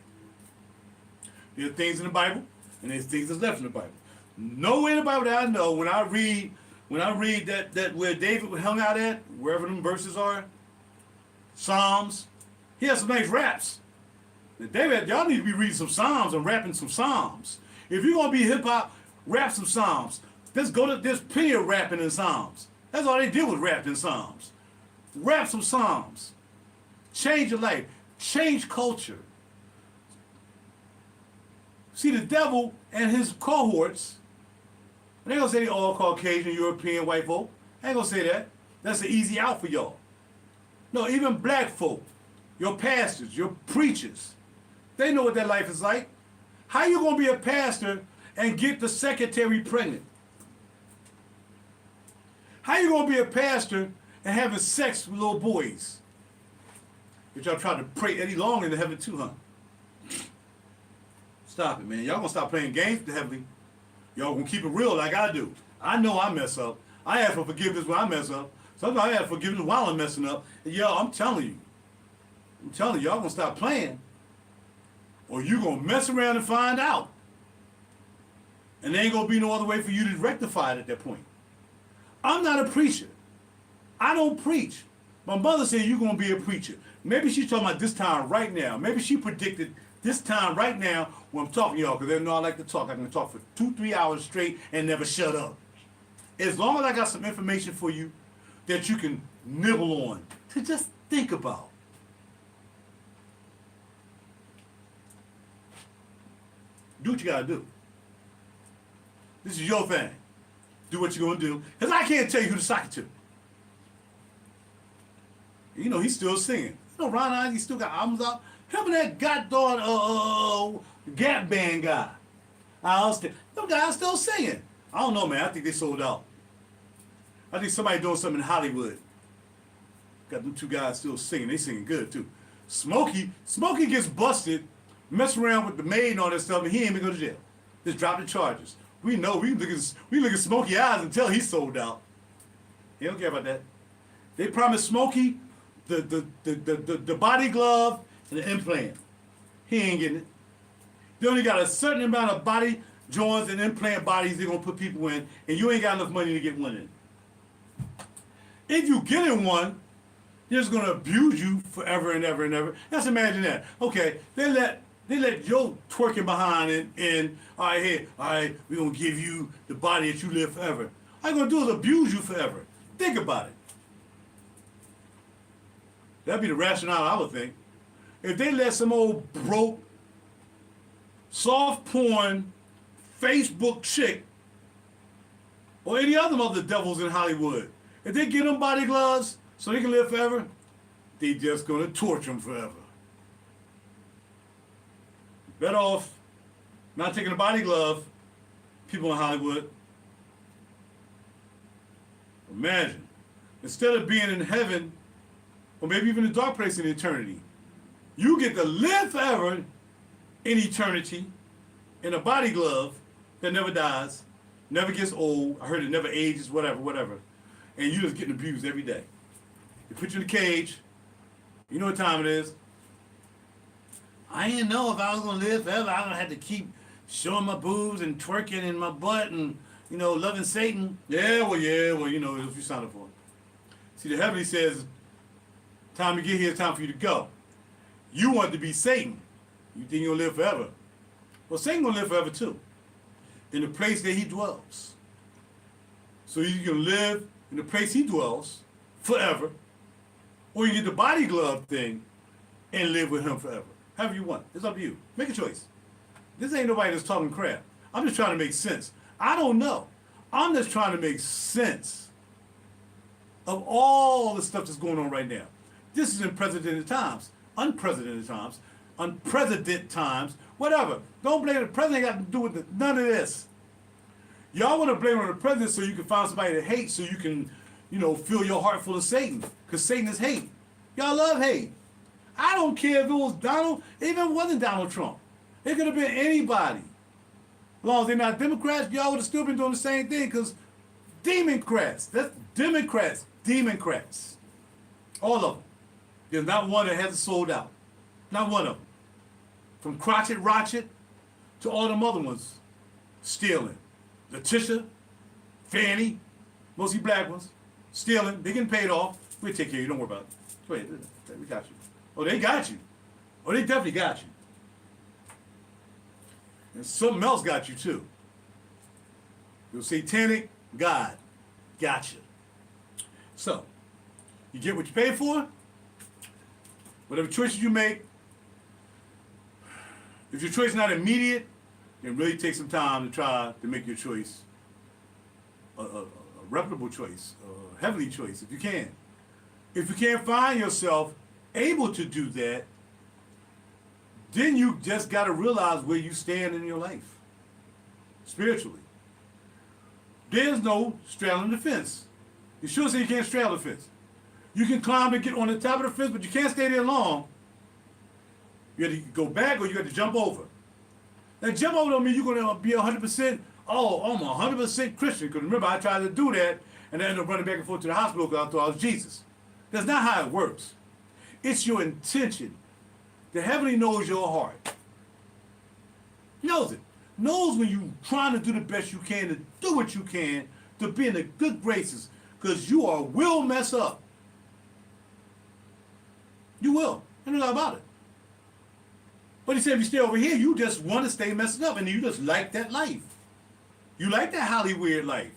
There are things in the Bible, and there's things that's left in the Bible. Nowhere in the Bible that I know, when I read that where David hung out at, wherever them verses are, Psalms, he has some nice raps. Now, David, y'all need to be reading some Psalms and rapping some Psalms. If you're gonna be hip hop, rap some Psalms. There's plenty of rapping in Psalms. That's all they did was rap in Psalms. Rap some Psalms. Change your life. Change culture. See, the devil and his cohorts, and they gonna say they all Caucasian, European, white folk. I ain't gonna say that. That's an easy out for y'all. No, even black folk, your pastors, your preachers, they know what that life is like. How you gonna be a pastor and get the secretary pregnant? How you gonna be a pastor and having sex with little boys? But y'all trying to pray Eddie Long into heaven too, huh? Stop it, man. Y'all gonna stop playing games with the heavenly. Y'all gonna keep it real like I do. I know I mess up. I ask for forgiveness when I mess up. Sometimes I ask for forgiveness while I'm messing up. And y'all, I'm telling you, y'all gonna stop playing, or you gonna mess around and find out. And there ain't gonna be no other way for you to rectify it at that point. I'm not a preacher. I don't preach. My mother said you're gonna be a preacher. Maybe she's talking about this time right now. Maybe she predicted this time right now when I'm talking to y'all, because they know I like to talk. I can talk for 2-3 hours straight and never shut up. As long as I got some information for you that you can nibble on, to just think about. Do what you gotta do. This is your thing. Do what you're gonna do. Because I can't tell you who to sock it to. You know, he's still singing. You know, Ron Isley still got albums out. Him and that goddamn Gap Band guy. Them guys still singing. I don't know, man. I think they sold out. I think somebody doing something in Hollywood. Got them two guys still singing. They singing good, too. Smokey gets busted, mess around with the maid and all that stuff, and he ain't even go to jail. Just drop the charges. We know. We look at Smokey eyes and tell he's sold out. He don't care about that. They promised Smokey the body glove and the implant. He ain't getting it. They only got a certain amount of body joints and implant bodies they're gonna put people in, and you ain't got enough money to get one in. If you get in one, they're just gonna abuse you forever and ever and ever. Just imagine that. Okay, they let your twerking behind in all right, here, all right, we're gonna give you the body that you live forever. All you're gonna do is abuse you forever. Think about it. That'd be the rationale, I would think. If they let some old broke, soft porn, Facebook chick, or any other mother devils in Hollywood, if they get them body gloves so they can live forever, they just gonna torture them forever. Better off not taking a body glove, people in Hollywood. Imagine, instead of being in heaven, or maybe even a dark place in eternity, you get to live forever in eternity in a body glove that never dies, never gets old. I heard it never ages, whatever. And you just getting abused every day. They put you in a cage. You know what time it is. I didn't know if I was going to live forever. I was going to have to keep showing my boobs and twerking in my butt and, you know, loving Satan. Yeah, well, you know, if you signed up for it. See, the heavenly says, Time to get here, time for you to go. You want to be Satan. You think you'll live forever. Well, Satan gonna live forever too, in the place that he dwells. So you can live in the place he dwells forever, or you get the body glove thing and live with him forever. However you want. It's up to you. Make a choice. This ain't nobody that's talking crap. I'm just trying to make sense. I don't know. I'm just trying to make sense of all the stuff that's going on right now. This is unprecedented times, unprecedented times, whatever. Don't blame the president. Got to do with none of this. Y'all want to blame it on the president so you can find somebody to hate, so you can, fill your heart full of Satan, because Satan is hate. Y'all love hate. I don't care if it was Donald, even if it wasn't Donald Trump. It could have been anybody. As long as they're not Democrats, y'all would have still been doing the same thing, because Democrats, that's Democrats. All of them. There's not one that hasn't sold out. Not one of them. From Crotchet Rotchet to all them other ones stealing. Letitia, Fannie, mostly black ones, stealing. They getting paid off. We'll take care of you. Don't worry about it. Go ahead. We got you. Oh, they got you. Oh, they definitely got you. And something else got you too. Your satanic God got you. So, you get what you pay for. Whatever choices you make, if your choice is not immediate, then really take some time to try to make your choice a reputable choice, a heavenly choice, if you can. If you can't find yourself able to do that, then you just got to realize where you stand in your life, spiritually. There's no straddling the fence. You sure say you can't straddle the fence. You can climb and get on the top of the fence, but you can't stay there long. You have to go back or you have to jump over. Now, jump over don't mean you're going to be 100%, I'm 100% Christian. Because remember, I tried to do that, and I ended up running back and forth to the hospital because I thought I was Jesus. That's not how it works. It's your intention. The heavenly knows your heart. Knows it. Knows when you're trying to do the best you can, to do what you can, to be in the good graces, because you will mess up. You will. There's no doubt about it. But he said if you stay over here, you just want to stay messing up, and you just like that life. You like that Hollywood life.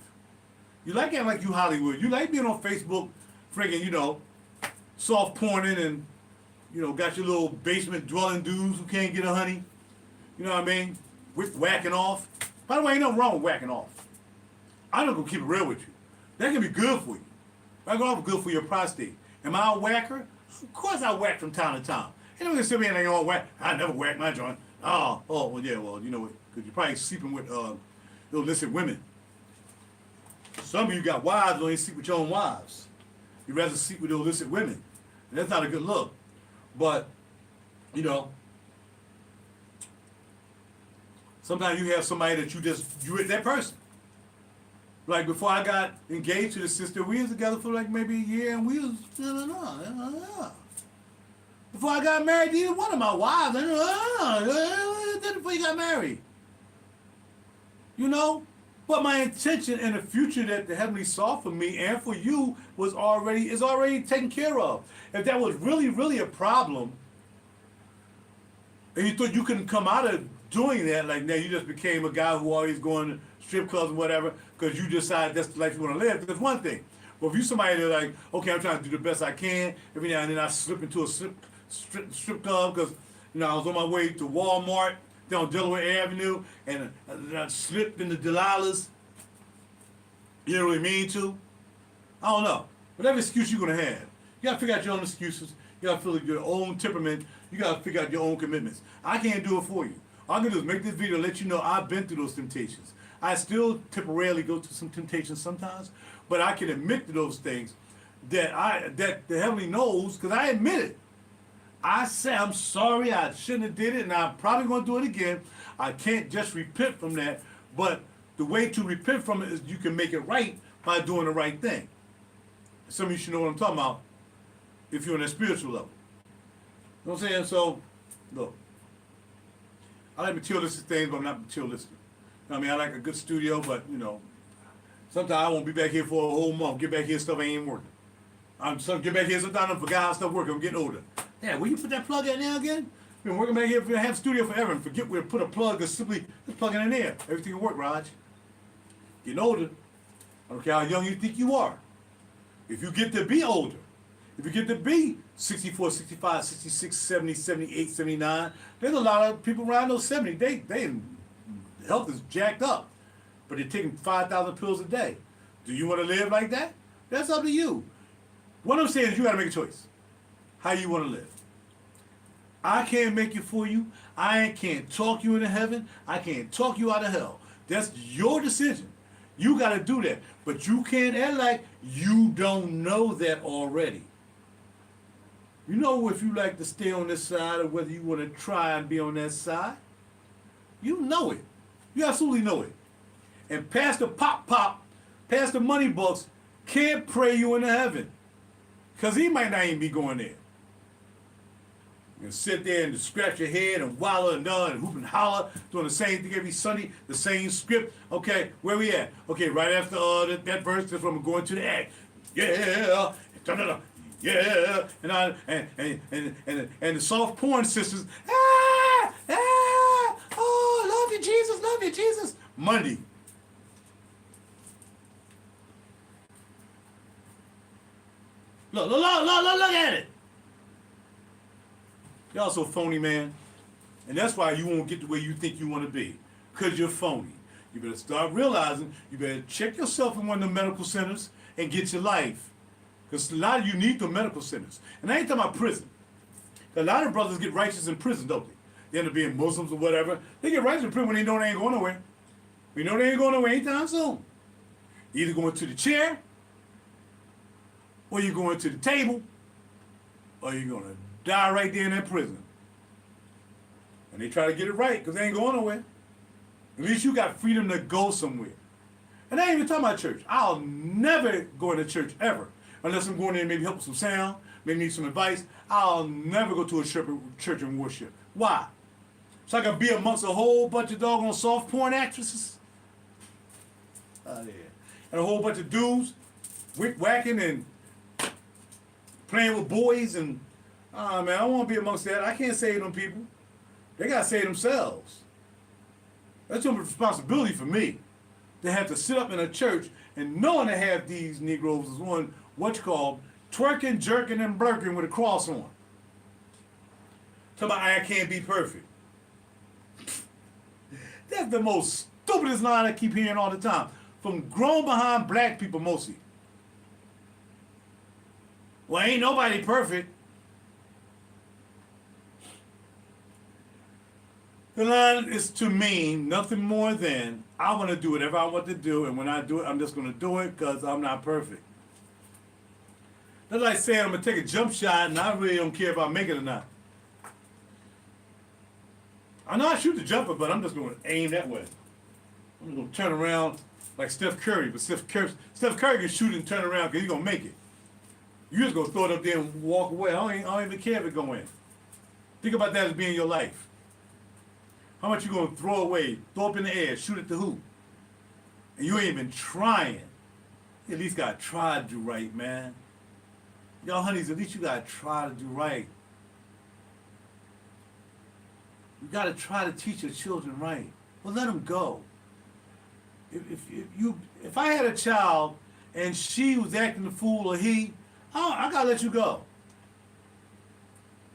You like it like you Hollywood. You like being on Facebook, friggin', soft porning and, got your little basement dwelling dudes who can't get a honey. You know what I mean? With whacking off. By the way, ain't nothing wrong with whacking off. I'm not gonna keep it real with you. That can be good for you. Whacking off is good for your prostate. Am I a whacker? Of course I whack from time to time. You know, sit here and they all whack. I never whack my joint. Well, yeah, well, you know what? Because you're probably sleeping with illicit women. Some of you got wives, don't even sleep with your own wives. You'd rather sleep with illicit women. And that's not a good look. But, sometimes you have somebody that you with that person. Like before I got engaged to the sister, we was together for like maybe a year, and we was, Before I got married, either one of my wives, before you got married. But my intention in the future that the heavenly saw for me and for you is already taken care of. If that was really, really a problem, and you thought you couldn't come out of doing that, like now you just became a guy who always going to strip clubs and whatever, because you decide that's the life you want to live, that's one thing. But if you somebody that's like, okay, I'm trying to do the best I can, every now and then I slip into a strip club because, I was on my way to Walmart down Delaware Avenue, and I slipped into Delilah's. You don't really mean to. I don't know. Whatever excuse you're going to have. You got to figure out your own excuses. You got to feel your own temperament. You got to figure out your own commitments. I can't do it for you. All I'm going to do is make this video to let you know I've been through those temptations. I still temporarily go through some temptations sometimes, but I can admit to those things that the heavenly knows, because I admit it. I say I'm sorry, I shouldn't have did it, and I'm probably going to do it again. I can't just repent from that, but the way to repent from it is you can make it right by doing the right thing. Some of you should know what I'm talking about if you're on that spiritual level. You know what I'm saying? So, look, I like materialistic things, but I'm not materialistic. I mean, I like a good studio, but, sometimes I won't be back here for a whole month. Get back here, stuff ain't working. I'm so get back here sometimes I forgot how stuff works. I'm getting older. Yeah, will you put that plug in there again? Been working back here for half studio forever and forget where to put a plug or simply just plug it in there. Everything will work, Raj. Getting older. I don't care how young you think you are. If you get to be older, if you get to be 64, 65, 66, 70, 78, 79, there's a lot of people around those 70. They health is jacked up, but they're taking 5,000 pills a day. Do you want to live like that? That's up to you. What I'm saying is you got to make a choice. How you want to live. I can't make it for you. I can't talk you into heaven. I can't talk you out of hell. That's your decision. You got to do that. But you can't act like you don't know that already. You know if you like to stay on this side or whether you want to try and be on that side. You know it. You absolutely know it. And Pastor Pop, Pastor Moneybucks can't pray you into heaven. Because he might not even be going there. You can sit there and scratch your head and wallow and hoop and holler, doing the same thing every Sunday, the same script. Okay, where we at? Okay, right after that verse, that's when we're going to the act. Yeah, yeah, and the soft porn sisters. Oh, love you, Jesus. Monday. Look at it. Y'all so phony, man. And that's why you won't get the way you think you want to be. Because you're phony. You better start realizing you better check yourself in one of the medical centers and get your life. Because a lot of you need the medical centers. And I ain't talking about prison. A lot of brothers get righteous in prison, don't they? They end up being Muslims or whatever. They get righteous in prison when they know they ain't going nowhere. We know they ain't going nowhere anytime soon. Either going to the chair, or you're going to the table, or you're going to die right there in that prison. And they try to get it right because they ain't going nowhere. At least you got freedom to go somewhere. And I ain't even talking about church. I'll never go into church ever. Unless I'm going in and maybe help with some sound, maybe need some advice. I'll never go to a church and worship. Why? So I can be amongst a whole bunch of doggone soft porn actresses? Oh, yeah. And a whole bunch of dudes whacking and playing with boys and man, I don't want to be amongst that. I can't save them people. They got to save themselves. That's a responsibility for me. They have to sit up in a church and knowing they have these Negroes is on what you call twerking, jerking, and blurking with a cross on. Talking about I can't be perfect. That's the most stupidest line I keep hearing all the time. From grown behind black people mostly. Well, ain't nobody perfect. The line is to mean nothing more than I want to do whatever I want to do, and when I do it, I'm just going to do it because I'm not perfect. That's like saying I'm going to take a jump shot and I really don't care if I make it or not. I know I shoot the jumper, but I'm just going to aim that way. I'm going to turn around like Steph Curry, but Steph Curry can shoot and turn around because he's going to make it. You just going to throw it up there and walk away. I don't even care if it go in. Think about that as being your life. How much you gonna throw away, throw up in the air, shoot at the hoop, and you ain't even trying. You at least gotta try to do right, man. Y'all honeys, at least you gotta try to do right. You gotta try to teach your children right. Well, let them go. If I had a child and she was acting the fool or he, I gotta let you go.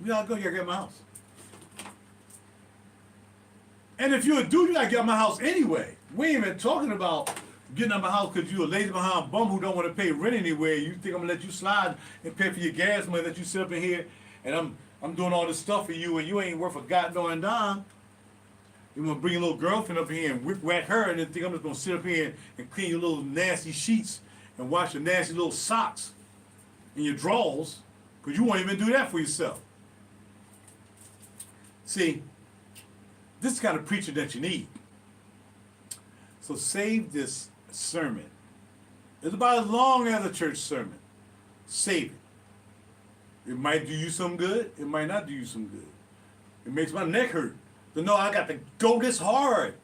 You gotta go. You gotta get my house. And if you're a dude, you gotta get out of my house anyway. We ain't even talking about getting out of my house because you're a lazy behind bum who don't want to pay rent anywhere. You think I'm gonna let you slide and pay for your gas money that you sit up in here and I'm doing all this stuff for you and you ain't worth a goddamn dime. You wanna bring your little girlfriend up here and whack her and then think I'm just gonna sit up here and clean your little nasty sheets and wash your nasty little socks and your drawers because you won't even do that for yourself. See, this is the kind of preacher that you need. So save this sermon. It's about as long as a church sermon. Save it. It might do you some good. It might not do you some good. It makes my neck hurt to know I got to go this hard.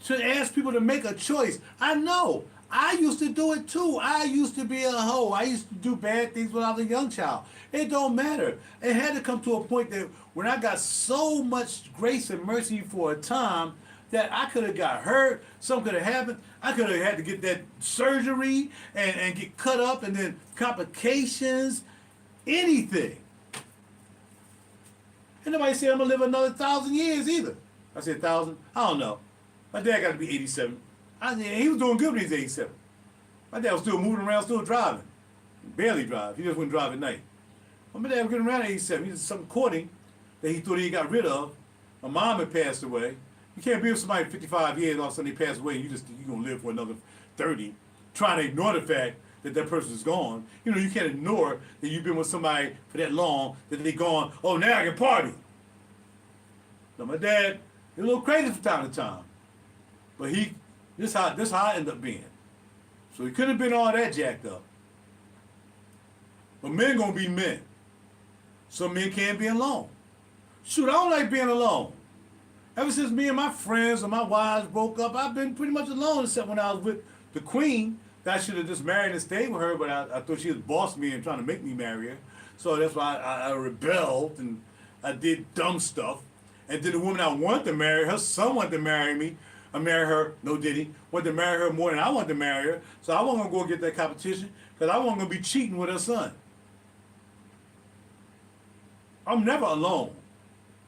To ask people to make a choice. I know. I used to do it too. I used to be a hoe. I used to do bad things when I was a young child. It don't matter. It had to come to a point that when I got so much grace and mercy for a time that I could have got hurt, something could have happened. I could have had to get that surgery and get cut up and then complications, anything. And nobody said I'm gonna live another 1,000 years either. I said 1,000? I don't know. My dad got to be 87. He was doing good when he was 87. My dad was still moving around, still driving. Barely drive. He just wouldn't drive at night. My dad was getting around at 87. He did some courting that he thought he got rid of. My mom had passed away. You can't be with somebody 55 years, all of a sudden they pass away, and you're going to live for another 30, trying to ignore the fact that that person is gone. You know, you can't ignore that you've been with somebody for that long, that they gone, oh, now I can party. Now, my dad, he's a little crazy from time to time. But this how I end up being. So he couldn't have been all that jacked up. But men gonna be men. Some men can't be alone. Shoot, I don't like being alone. Ever since me and my friends or my wives broke up, I've been pretty much alone, except when I was with the queen. That I should have just married and stayed with her, but I thought she was bossing me and trying to make me marry her. So that's why I rebelled and I did dumb stuff. And then the woman I wanted to marry, her son wanted to marry me. I married her, no diddy, wanted to marry her more than I wanted to marry her. So I wasn't going to go get that competition because I wasn't going to be cheating with her son. I'm never alone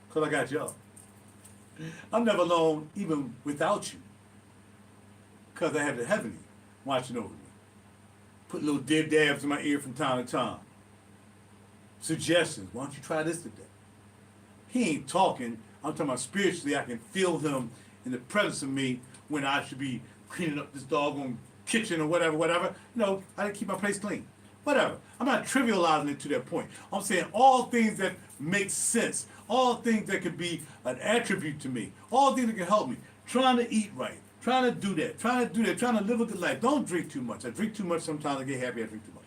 because I got y'all. I'm never alone even without you because I have the heavenly watching over me. Put little dabs in my ear from time to time. Suggestions. Why don't you try this today? He ain't talking. I'm talking about spiritually. I can feel him in the presence of me when I should be cleaning up this doggone kitchen or whatever. You know, I didn't keep my place clean. Whatever. I'm not trivializing it to that point. I'm saying all things that make sense. All things that could be an attribute to me. All things that can help me. Trying to eat right. Trying to do that. Trying to live a good life. Don't drink too much. I drink too much sometimes. I get happy. I drink too much.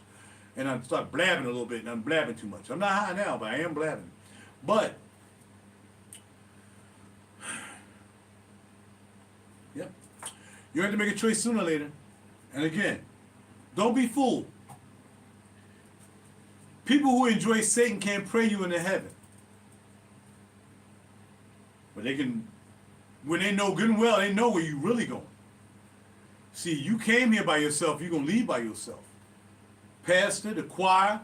And I start blabbing a little bit, and I'm blabbing too much. I'm not high now, but I am blabbing. But, yep. You have to make a choice sooner or later. And again, don't be fooled. People who enjoy Satan can't pray you into heaven. But they can, when they know good and well, they know where you're really going. See, you came here by yourself, you're going to leave by yourself. Pastor, the choir,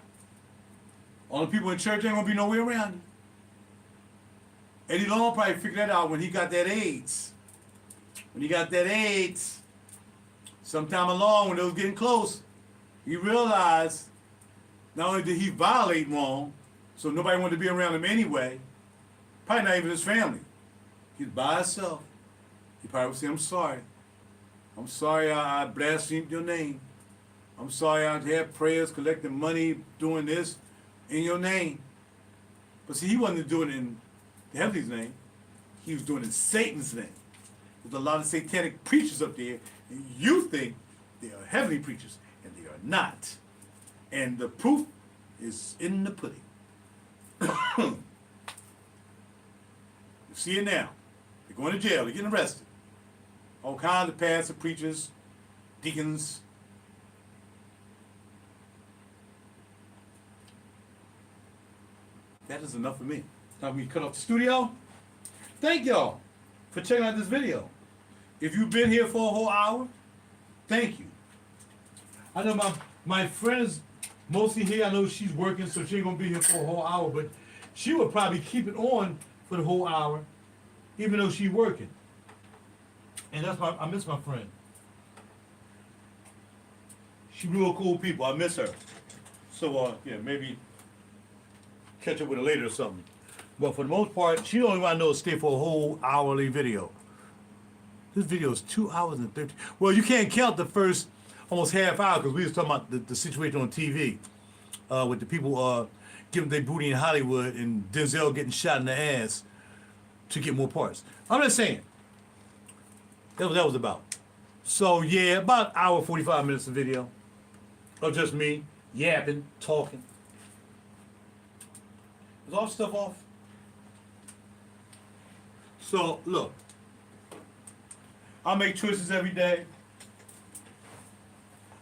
all the people in church ain't going to be nowhere around you. Eddie Long probably figured that out when he got that AIDS. Sometime along when it was getting close, he realized not only did he violate wrong, so nobody wanted to be around him anyway, probably not even his family. He's by himself. He probably would say, I'm sorry. I'm sorry I blasphemed your name. I'm sorry I had prayers, collecting money, doing this in your name. But see, he wasn't doing it in the heavenly's name. He was doing it in Satan's name. There's a lot of satanic preachers up there, and you think they are heavenly preachers, and they are not. And the proof is in the pudding. You see it now. They're going to jail. They're getting arrested. All kinds of pastors, preachers, deacons. That is enough for me. Time for me to cut off the studio. Thank y'all for checking out this video. If you've been here for a whole hour, thank you. I know my friends mostly here. I know she's working, so she ain't gonna be here for a whole hour, but she would probably keep it on for the whole hour, even though she's working. And that's why I miss my friend. She real cool people. I miss her. So yeah, maybe catch up with her later or something. But for the most part, she only want to know to stay for a whole hourly video. This video is 2 hours and 13. Well, you can't count the first almost half hour because we was talking about the situation on TV with the people giving their booty in Hollywood and Denzel getting shot in the ass to get more parts. I'm just saying. That's what that was about. So yeah, about an hour, 45 minutes of video of just me yapping, talking. Is all stuff off? So look, I make choices every day.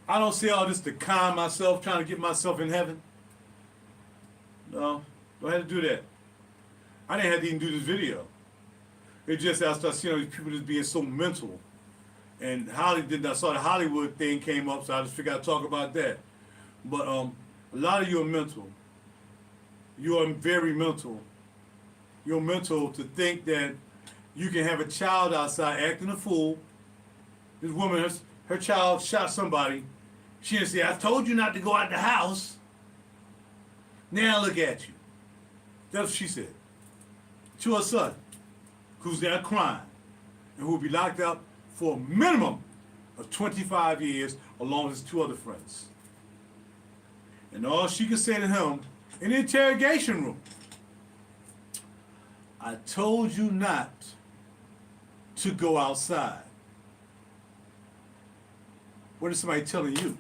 I don't say all this to calm myself, trying to get myself in heaven. No, don't have to do that. I didn't have to even do this video. It just I started seeing all these people just being so mental. And I saw the Hollywood thing came up, so I just figured I'd talk about that. But a lot of you are mental. You are very mental. You're mental to think that you can have a child outside acting a fool. This woman, her child shot somebody. She didn't say, I told you not to go out the house. Now look at you. That's what she said. To her son, who's there crying, and who will be locked up for a minimum of 25 years, along with his 2 other friends. And all she could say to him in the interrogation room, I told you not to go outside. What is somebody telling you?